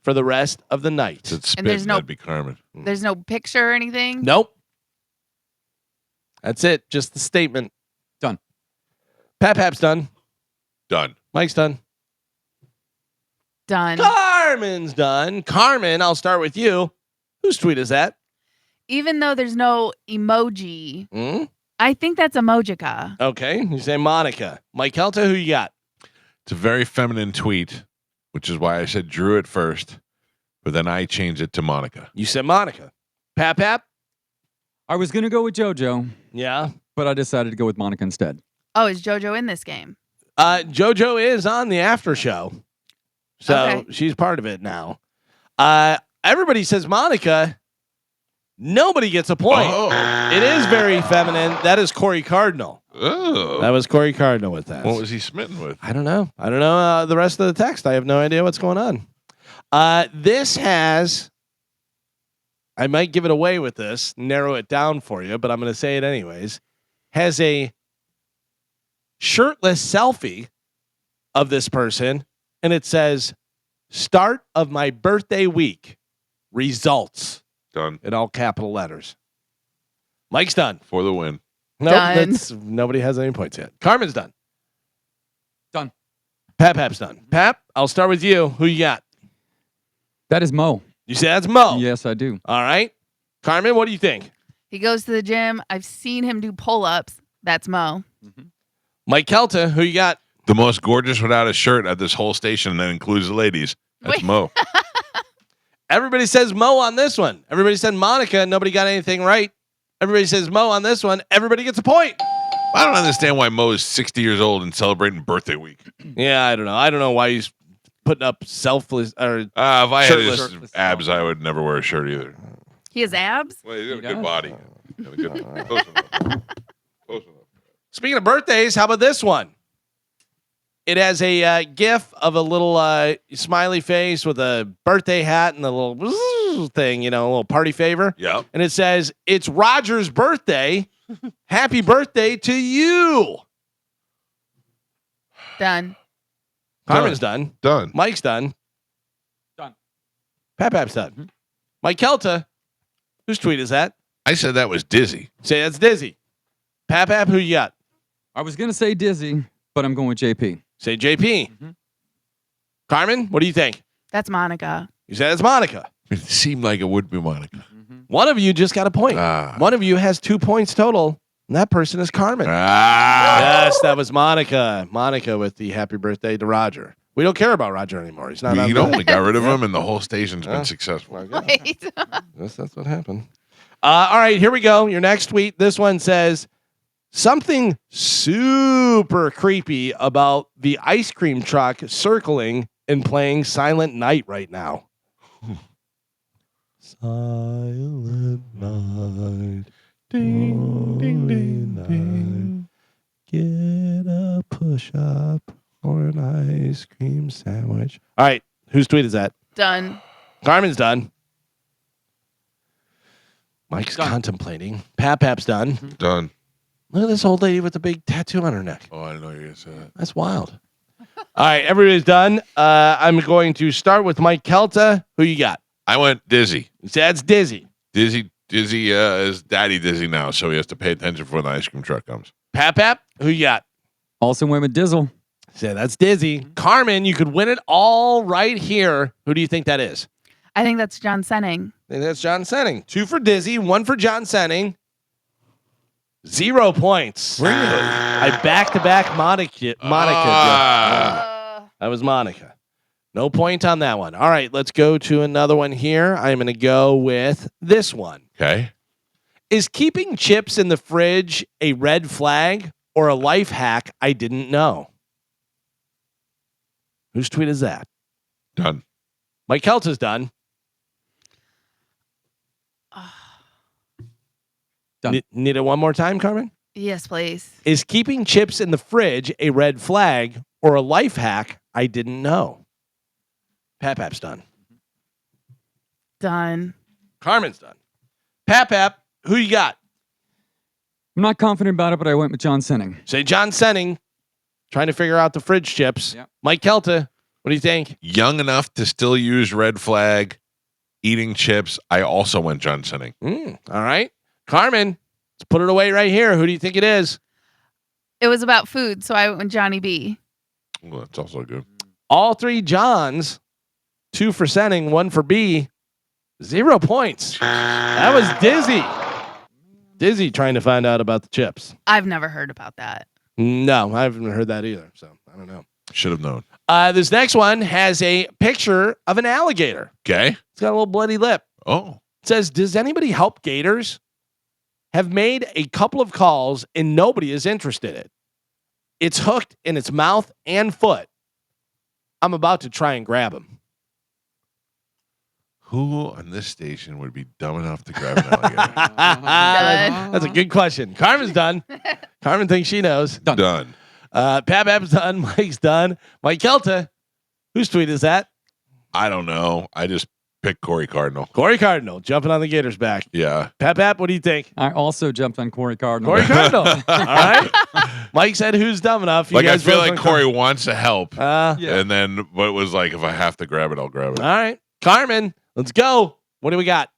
for the rest of the night. It's And there's spit, no- that'd be Carmen. There's no picture or anything? Nope. That's it. Just the statement. Done. Pap's done. Done. Mike's done. Done. Carmen's done. Carmen, I'll start with you. Whose tweet is that? Even though there's no emoji, Hmm? I think that's emojica. Okay. You say Monica. Mike Calta, who you got? It's a very feminine tweet, which is why I said Drew at first, but then I changed it to Monica. You said Monica. Pap? I was going to go with JoJo, Yeah. but I decided to go with Monica instead. Oh, is JoJo in this game? JoJo is on the after show. So Okay. she's part of it now. Everybody says Monica. Nobody gets a point. Oh. It is very feminine. That is Corey Cardinal. Oh. That was Corey Cardinal with that. What was he smitten with? I don't know. The rest of the text. I have no idea what's going on. This has, I might give it away with this, narrow it down for you, but I'm going to say it anyways, has a shirtless selfie of this person, and it says, "Start of my birthday week. Results." Done. In all capital letters. Mike's done. For the win. Nope, Done. nobody has any points yet. Carmen's done. Done. Pap's done. Pap, I'll start with you. Who you got? That is Mo. You say that's Mo. Yes, I do. All right. Carmen, what do you think? He goes to the gym. I've seen him do pull-ups. That's Mo. Mike Calta, who you got? The most gorgeous without a shirt at this whole station, and that includes the ladies. That's Wait. Mo. Everybody says Mo on this one. Everybody said Monica. Nobody got anything right. Everybody says Mo on this one. Everybody gets a point. I don't understand why Mo is 60 years old and celebrating birthday week. Yeah, I don't know. I don't know why he's putting up selfless or If I had his Shirtless. abs, I would never wear a shirt either. He has abs? Well, he's got a He good does. body. Got a good, close enough. Close enough. Speaking of birthdays, how about this one? It has a GIF of a little smiley face with a birthday hat and a little thing, a little party favor. Yep. And it says, "It's Roger's birthday. Happy birthday to you." Done. Carmen's done. Done. Mike's done. Done. Pap's done. Mike Kelta, whose tweet is that? I said that was Dizzy. Say that's Dizzy. Pap, who you got? I was going to say Dizzy, but I'm going with JP. Say JP. Carmen, what do you think? That's Monica. You said it's Monica. It seemed like it would be Monica. One of you just got a point. One of you has 2 points total, and that person is Carmen. Yes, that was Monica. Monica with the happy birthday to Roger. We don't care about Roger anymore. He's not on You the- know, we got rid of him, and the whole station's been successful. Wait. That's what happened. All right, here we go. Your next tweet. This one says something super creepy about the ice cream truck circling and playing Silent Night right now. Silent Night. Ding, ding, ding, ding. Get a push-up or an ice cream sandwich. All right, whose tweet is that? Done. Carmen's done. Mike's Done. contemplating. Pap's done. Done. Look at this old lady with the big tattoo on her neck. Oh, I didn't know you were going to say that. That's wild. All right, everybody's done. I'm going to start with Mike Kelta. Who you got? I went Dizzy. That's Dizzy. Dizzy is Daddy Dizzy now, so he has to pay attention before the ice cream truck comes. Pap, who you got? Also went with Dizzle. Say that's Dizzy. Carmen, you could win it all right here. Who do you think that is? I think that's John Senning. I think that's John Senning. 2 for Dizzy, 1 for John Senning. 0 points. Really? I back-to-back Monica. That was Monica. No point on that one. All right, let's go to another one here. I'm going to go with this one. Okay. Is keeping chips in the fridge a red flag or a life hack I didn't know? Whose tweet is that? Done. Mike Calta's done. Done. Need it one more time, Carmen? Yes, please. Is keeping chips in the fridge a red flag or a life hack I didn't know? Pap's done. Done. Carmen's done. Pap, who you got? I'm not confident about it, but I went with John Senning. Say John Senning, trying to figure out the fridge chips. Yep. Mike Calta, what do you think? Young enough to still use red flag, eating chips. I also went John Senning. All right. Carmen, let's put it away right here. Who do you think it is? It was about food, so I went with Johnny B. Well, that's also good. All 3 Johns, 2 for Senning, 1 for B. 0 points. That was Dizzy. Dizzy trying to find out about the chips. I've never heard about that. No, I haven't heard that either. So I don't know. Should have known. This next one has a picture of an alligator. Okay. It's got a little bloody lip. Oh. It says, does anybody help gators? Have made a couple of calls and nobody is interested in it. It's hooked in its mouth and foot. I'm about to try and grab him. Who on this station would be dumb enough to grab an alligator? That's a good question. Carmen's done. Carmen thinks she knows. Done. Pap's done. Mike's done. Mike Calta, whose tweet is that? I don't know. I just picked Corey Cardinal. Corey Cardinal jumping on the Gators' back. Yeah. Pap, what do you think? I also jumped on Corey Cardinal. Corey Cardinal. All right. Mike said, "Who's dumb enough?" You Like I guys feel both like went Corey wants to help, Yeah. and then but it was like if I have to grab it, I'll grab it. All right, Carmen, let's go. What do we got?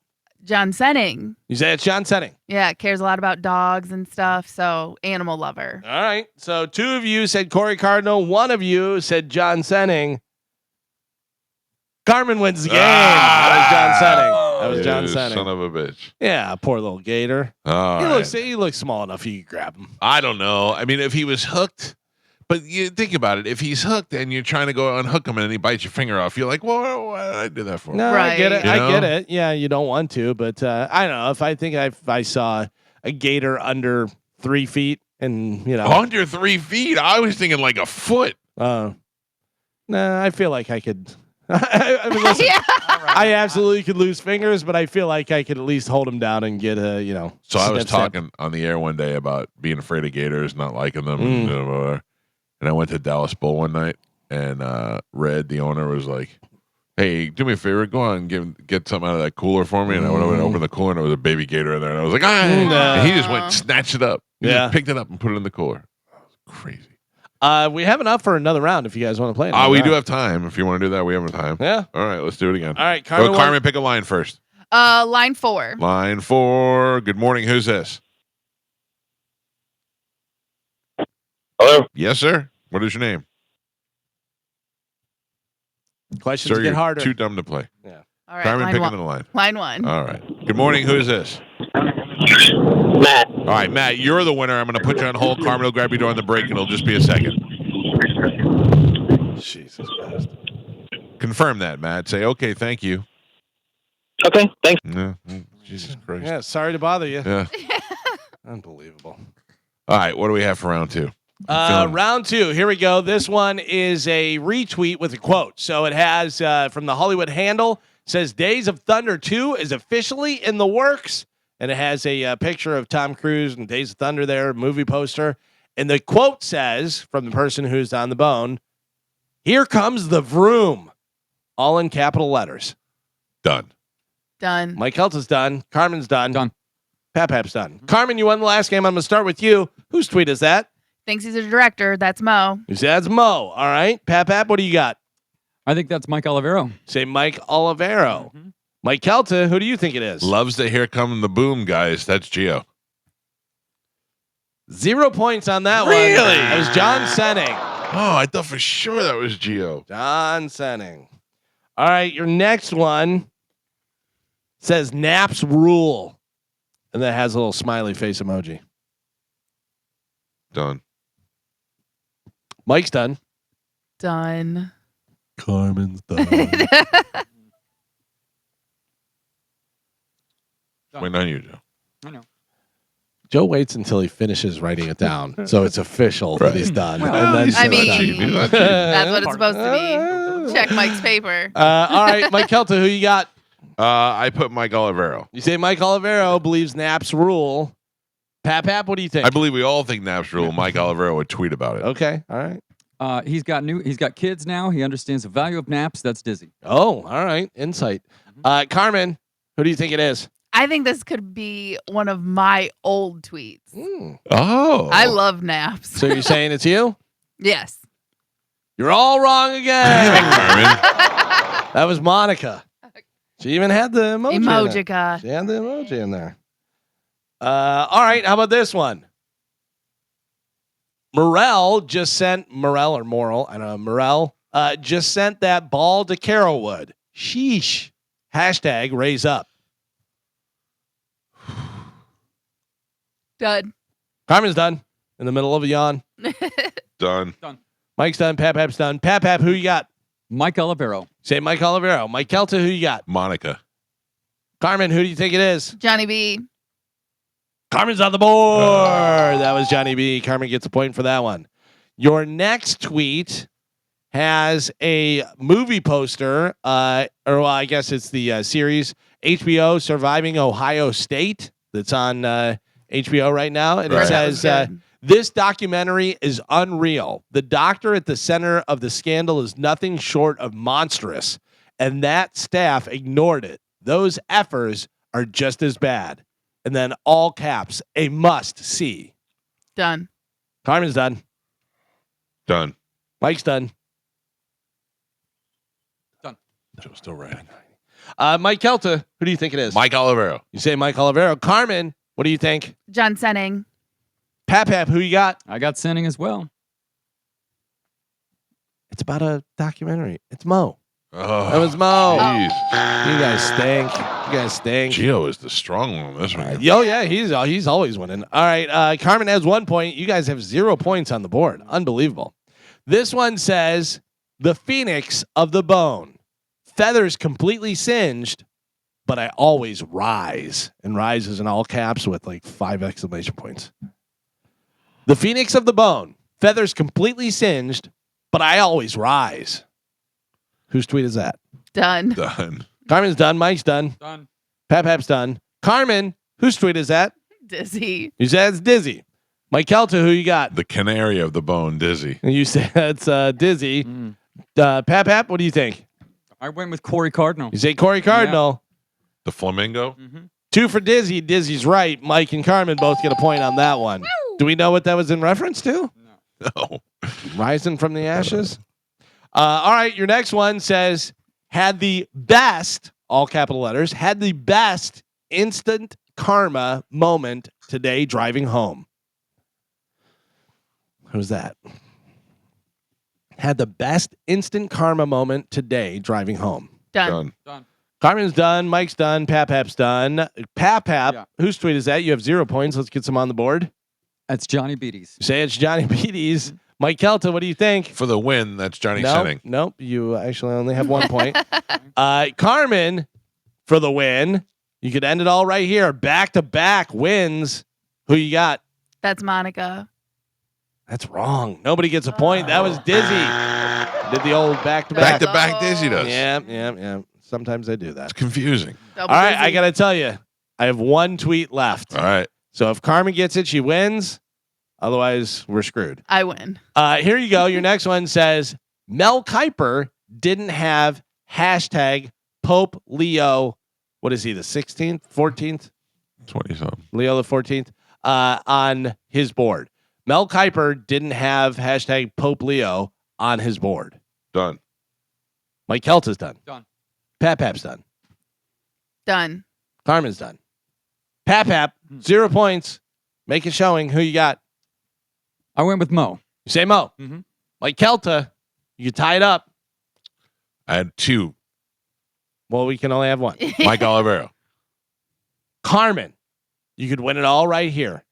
John Senning. You say it's John Senning. Yeah, cares a lot about dogs and stuff. So animal lover. All right. So 2 of you said Corey Cardinal. 1 of you said John Senning. Carmen wins the game. That was John Senning. Son of a bitch. Yeah, poor little gator. All He right. looks small enough you can grab him. I don't know. I mean, if he was hooked, but you think about it. If he's hooked and you're trying to go unhook him and then he bites your finger off, you're like, well, why did I do that for? No, I Right. get it. You I know? get it. Yeah, you don't want to, but I don't know. If I saw a gator under 3 feet and, Under 3 feet? I was thinking like a foot. nah, I feel like I could. I mean, listen, Yeah. I absolutely could lose fingers, but I feel like I could at least hold him down and get a, So I was snip, snip. talking on the air one day about being afraid of gators, not liking them, Mm. and I went to Dallas Bull one night, and Red, the owner, was like, "Hey, do me a favor, go on and get something out of that cooler for me." And I went over and opened the cooler, and there was a baby gator in there, and I was like, "Ah!" And he just went and snatched it up. He just picked it up and put it in the cooler. That was crazy. We have enough for another round if you guys want to play it. We do have time. If you want to do that, we have time. Yeah. All right, let's do it again. All right, Carmen. Carmen, pick a line first. Line 4. Line 4. Good morning. Who's this? Hello. Yes, sir. What is your name? Questions Sir, get you're harder. too dumb to play. All right. Carmen, line pick 1. another line. Line 1. All right. Good morning. Who is this? Matt. All right, Matt, you're the winner. I'm going to put you on hold. Carmen will grab you during the break, and it'll just be a second. Jesus Christ. Confirm that, Matt. Say, okay, thank you. Okay, thanks. Yeah, Jesus Christ. Yeah, sorry to bother you. Yeah. Unbelievable. All right, what do we have for round 2? Feeling- Round 2. Here we go. This one is a retweet with a quote. So it has from the Hollywood Handle, says Days of Thunder 2 is officially in the works. And it has a picture of Tom Cruise and Days of Thunder there, movie poster. And the quote says from the person who's on the bone, "Here comes the vroom," all in capital letters. Done. Done. Mike Calta's done. Carmen's done. Done. Pap's done. Carmen, you won the last game. I'm going to start with you. Whose tweet is that? Thinks he's a director. That's Mo. You say that's Mo. All right. Pap, what do you got? I think that's Mike Olivero. Say Mike Olivero. Mike Calta, who do you think it is? Loves the Here Come the Boom, guys. That's Gio. 0 points on that one. Really? That was John Senning. Oh, I thought for sure that was Geo. John Senning. All right, your next one says naps rule. And that has a little smiley face emoji. Done. Mike's done. Done. Carmen's done. Wait on you, Joe. I know. Joe waits until he finishes writing it down, so it's official that he's done. Well, and then he's I not mean- cheating. He's not cheating. That's what it's supposed to be. Check Mike's paper. All right, Mike Calta, who you got? I put Mike Olivero. You say Mike Olivero believes naps rule. Pap, what do you think? I believe we all think naps rule. Mike Olivero would tweet about it. Okay, all right. He's got kids now. He understands the value of naps. That's Dizzy. Oh, all right. Insight. Carmen, who do you think it is? I think this could be one of my old tweets. Oh. I love naps. So you're saying it's you? Yes. You're all wrong again. Carmen. That was Monica. She even had the emoji. in there. Emojica. She had the emoji in there. All right. How about this one? Morel just sent Morel just sent that ball to Carolwood. Sheesh. Hashtag raise up. Done. Carmen's done. In the middle of a yawn. Done. Mike's done. Pap's done. Pap, who you got? Mike Olivero. Say Mike Olivero. Mike Calta, who you got? Monica. Carmen, who do you think it is? Johnny B. Carmen's on the board. That was Johnny B. Carmen gets a point for that one. Your next tweet has a movie poster, I guess it's the series HBO Surviving Ohio State that's on HBO right now. And Right. it says, That was good. this documentary is unreal. The doctor at the center of the scandal is nothing short of monstrous, and that staff ignored it. Those effers are just as bad. And then all caps, a must see. Done. Carmen's done. Done. Mike's done. Joe's still writing. Mike Calta, who do you think it is? Mike Olivero. You say Mike Olivero. Carmen, what do you think? John Senning. Pap, who you got? I got Senning as well. It's about a documentary. It's Mo. Oh, That was Mo. Jeez. You guys stink. You guys stink. Geo is the strong one on this one. Yo, yeah, he's always winning. All right, Carmen has 1 point. You guys have 0 points on the board. Unbelievable. This one says the phoenix of the bone, feathers completely singed, but I always rise. And rise is in all caps with like 5 exclamation points. The phoenix of the bone, feathers completely singed, but I always rise. Whose tweet is that? Done. Done. Carmen's done. Mike's done. Done. Pap's done. Carmen, whose tweet is that? Dizzy. You said it's Dizzy. Mike Calta, who you got? The canary of the bone, Dizzy. And you said it's Dizzy. Pap, what do you think? I went with Corey Cardinal. You say Corey Cardinal. The flamingo. 2 for Dizzy. Dizzy's right. Mike and Carmen both get a point on that one. Do we know what that was in reference to? No. Rising from the ashes? All right, your next one says, had the best, all capital letters, had the best instant karma moment today driving home. Who's that? Had the best instant karma moment today driving home. Done. Done. Carmen's done. Mike's done. Pap's done. Pap, Yeah. whose tweet is that? You have 0 points. Let's get some on the board. That's Johnny Beatties. Say it's Johnny Beatties. Mike Calta, what do you think? For the win, that's Johnny Nope, Senning. nope. You actually only have 1 point. Carmen, for the win. You could end it all right here. Back-to-back wins. Who you got? That's Monica. That's wrong. Nobody gets a point. That was Dizzy. Did the old back-to-back. Back-to-back Dizzy does. Yeah. Sometimes I do that. It's confusing. Double All right, Dizzy. I got to tell you. I have 1 tweet left. All right. So if Carmen gets it, she wins. Otherwise, we're screwed. I win. Here you go. Your next one says Mel Kiper didn't have hashtag Pope Leo. What is he? The 16th, 14th? 20-something. Leo the 14th on his board. Mel Kiper didn't have hashtag Pope Leo on his board. Done. Mike Calta's done. Done. Pap's done. Done. Carmen's done. Pap, 0 points. Make it showing. Who you got? I went with Mo. You say Mo. Mhm. Mike Calta, you tie it up. I had 2. Well, we can only have one. Mike Olivero. Carmen, you could win it all right here.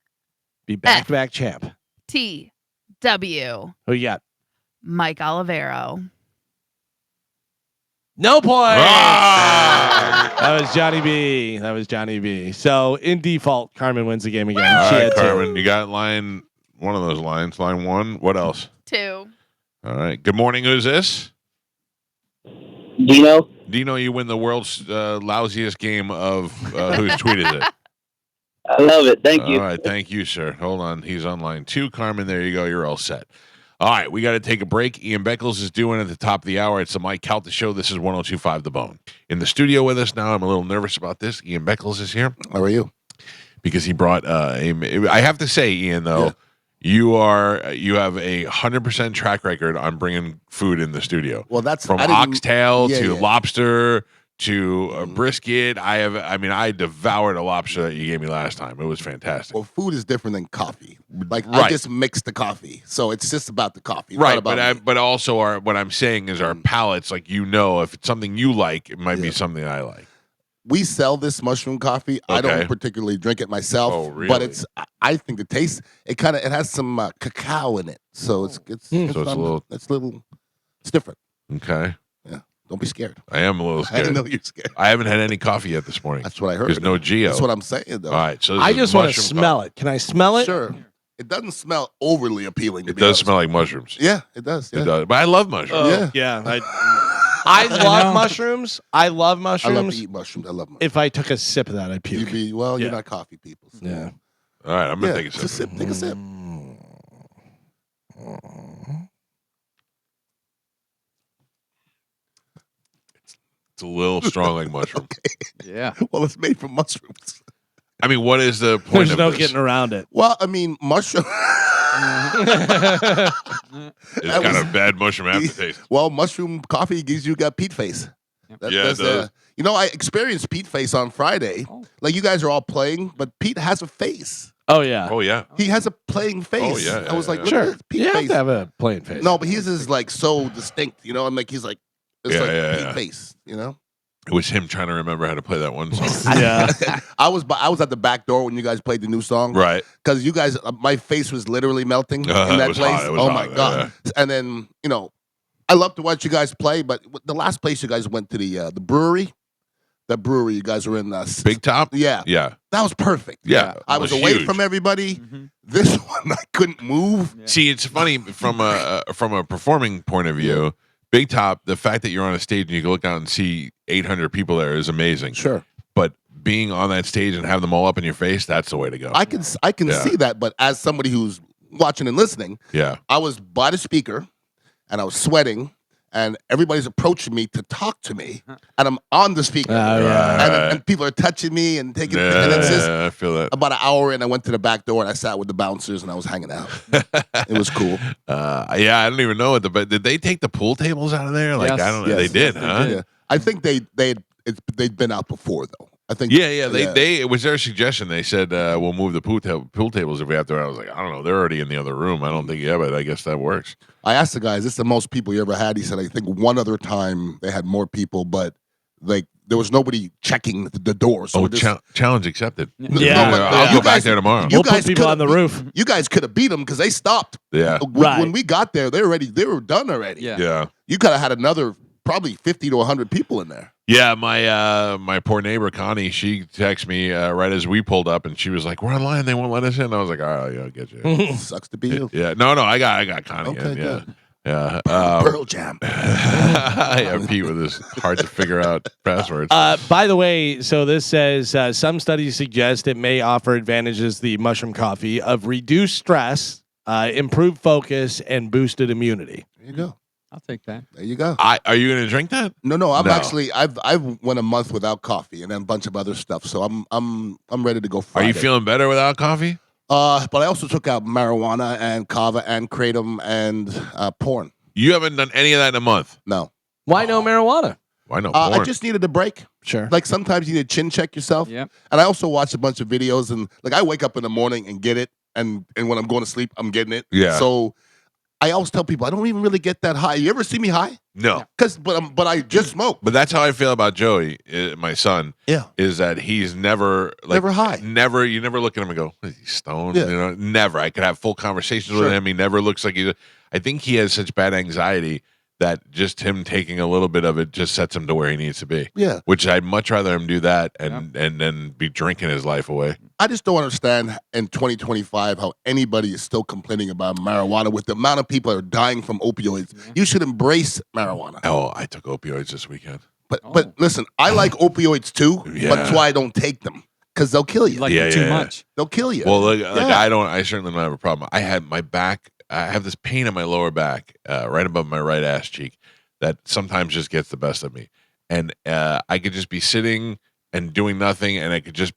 Be back-to-back champ. TW. Who you got? Mike Olivero. No points. Ah! That was Johnny B. So in default, Carmen wins the game again. All She right, had Carmen, 2. you got one of those lines. Line 1. What else? 2. All right. Good morning. Who's this? Dino? Dino, you win the world's lousiest game of Who's Tweeted It. I love it. Thank All right. Thank you, sir. Hold on. He's on line 2. Carmen, there you go. You're all set. All right. We got to take a break. Ian Beckles is doing at the top of the hour. It's the Mike Calta Show. This is 102.5 The Bone. In the studio with us now, I'm a little nervous about this. Ian Beckles is here. How are you? Because he brought I have to say, Ian, though, you have a 100% track record on bringing food in the studio. Well, that's From I didn't- oxtail yeah, to yeah. lobster to brisket. I devoured a lobster that you gave me last time. It was fantastic. Well, food is different than coffee. Like Right. I just mixed the coffee, so it's just about the coffee. It's Right, not about me. but also what I'm saying is our palates, like, if it's something you like, it might be something I like. We sell this mushroom coffee. I Okay. don't particularly drink it myself, Oh, really? but I think the taste it has some cacao in it, so it's So it's a little- it's different. Okay, Don't be scared. I am a little I scared. know you're scared. I haven't had any coffee yet this morning. That's what I heard. There's no Geo. That's what I'm saying, though. All right, so this I is just want to mushroom smell coffee. it. Can I smell it? Sure. It doesn't smell overly appealing. To It be does honest. smell like mushrooms. Yeah, it does. Yeah. It does, but I love mushrooms. Oh, yeah. I love mushrooms. I love I mushrooms. love to eat mushrooms. I love mushrooms. If I took a sip of that, I'd puke. You're Yeah. not coffee people. So. Yeah. All right, I'm gonna take a just sip. Take a sip. It's a little strong like mushroom. Yeah. Well, it's made from mushrooms. I mean, what is the point There's of no this? getting around it. Well, I mean, mushroom. It's That got was- a bad mushroom aftertaste. Well, mushroom coffee gives you got Pete face. That- Yeah, it that's does. I experienced Pete face on Friday. Oh. Like you guys are all playing, but Pete has a face. Oh, yeah. Oh yeah. He has a playing face. Oh, yeah, I was yeah, like, yeah. look Sure. at this Pete You have face. to have a plain face. No, but his is like so distinct. I'm like he's like it's Yeah, like yeah, Pete yeah. face. It was him trying to remember how to play that one song. Yeah. I was at the back door when you guys played the new song. Right. Because you guys, my face was literally melting in It that was place. hot. It was Oh hot, my god! And then I love to watch you guys play. But the last place you guys went to the brewery, that brewery you guys were in, Big Top? yeah, Yeah. that was perfect. Yeah. I It was was away huge. from everybody. Mm-hmm. This one I couldn't move. See, it's funny from a performing point of view. Big Top, the fact that you're on a stage and you can look out and see 800 people there is amazing. Sure, But being on that stage and have them all up in your face, that's the way to go. I can Yeah. see that. But as somebody who's watching and listening, Yeah. I was by the speaker, and I was sweating. And everybody's approaching me to talk to me, and I'm on the speaker, yeah. and people are touching me and taking. And it's just I feel that. about an hour in. I went to the back door and I sat with the bouncers and I was hanging out. It was cool. Yeah, I don't even know but did they take the pool tables out of there? Like Yes. I don't know. Yes. They did, Yes, they huh? did. Yeah, I think they'd been out before though. I think. Yeah. They it was their suggestion. They said we'll move the pool tables if we have to. I was like, I don't know. They're already in the other room. I don't think but I guess that works. I asked the guys, "This is the most people you ever had?" He said, "I think one other time they had more people, but like there was nobody checking the door." So Oh, we're just- challenge accepted. Yeah. but I'll you go back guys- there tomorrow. you We'll put guys people could've on the beat- roof. You guys could have beat them because they stopped. Yeah. When we got there, they were done already. Yeah. Yeah. You could have had another probably 50 to 100 people in there. Yeah, my poor neighbor Connie, she texted me right as we pulled up, and she was like, "We're online. They won't let us in." I was like, "All right, yeah, I'll get you." Sucks to be you. Yeah, no, I got Connie. Okay, in, yeah, good. yeah. Pearl Jam. Yeah, Pete with his hard to figure out passwords. By the way, so this says some studies suggest it may offer advantages, the mushroom coffee, of reduced stress, improved focus, and boosted immunity. There you go. I'll take that. There you go. Are you going to drink that? No, I'm No. actually I've went a month without coffee and then a bunch of other stuff. So I'm ready to go Are Friday. you feeling better without coffee? But I also took out marijuana and kava and kratom and porn. You haven't done any of that in a month. No. Why no marijuana? Why not? I Porn? just needed a break. Sure. Like sometimes you need to chin check yourself. Yep. And I also watch a bunch of videos and like I wake up in the morning and get it and when I'm going to sleep, I'm getting it. Yeah. So I always tell people I don't even really get that high. You ever see me high? No. But I just smoke. But that's how I feel about Joey, my son. Yeah. Is that he's never Never high. Never. You never look at him and go, "Is he stoned?" Yeah. You know, never. I could have full conversations with Sure. him. He never looks like he. I think he has such bad anxiety that just him taking a little bit of it just sets him to where he needs to be. Yeah. Which I'd much rather him do that and then be drinking his life away. I just don't understand in 2025 how anybody is still complaining about marijuana with the amount of people that are dying from opioids. You should embrace marijuana. Oh, I took opioids this weekend. But listen, I like opioids too, Yeah. but that's why I don't take them. Because they'll kill you. Like Yeah, too yeah. much. They'll kill you. Well, like Yeah. I certainly don't have a problem. I had my back. I have this pain in my lower back, right above my right ass cheek, that sometimes just gets the best of me. And I could just be sitting and doing nothing, and it just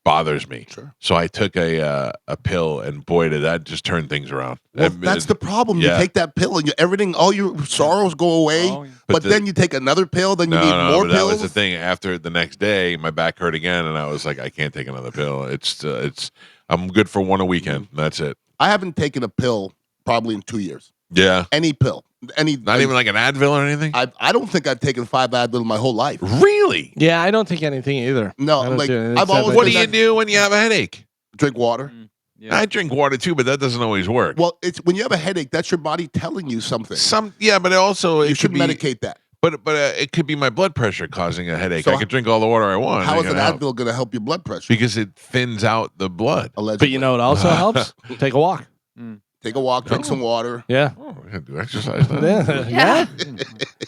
bothers me. Sure. So I took a pill, and boy, did that just turn things around. Well, that's the problem. Yeah. You take that pill and everything, all your sorrows go away. Oh, yeah. But then you take another pill, then you need more but pills. that was the thing. After the next day, my back hurt again, and I was like, I can't take another pill. It's I'm good for one a weekend. That's it. I haven't taken a pill probably in 2 years. Yeah. Any pill. Not even like an Advil or anything? I don't think I've taken 5 Advil my whole life. Really? Yeah, I don't take anything either. No, I don't like, do it. I've It's always- What do Because you do when you have a headache? Drink water. Yeah. I drink water too, but that doesn't always work. Well, it's when you have a headache, that's your body telling you something. But also You it should could be medicate that. But it could be my blood pressure causing a headache. So I could drink all the water I want. How It is ain't an gonna help. Advil going to help your blood pressure? Because it thins out the blood. Allegedly. But you know what also helps? Take a walk. Take a walk, drink some water. Yeah. Oh, I can do exercise. Now. Yeah.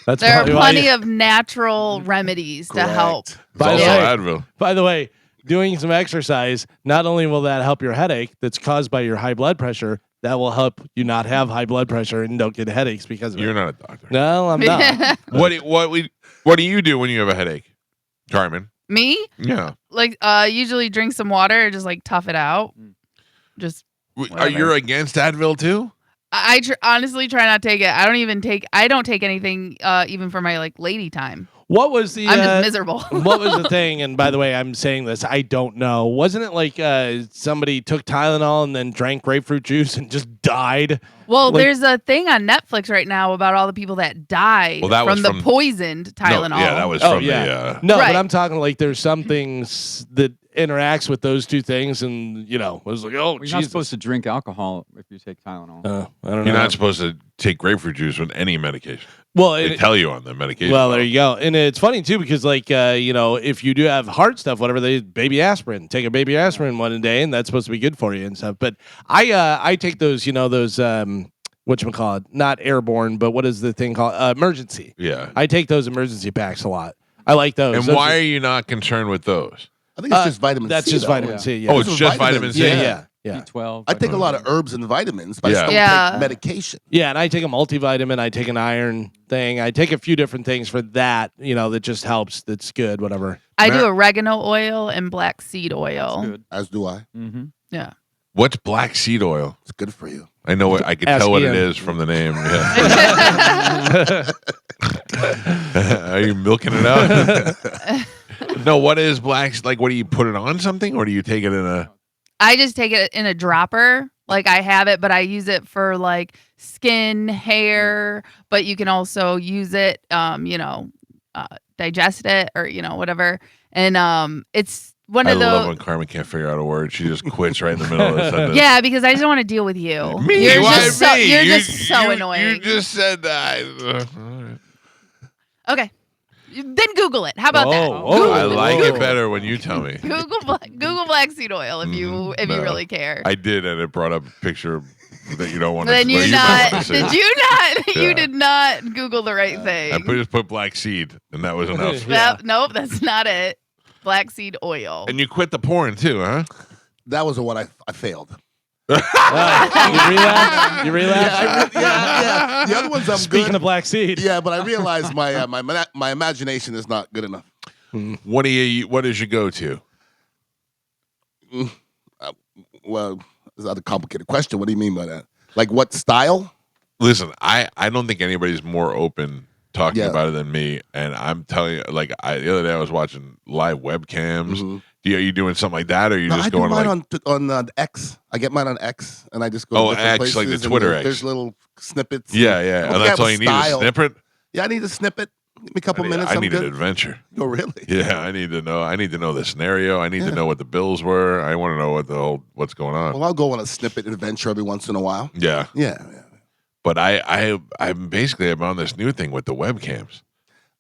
That's There are probably why plenty you- of natural remedies to help. It's By also the way- Advil. By the way, doing some exercise, not only will that help your headache that's caused by your high blood pressure, that will help you not have high blood pressure and don't get headaches because of You're it. not a doctor. No, I'm not. What do you do when you have a headache, Carmen? Me? Yeah. Like, usually drink some water, just like tough it out. Just Are Whatever. you against Advil too? I honestly try not to take it. I don't take anything even for my like lady time. What was the I'm just miserable. what was the thing? And by the way, I'm saying this, I don't know. Wasn't it like somebody took Tylenol and then drank grapefruit juice and just died? Well, Like- there's a thing on Netflix right now about all the people that died Well, that was from the from- poisoned Tylenol. No, yeah, that was Oh, from yeah. the. No, Right. but I'm talking like there's some things that interacts with those two things, and you know, it was like, oh, Well, you're not Jesus. supposed to drink alcohol if you take Tylenol. I don't know. You're not supposed to take grapefruit juice with any medication. well, They tell you on the medication. well, there you go. And it's funny too because like you know, if you do have heart stuff, whatever, they baby aspirin. Take a baby aspirin one day, and that's supposed to be good for you and stuff. But I take those, you know, those whatchamacallit, not airborne, but what is the thing called? Emergency. Yeah. I take those emergency packs a lot. I like those. And Those why are- are you not concerned with those? I think it's just vitamin That's C. just though. vitamin Yeah. C. Yeah. Oh, Those it's are just vitamins. vitamin C. yeah. B12. I take a lot of herbs and vitamins, but I just don't Yeah. take medication. Yeah, and I take a multivitamin. I take an iron thing. I take a few different things for that. You know, that just helps. That's good. Whatever. I do Mar- oil oil and black seed oil. Good. As do I. Mm-hmm. Yeah. What's black seed oil? It's good for you. I know what I could Ask tell what Ian. it is from the name. Yeah. Are you milking it out? No, what is black? Like, what do you put it on something, or do you take it in a? I just take it in a dropper. Like I have it, but I use it for like skin, hair, but you can also use it, digest it or, whatever. And it's one I of love those. when Carmen can't figure out a word. She just quits right in the middle of the sentence. Yeah, because I just don't want to deal with you. Me? You're Why just so, me? you're You- just so you- annoying. You just said that. All right. Okay. Then Google it. How about that? Oh, Google I it. like Google it better when you tell me. Google black seed oil if you No. really care. I did, and it brought up a picture that you don't want to. Then you might not wanna see. did you not Yeah. you did not Google the right thing. I just put black seed, and that was enough. Yeah. Nope, that's not it. Black seed oil. And you quit the porn too, huh? That was the one I failed. You relapsed? You relapsed? Yeah. The other ones I'm Speaking good. of black seed. Yeah, but I realized my imagination is not good enough. What is your go-to? Well, it's not a complicated question. What do you mean by that? Like what style? Listen, I don't think anybody's more open talking Yeah. about it than me. And I'm telling you, like the other day I was watching live webcams, Mhm. Are you doing something like that, or are you No, just I do going mine like on X. I get mine on X, and I just go. Oh, to different X, like the places, and Twitter X. There's little snippets. yeah. I And think I that's have all a you need is style. a snippet. Yeah, I need a snippet. Give me a couple minutes. I I'm need good. an adventure. Oh, really? Yeah, I need to know the scenario. I need to Yeah. know what the bills were. I want to know what's going on. Well, I'll go on a snippet adventure every once in a while. Yeah, Yeah. but I'm on this new thing with the webcams.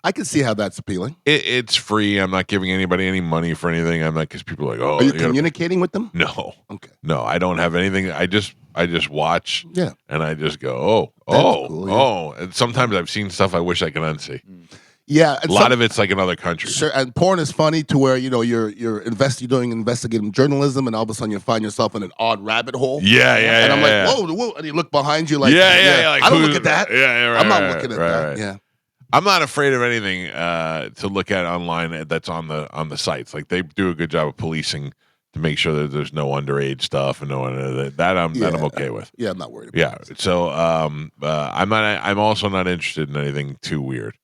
I can see how that's appealing. It's free. I'm not giving anybody any money for anything. I'm not, because people are like, oh, Are you gotta- communicating with them? No, Okay. no, I don't have anything. I just watch. Yeah. And I just go, That's cool, yeah. And sometimes I've seen stuff I wish I could unsee. Yeah. A lot of it's like in other countries. Sure, and porn is funny to where you're doing investigative journalism, and all of a sudden you find yourself in an odd rabbit hole. Yeah, And I'm like, yeah. whoa, and you look behind you like, Yeah, like, I don't who- look at that. Yeah, right. I'm not right, looking at right, that. right. Yeah. I'm not afraid of anything to look at online that's on the sites. Like, they do a good job of policing to make sure that there's no underage stuff and no that I'm okay with. Yeah, I'm not worried about Yeah. it. So I'm also not interested in anything too weird.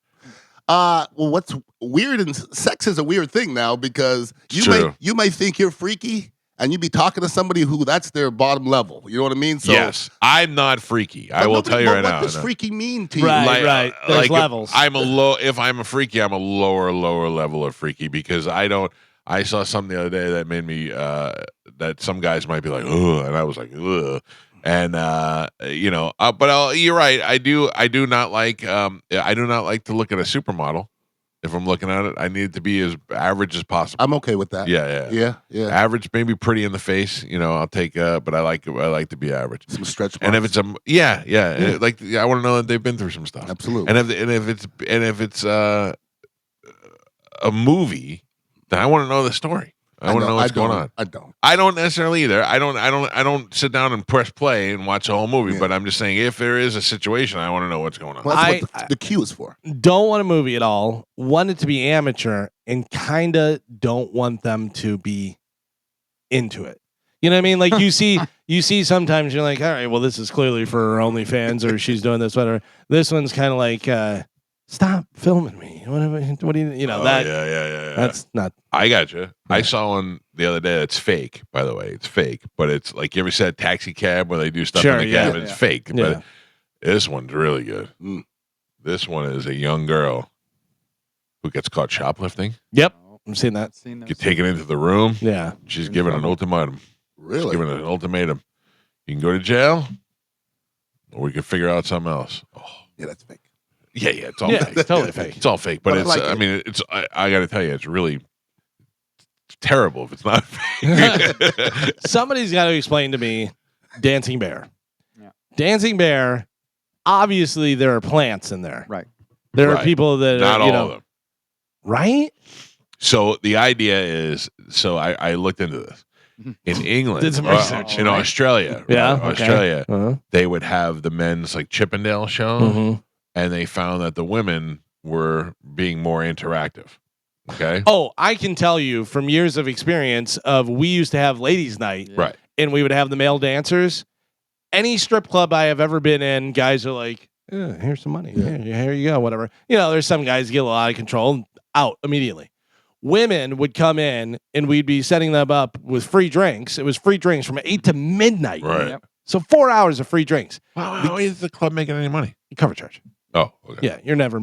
Well, what's weird, and sex is a weird thing now, because True. you may think you're freaky, and you be talking to somebody who that's their bottom level. You know what I mean? So, Yes, I'm not freaky. I but will nobody- tell you but right now. What does no. freaky mean to you? Right. There's Like, levels. If I'm a freaky, I'm a lower level of freaky, because I saw something the other day that made me that some guys might be like, ugh, and I was like, ugh. And but you're right. I do not like to look at a supermodel. If I'm looking at it, I need it to be as average as possible. I'm okay with that. Yeah. Yeah. Average, maybe pretty in the face. I'll take. But I like to be average. Some stretch And if marks. it's like, I want to know that they've been through some stuff. Absolutely. And if it's a movie, then I want to know the story. I want to know what's going on. I don't necessarily either. I don't sit down and press play and watch the whole movie. Yeah. But I'm just saying, if there is a situation, I want to know what's going on. Well, that's what the cue is for. Don't want a movie at all. Want it to be amateur, and kind of don't want them to be into it. You know what I mean? Like, you see sometimes you're like, all right, well, this is clearly for her OnlyFans, or she's doing this, whatever. This one's kind of like, stop filming me. What do you Oh, that? Yeah. That's not. I got you. I saw one the other day that's fake, by the way. It's fake, but it's like, you ever said Taxi Cab where they do stuff in the cab? It's fake, but this one's really good. This one is a young girl who gets caught shoplifting. Yep, I've seen that. Get taken into the room. Yeah, she's given an ultimatum. Really? She's given an ultimatum. You can go to jail, or we can figure out something else. Oh, yeah, that's fake. Yeah, it's all fake. It's totally fake. It's all fake, but it's. I like I it. mean, it's. I got to tell you, it's really terrible if it's not fake. Somebody's got to explain to me Dancing Bear. Yeah. Dancing Bear. Obviously, there are plants in there. Right. There are Right. people that not are, all of them. right? So the idea is, I looked into this. In England, Did some research. in Australia, Yeah, right? okay. Australia, Uh-huh. they would have the men's like Chippendale show, Mhm. and they found that the women were being more interactive. Okay, Oh, I can tell you from years of experience of we used to have ladies' night, right. and we would have the male dancers. Any strip club I have ever been in, guys are like, here's some money. Here you go, whatever. There's some guys get a lot of control and out immediately. Women would come in and we'd be setting them up with free drinks. It was free drinks from 8 to midnight. Right. Yep. So 4 hours of free drinks. How is the club making any money? Cover charge. Oh, okay. Yeah, you're never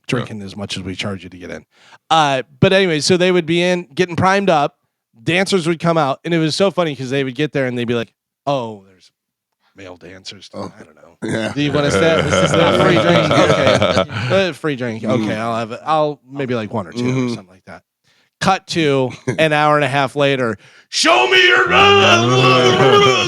drinking as much as we charge you to get in. But anyway, so they would be in getting primed up. Dancers would come out, and it was so funny because they would get there and they'd be like, "Oh, there's male dancers. Oh. I don't know. Yeah. Do you want to stay? Is this a free drink? Okay, free drink. Okay, I'll have it. I'll maybe like one or two or something like that." Cut to an hour and a half later. Show me your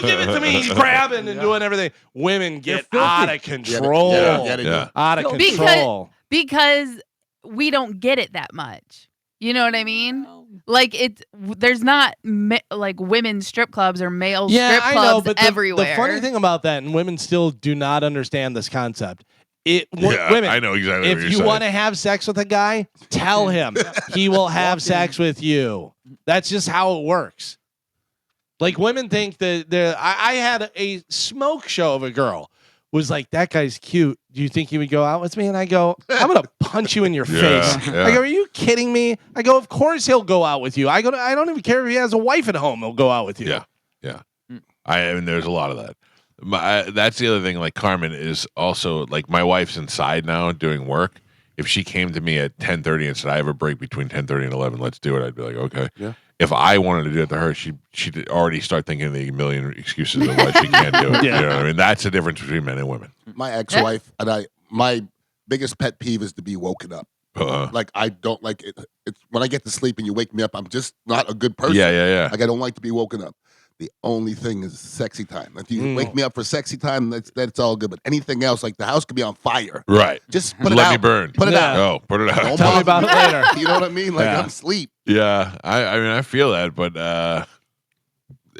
give it to me. He's grabbing and doing everything. Women get out of control. Yeah, they do. Out of Because- control. because we don't get it that much. You know what I mean? Like there's not like women's strip clubs or male strip I clubs know, but everywhere. The funny thing about that, and women still do not understand this concept. Yeah, I know exactly what If you're you saying. want to have sex with a guy, tell him he will have sex with you. That's just how it works. Like, women think that I had a smoke show of a girl was like, that guy's cute. Do you think he would go out with me? And I go, I'm going to punch you in your face. Yeah. I go, are you kidding me? I go, of course he'll go out with you. I go, I don't even care if he has a wife at home. He'll go out with you. Yeah. I mean, there's a lot of that. That's the other thing. Like Carmen is also like my wife's inside now doing work. If she came to me at 10:30 and said, I have a break between 10:30 and 11, let's do it. I'd be like, okay. Yeah. If I wanted to do it to her, she'd already start thinking of the million excuses of why she can't do it. Yeah. You know what I mean? That's the difference between men and women. My ex-wife and my biggest pet peeve is to be woken up. Like I don't like it. It's when I get to sleep and you wake me up, I'm just not a good person. Yeah. Like I don't like to be woken up. The only thing is sexy time. If you wake me up for sexy time, that's all good. But anything else, like the house could be on fire. Right. Just put it Let out. me burn. Put it Yeah. out. Oh, put it out. Don't Tell me bother about it later. You know what I mean? Like Yeah. I'm asleep. Yeah. I mean, I feel that, but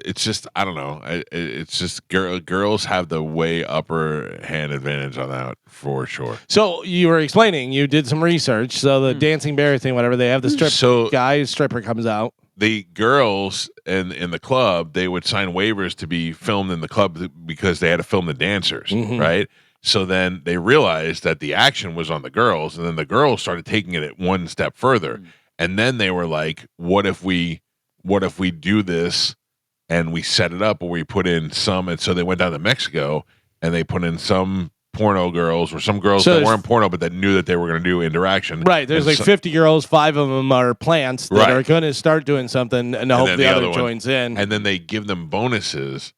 it's just, I don't know. It's just girls have the way upper hand advantage on that for sure. So you were explaining, you did some research. So the dancing bear thing, whatever, they have the stripper comes out. The girls in the club, they would sign waivers to be filmed in the club because they had to film the dancers, right? So then they realized that the action was on the girls, and then the girls started taking it one step further. And then they were like, what if we do this and we set it up, or we put in some, and so they went down to Mexico and they put in some porno girls or some girls that weren't porno but that knew that they were going to do interaction. Right. There's like 50 girls, 5 of them are plants that are going to start doing something and hope the other joins in. And then they give them bonuses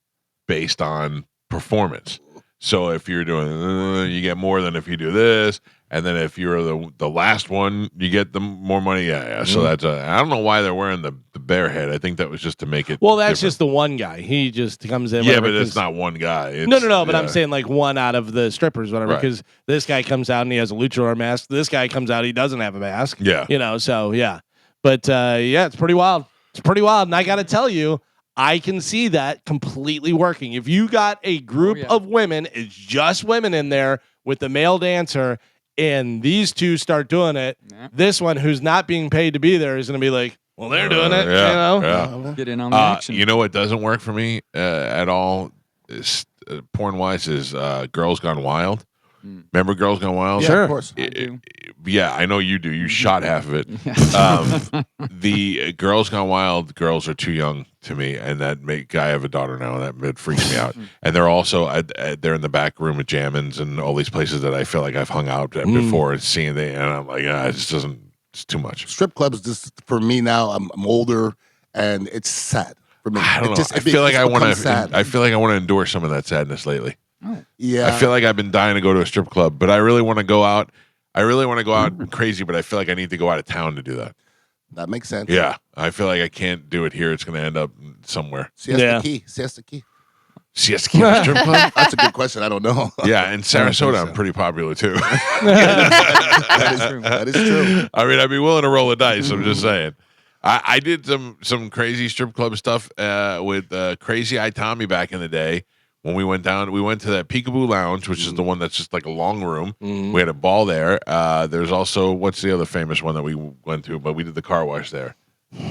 based on performance. So if you're doing, you get more than if you do this. And then if you're the last one, you get the more money. Yeah. So that's I don't know why they're wearing the bear head. I think that was just to make it. Well, that's different. just the one guy. He just comes in. Yeah, but it's not one guy. It's, no. But I'm saying like one out of the strippers, whatever. Right. Because this guy comes out and he has a luchador mask. This guy comes out, he doesn't have a mask. Yeah. You know. So yeah. But yeah, it's pretty wild. It's pretty wild. And I got to tell you, I can see that completely working. If you got a group of women, it's just women in there with the male dancer, and these two start doing it, this one who's not being paid to be there is going to be like, well, they're doing it, yeah, you know? Yeah. Get in on the action. You know what doesn't work for me at all, porn-wise, is Girls Gone Wild. Remember Girls Gone Wild? Yeah, of course. Yeah, I know you do. You shot half of it. The Girls Gone Wild girls are too young to me, and I have a daughter now, and that freaks me out. And they're also they're in the back room at Jammin's and all these places that I feel like I've hung out at before and seen it, and I'm like, it just doesn't. It's too much. Strip clubs, just for me now, I'm older, and it's sad for me. I don't know. I feel like I want to. I feel like I want to endure some of that sadness lately. Yeah, I feel like I've been dying to go to a strip club, but I really want to go out. I really want to go out crazy, but I feel like I need to go out of town to do that. That makes sense. Yeah, I feel like I can't do it here. It's going to end up somewhere. Siesta Key. Siesta Key. Siesta Key strip club? That's a good question. I don't know. Yeah, in Sarasota, I'm pretty popular too. That is true. I mean, I'd be willing to roll the dice. I'm just saying. I did some crazy strip club stuff with Crazy Eye Tommy back in the day. When we went down, we went to that Peekaboo Lounge, which is the one that's just like a long room. We had a ball there. There's also, what's the other famous one that we went to? But we did the car wash there. It's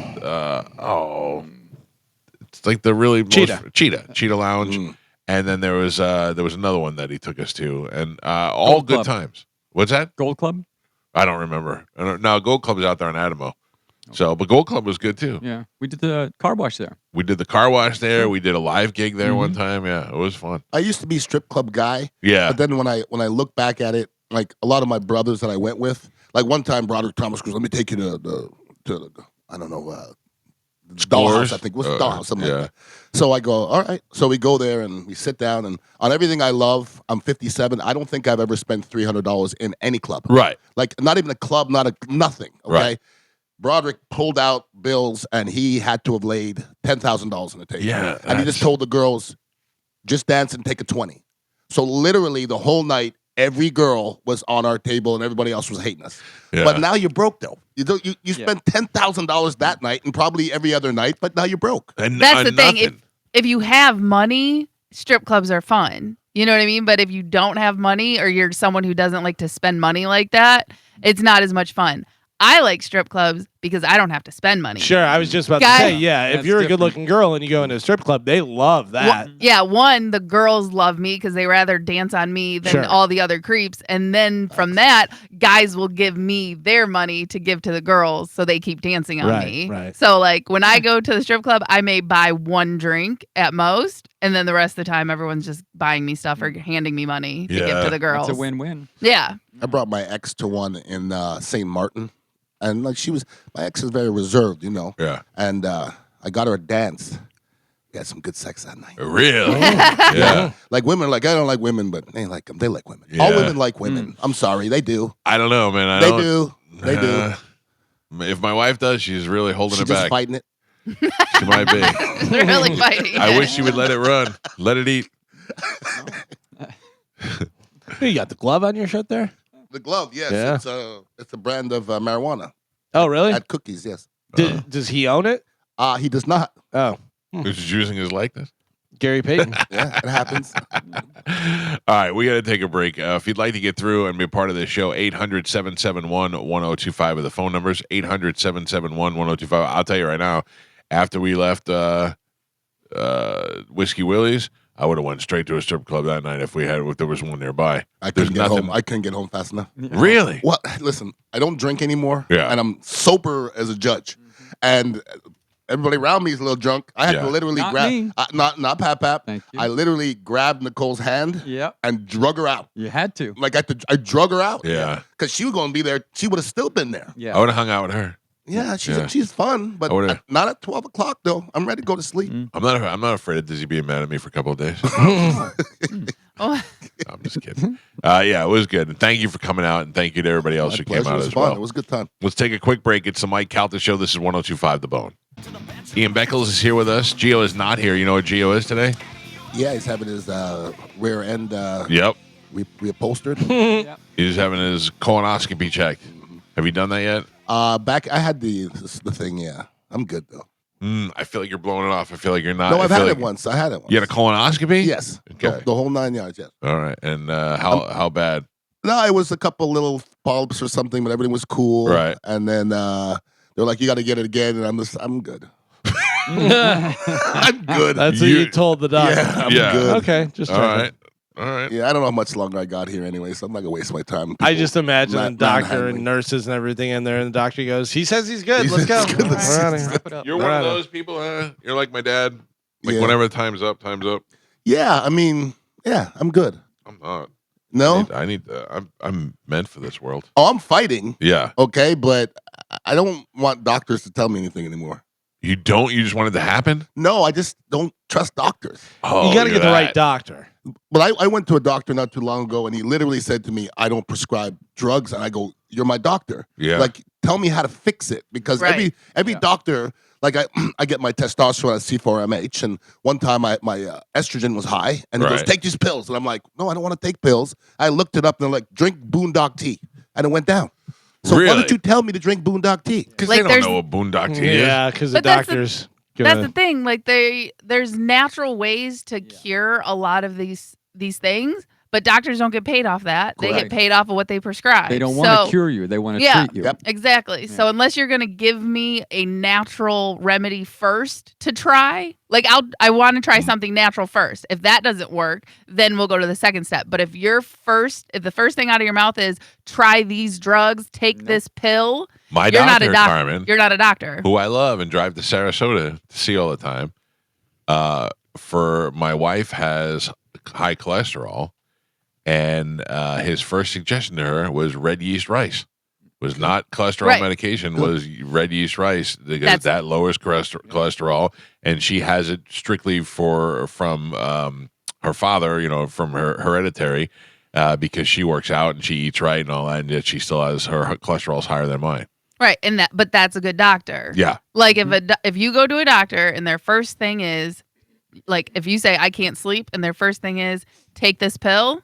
like the really Cheetah Lounge. And then there was another one that he took us to, and all Gold good Club. times. What's that? Gold Club? I don't remember. No, Gold Club's out there in Adamo. So, but Gold Club was good too. Yeah. We did the car wash there. We did the car wash there. We did a live gig there one time. Yeah, it was fun. I used to be a strip club guy. Yeah. But then when I look back at it, like a lot of my brothers that I went with, like one time Broderick Thomas goes, "Let me take you to the I don't know, Dollhouse, I think. What's Dollhouse? Something like that. So I go, all right. So we go there and we sit down, and on everything I love, I'm 57. I don't think I've ever spent $300 in any club. Right. Like not even a club, nothing. Okay. Right. Broderick pulled out bills, and he had to have laid $10,000 on the table. Yeah, and he just told the girls, just dance and take a 20. So literally the whole night, every girl was on our table, and everybody else was hating us. Yeah. But now you're broke, though. You spent $10,000 that night, and probably every other night. But now you're broke. And That's the thing. nothing. If you have money, strip clubs are fun. You know what I mean? But if you don't have money, or you're someone who doesn't like to spend money like that, it's not as much fun. I like strip clubs because I don't have to spend money. Sure, I was just about to Guy- say, yeah, if That's you're a different. good-looking girl and you go into a strip club, they love that. One, the girls love me because they rather dance on me than Sure. all the other creeps. And then from that, guys will give me their money to give to the girls so they keep dancing on Right, me. right. So, like, when I go to the strip club, I may buy one drink at most. And then the rest of the time, everyone's just buying me stuff or handing me money to give to the girls. It's a win-win. Yeah. I brought my ex to one in St. Martin, and like my ex is very reserved, you know. Yeah. And I got her a dance. We had some good sex that night. Really? Yeah. Like women, like I don't like women, but they like them. They like women. Yeah. All women like women. I'm sorry, they do. I don't know, man. They do. They do. If my wife does, she's really holding She's it just back. fighting it. She might be. They're really fighting. I wish she would let it run. Let it eat. You got the glove on your shirt there? The glove, yes. Yeah. It's a brand of marijuana. Oh, really? At Cookies, yes. Does he own it? He does not. Oh, Who's just using his likeness? Gary Payton. Yeah, it happens. All right, we got to take a break. If you'd like to get through and be a part of this show, 800-771-1025 are the phone numbers, 800-771-1025. I'll tell you right now, after we left Whiskey Willie's, I would have went straight to a strip club that night if there was one nearby. I couldn't There's get nothing- home. I couldn't get home fast enough. Really? Well, listen, I don't drink anymore. Yeah. And I'm sober as a judge. And everybody around me is a little drunk. I had Yeah. to literally Not grab me. not Pap. Thank you. I literally grabbed Nicole's hand Yep. and drug her out. You had to. Like I drug her out. Yeah. Because she was going to be there. She would have still been there. Yeah. I would have hung out with her. Yeah, Yeah. she's fun, but I would've- not at 12 o'clock though. I'm ready to go to sleep. I'm not afraid of Dizzy being mad at me for a couple of days. Oh, I'm just kidding. Yeah, it was good. And thank you for coming out, and thank you to everybody else My who came pleasure. out It was as fun. well. It was a good time. Let's take a quick break. It's the Mike Calta Show. This is 102.5 The Bone. Ian Beckles is here with us. Gio is not here. You know what Gio is today? Yeah, he's having his rear end Yep. reupholstered. He's having his colonoscopy checked. Have you done that yet? Back, I had the thing. Yeah, I'm good though. I feel like you're blowing it off. I feel like you're not. No, I I've feel had like- it once. I had it once. You had a colonoscopy? Yes. Okay. The whole 9 yards. Yes. All right. And how bad? No, it was a couple little polyps or something, but everything was cool. Right. And then they're like, "You got to get it again," and I'm good. I'm good. That's what you told the doctor. Yeah, I'm Yeah. good. Okay, just All checking. right. All right. Yeah, I don't know how much longer I got here anyway, so I'm not gonna waste my time. I just imagine a doctor manhandling. and nurses and everything in there, and the doctor goes, "He says he's good. He Let's go. says he's good. We're outta here." Wrap it up. You're All one of right. those people, you're like my dad. Like Yeah. whenever the time's up, time's up. Yeah, I mean, yeah, I'm good. I'm not. No, I need I'm meant for this world. oh, I'm fighting. Yeah. Okay, but I don't want doctors to tell me anything anymore. You don't? You just want it to happen? No, I just don't trust doctors. Oh, You got to look get at the right that. doctor. But I went to a doctor not too long ago, and he literally said to me, "I don't prescribe drugs." And I go, "You're my doctor. Yeah. Like, tell me how to fix it." Because Right. every doctor, like I get my testosterone at C4MH, and one time my estrogen was high, and he goes, Right. "Take these pills," and I'm like, "No, I don't want to take pills." I looked it up, and they're like, "Drink Boondock tea," and it went down. So why Really? don't you tell me to drink Boondock tea? Because Like, they don't there's- know what boondock tea is. Yeah, because the But that's the- doctor's that's gonna. the thing. Like there's natural ways to cure a lot of these things, but doctors don't get paid off that. They Correct. get paid off of what they prescribe. They don't want to So- cure you. They want to Yeah. treat you. Yep. Exactly. So unless you're going to give me a natural remedy first to try, like I want to try something natural first. If that doesn't work, then we'll go to the second step. But if the first thing out of your mouth is try these drugs, take this pill, My you're not doctor, a doctor. Carmen, You're not a doctor. who I love and drive to Sarasota to see all the time. For my wife has high cholesterol, and his first suggestion to her was red yeast rice. Was not cholesterol Right. medication. Was red yeast rice because That's- that lowers cholesterol, and she has it strictly from her father. You know, from her hereditary, because she works out and she eats right and all that, and yet she still has her cholesterol's higher than mine. Right. But that's a good doctor. Yeah. Like if you go to a doctor and their first thing is, like if you say I can't sleep and their first thing is take this pill,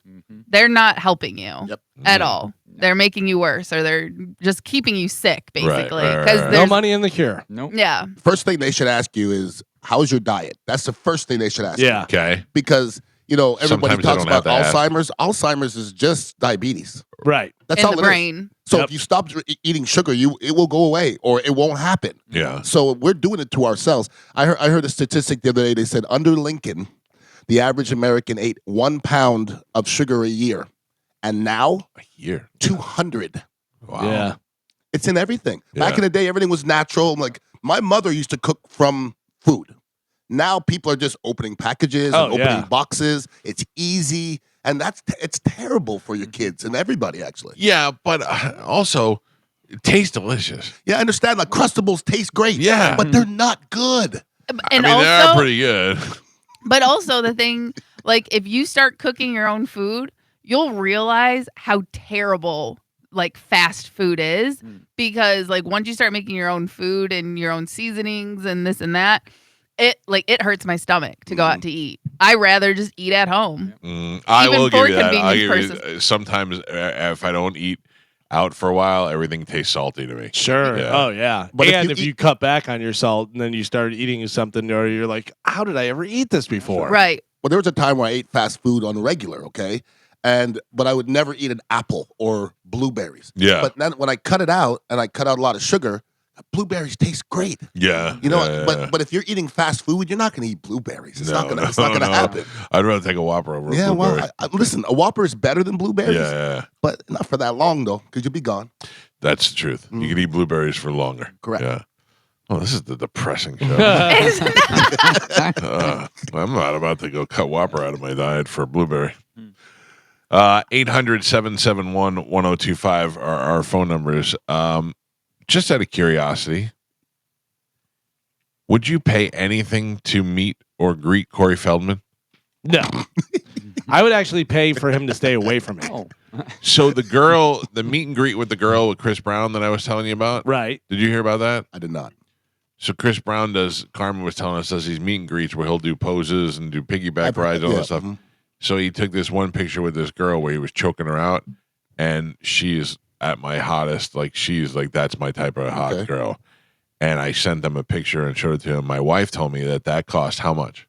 they're not helping you Yep. at all. They're making you worse, or they're just keeping you sick, basically. right, Because right. no money in the cure. Nope. yeah, First thing they should ask you is, "How's your diet?" That's the first thing they should ask. Yeah. you. Okay. Because you know, everybody Sometimes they talks don't have about to ask. Alzheimer's. Alzheimer's is just diabetes. Right. That's In all the it is. brain. So Yep. if you stop eating sugar, it will go away or it won't happen. Yeah. So we're doing it to ourselves. I heard a statistic the other day. They said under Lincoln, the average American ate 1 pound of sugar a year, and now A year. 200. Wow. Yeah. It's in everything. Back Yeah. in the day, everything was natural. Like my mother used to cook from food. Now people are just opening packages and opening boxes. It's easy, and it's terrible for your kids and everybody actually. Yeah, but also it tastes delicious. Yeah, I understand. Like Crustables taste great. Yeah. but they're not good. And I mean, also, they are pretty good. but also the thing, like if you start cooking your own food, you'll realize how terrible like fast food is, because like once you start making your own food and your own seasonings and this and that, it hurts my stomach to go out to eat. I rather just eat at home. I Even will for give you that. I'll give convenience you, sometimes if I don't eat out for a while, everything tastes salty to me. Sure. Yeah. Oh yeah. But And if if you you cut back on your salt and then you start eating something, or you're like, how did I ever eat this before? Right. Well, there was a time where I ate fast food on the regular, okay? But I would never eat an apple or blueberries. Yeah. But then when I cut it out and I cut out a lot of sugar, blueberries taste great. Yeah. You know, yeah. but if you're eating fast food, you're not going to eat blueberries. It's not going to no. happen. I'd rather take a Whopper over a Yeah, blueberry. well, listen, a Whopper is better than blueberries, yeah. but not for that long though, because you'll be gone. That's the truth. You can eat blueberries for longer. Correct. Yeah. Oh, this is the depressing show. I'm not about to go cut Whopper out of my diet for blueberry. 800-771-1025 are our phone numbers. Just out of curiosity, would you pay anything to meet or greet Corey Feldman? No. I would actually pay for him to stay away from me. Oh. So the meet and greet with the girl with Chris Brown that I was telling you about, Right. did you hear about that? I did not. So Chris Brown Carmen was telling us, does these meet and greets where he'll do poses and do piggyback rides, all that stuff. mhm. So he took this one picture with this girl where he was choking her out, and she's at my hottest. Like, she's like, that's my type of hot girl. And I sent them a picture and showed it to him. My wife told me that cost how much?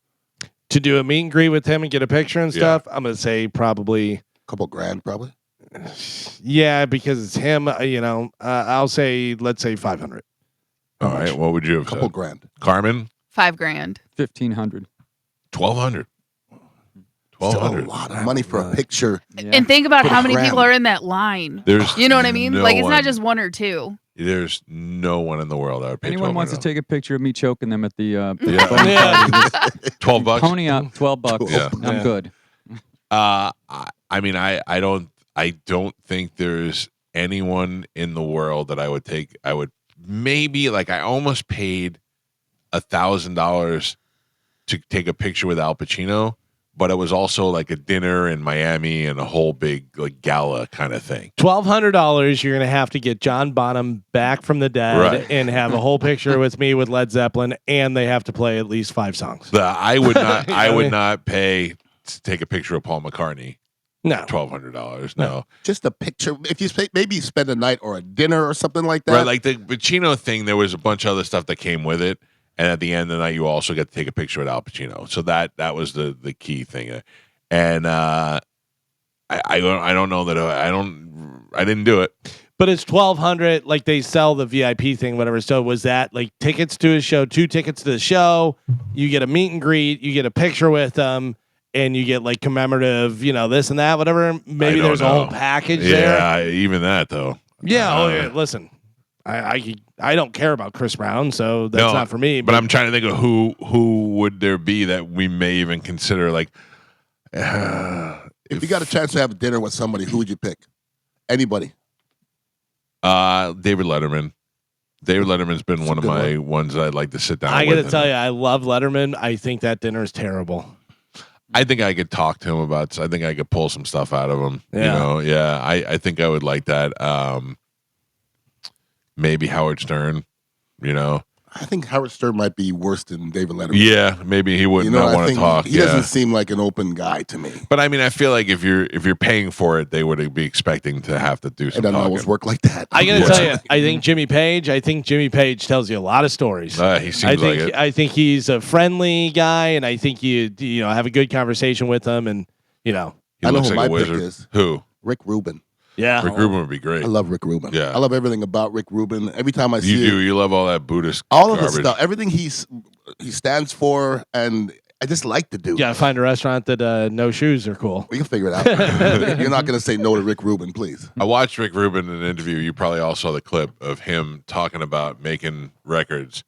To do a meet and greet with him and get a picture and stuff, I'm going to say probably. Couple grand, probably. Yeah, because it's him, I'll say, let's say 500. All right. What would you have Couple said? grand. Carmen? $5,000. 1,500. 1,200. Still a 1,200. lot of money for a picture. Yeah. And think about how many $1,000. people are in that line. There's You know what I mean? no Like it's one- not just one or two. There's no one in the world I would pay Anyone wants to $1,200. take a picture of me choking them at the Yeah. Yeah. $12? pony up, $12. Yeah. I'm Yeah. good. I mean, I don't think there's anyone in the world that I would take. I would maybe, like, I almost paid $1,000 to take a picture with Al Pacino, but it was also like a dinner in Miami and a whole big like gala kind of thing. $1,200, you're going to have to get John Bonham back from the dead Right. and have a whole picture with me with Led Zeppelin, and they have to play at least 5 songs. I would not. You know I what I would mean? not pay to take a picture of Paul McCartney. No. $1,200. No. Just a picture. If you maybe you spend a night or a dinner or something like that. Right, like the Pacino thing, there was a bunch of other stuff that came with it, and at the end of the night, you also get to take a picture with Al Pacino. So that was the key thing, and I don't know that I didn't do it. But it's $1,200. Like they sell the VIP thing, whatever. So was that like tickets to a show, 2 tickets to the show? You get a meet and greet, you get a picture with them, and you get like commemorative, this and that, whatever. Maybe don't there's a know. whole package there. Yeah, even that though. Yeah. Listen, I don't care about Chris Brown, so that's No, not for me. But I'm trying to think of who would there be that we may even consider like. if you got a chance to have dinner with somebody, who would you pick? Anybody? David Letterman. David Letterman's been one of good my ones that I'd like to sit down I with. got to tell you, I love Letterman. I think that dinner is terrible. I think I could talk to him about. I think I could pull some stuff out of him. Yeah. I think I would like that. Maybe Howard Stern. I think Howard Stern might be worse than David Letterman. Yeah, maybe he would not want to talk. He doesn't seem like an open guy to me. But I mean, I feel like if you're paying for it, they would be expecting to have to do some. I don't always work like that. I gotta tell you, I think Jimmy Page tells you a lot of stories. He seems like it. I think he's a friendly guy, and I think you have a good conversation with him, and he I know looks who like my a pick wizard. is. Who? Rick Rubin. Yeah, Rick Rubin would be great. I love Rick Rubin. Yeah, I love everything about Rick Rubin. Every time I see you love all that Buddhist, all of garbage. his stuff, everything he stands for, and I just like the dude. Yeah, find a restaurant that no shoes are cool. We can figure it out. You're not going to say no to Rick Rubin, please. I watched Rick Rubin in an interview. You probably all saw the clip of him talking about making records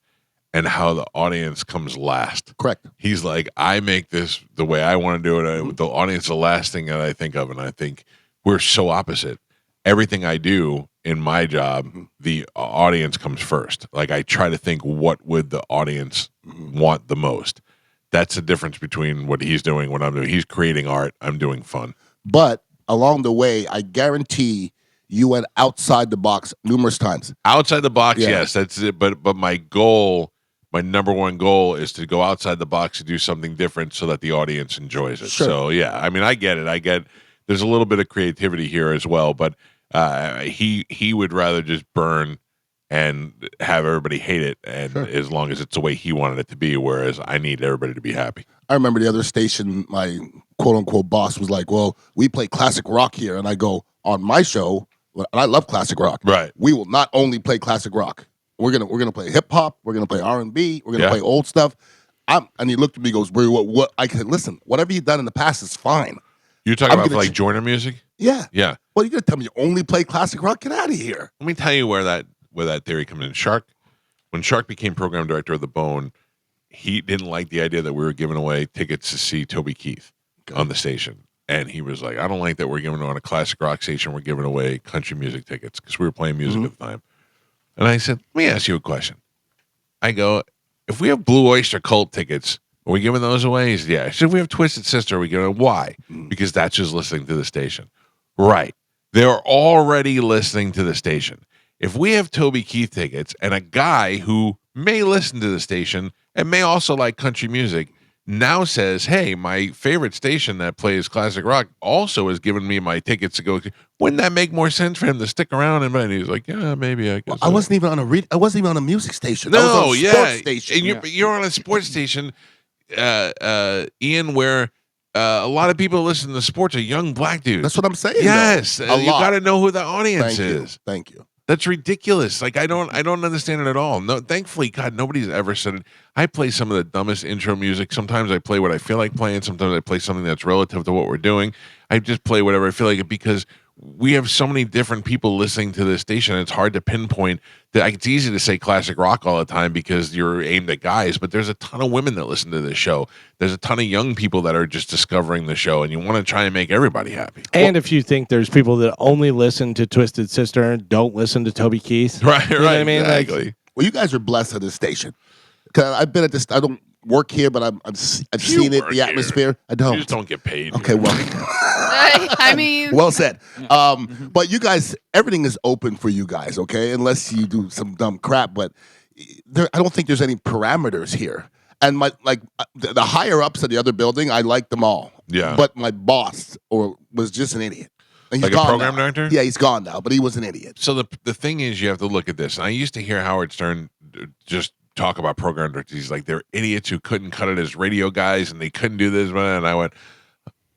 and how the audience comes last. Correct. He's like, I make this the way I want to do it. The audience is the last thing that I think of, and I think we're so opposite. Everything I do in my job, the audience comes first. Like I try to think, what would the audience want the most? That's the difference between what he's doing, what I'm doing. He's creating art. I'm doing fun. But along the way, I guarantee you went outside the box numerous times. Outside the box, yes, that's it. But my goal, my number one goal, is to go outside the box and do something different so that the audience enjoys it. Sure. So yeah, I mean, I get it. There's a little bit of creativity here as well, but he would rather just burn and have everybody hate it, and as long as it's the way he wanted it to be, whereas I need everybody to be happy. I remember the other station, my quote-unquote boss was like, well, we play classic rock here, and I go, on my show, and I love classic rock, right? We will not only play classic rock. We're gonna play hip-hop, we're gonna play R&B, we're gonna play old stuff. And he looked at me and goes, what? I said, listen, whatever you've done in the past is fine. You're talking about like Joyner music? Yeah. Yeah. Well, you're going to tell me you only play classic rock? Get out of here. Let me tell you where that theory comes in. When Shark became program director of The Bone, he didn't like the idea that we were giving away tickets to see Toby Keith on the station. And he was like, I don't like that we're giving on a classic rock station, we're giving away country music tickets, because we were playing music at the time. And I said, let me ask you a question. I go, if we have Blue Oyster Cult tickets, are we giving those away? He said, yeah. I said, if we have Twisted Sister, are we giving them? Why? Because that's just listening to the station. Right. They're already listening to the station. If we have Toby Keith tickets and a guy who may listen to the station and may also like country music now says, hey, my favorite station that plays classic rock also has given me my tickets to go. Wouldn't that make more sense for him to stick around? And he's like, yeah, maybe I guess. I wasn't even on a music station. No, I was on a sports station. And you're on a sports station, Ian, where a lot of people listen to sports are young black dudes. That's what I'm saying. Yes, you got to know who the audience is. Thank you. That's ridiculous. Like I don't understand it at all. No, thankfully, God, nobody's ever said it. I play some of the dumbest intro music. Sometimes I play what I feel like playing. Sometimes I play something that's relative to what we're doing. I just play whatever I feel like, because we have so many different people listening to this station. It's hard to pinpoint that. It's easy to say classic rock all the time because you're aimed at guys, but there's a ton of women that listen to this show. There's a ton of young people that are just discovering the show, and you want to try and make everybody happy. And if you think there's people that only listen to Twisted Sister and don't listen to Toby Keith, right? You know what I mean, exactly. Well, you guys are blessed at this station. Because I've been at this. I don't work here, but I've seen it. The atmosphere. I don't. You just don't get paid. Okay, well. I mean, well said. But you guys, everything is open for you guys, okay? Unless you do some dumb crap. But I don't think there's any parameters here. And the higher ups of the other building, I like them all. Yeah. But my boss was just an idiot. And he's like gone a program now. director? Yeah, he's gone now, but he was an idiot. So the thing is, you have to look at this. And I used to hear Howard Stern just talk about program directors. He's like, they're idiots who couldn't cut it as radio guys, and they couldn't do this. And I went,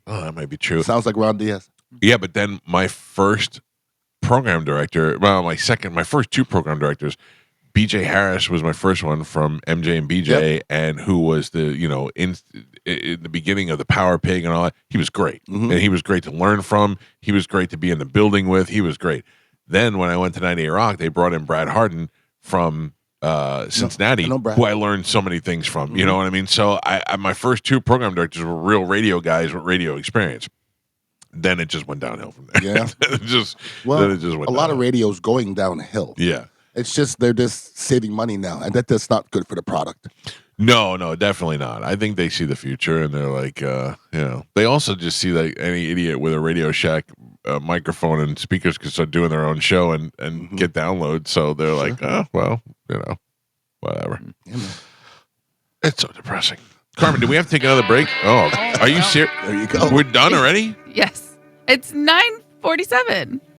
oh, that might be true. Sounds like Ron Diaz. Yeah, but then my first program director, my first two program directors, BJ Harris was my first one from MJ and BJ, and who was the, in the beginning of the Power Pig and all that. He was great. And he was great to learn from. He was great to be in the building with. He was great. Then when I went to 98 Rock, they brought in Brad Harden from Cincinnati, who I learned so many things from. You know what I mean? So I my first two program directors were real radio guys with radio experience. Then it just went downhill from there. Yeah. Then it just went a lot of radio's going downhill. Yeah. It's just they're just saving money now, and that's not good for the product. No, definitely not. I think they see the future, and they're like, they also just see like any idiot with a Radio Shack microphone and speakers can start doing their own show and get downloads. So they're like, oh, well, whatever. That's so depressing. Carmen, do we have to take another break? Oh, are you serious? There you go. We're done already? Yes. It's 9:47.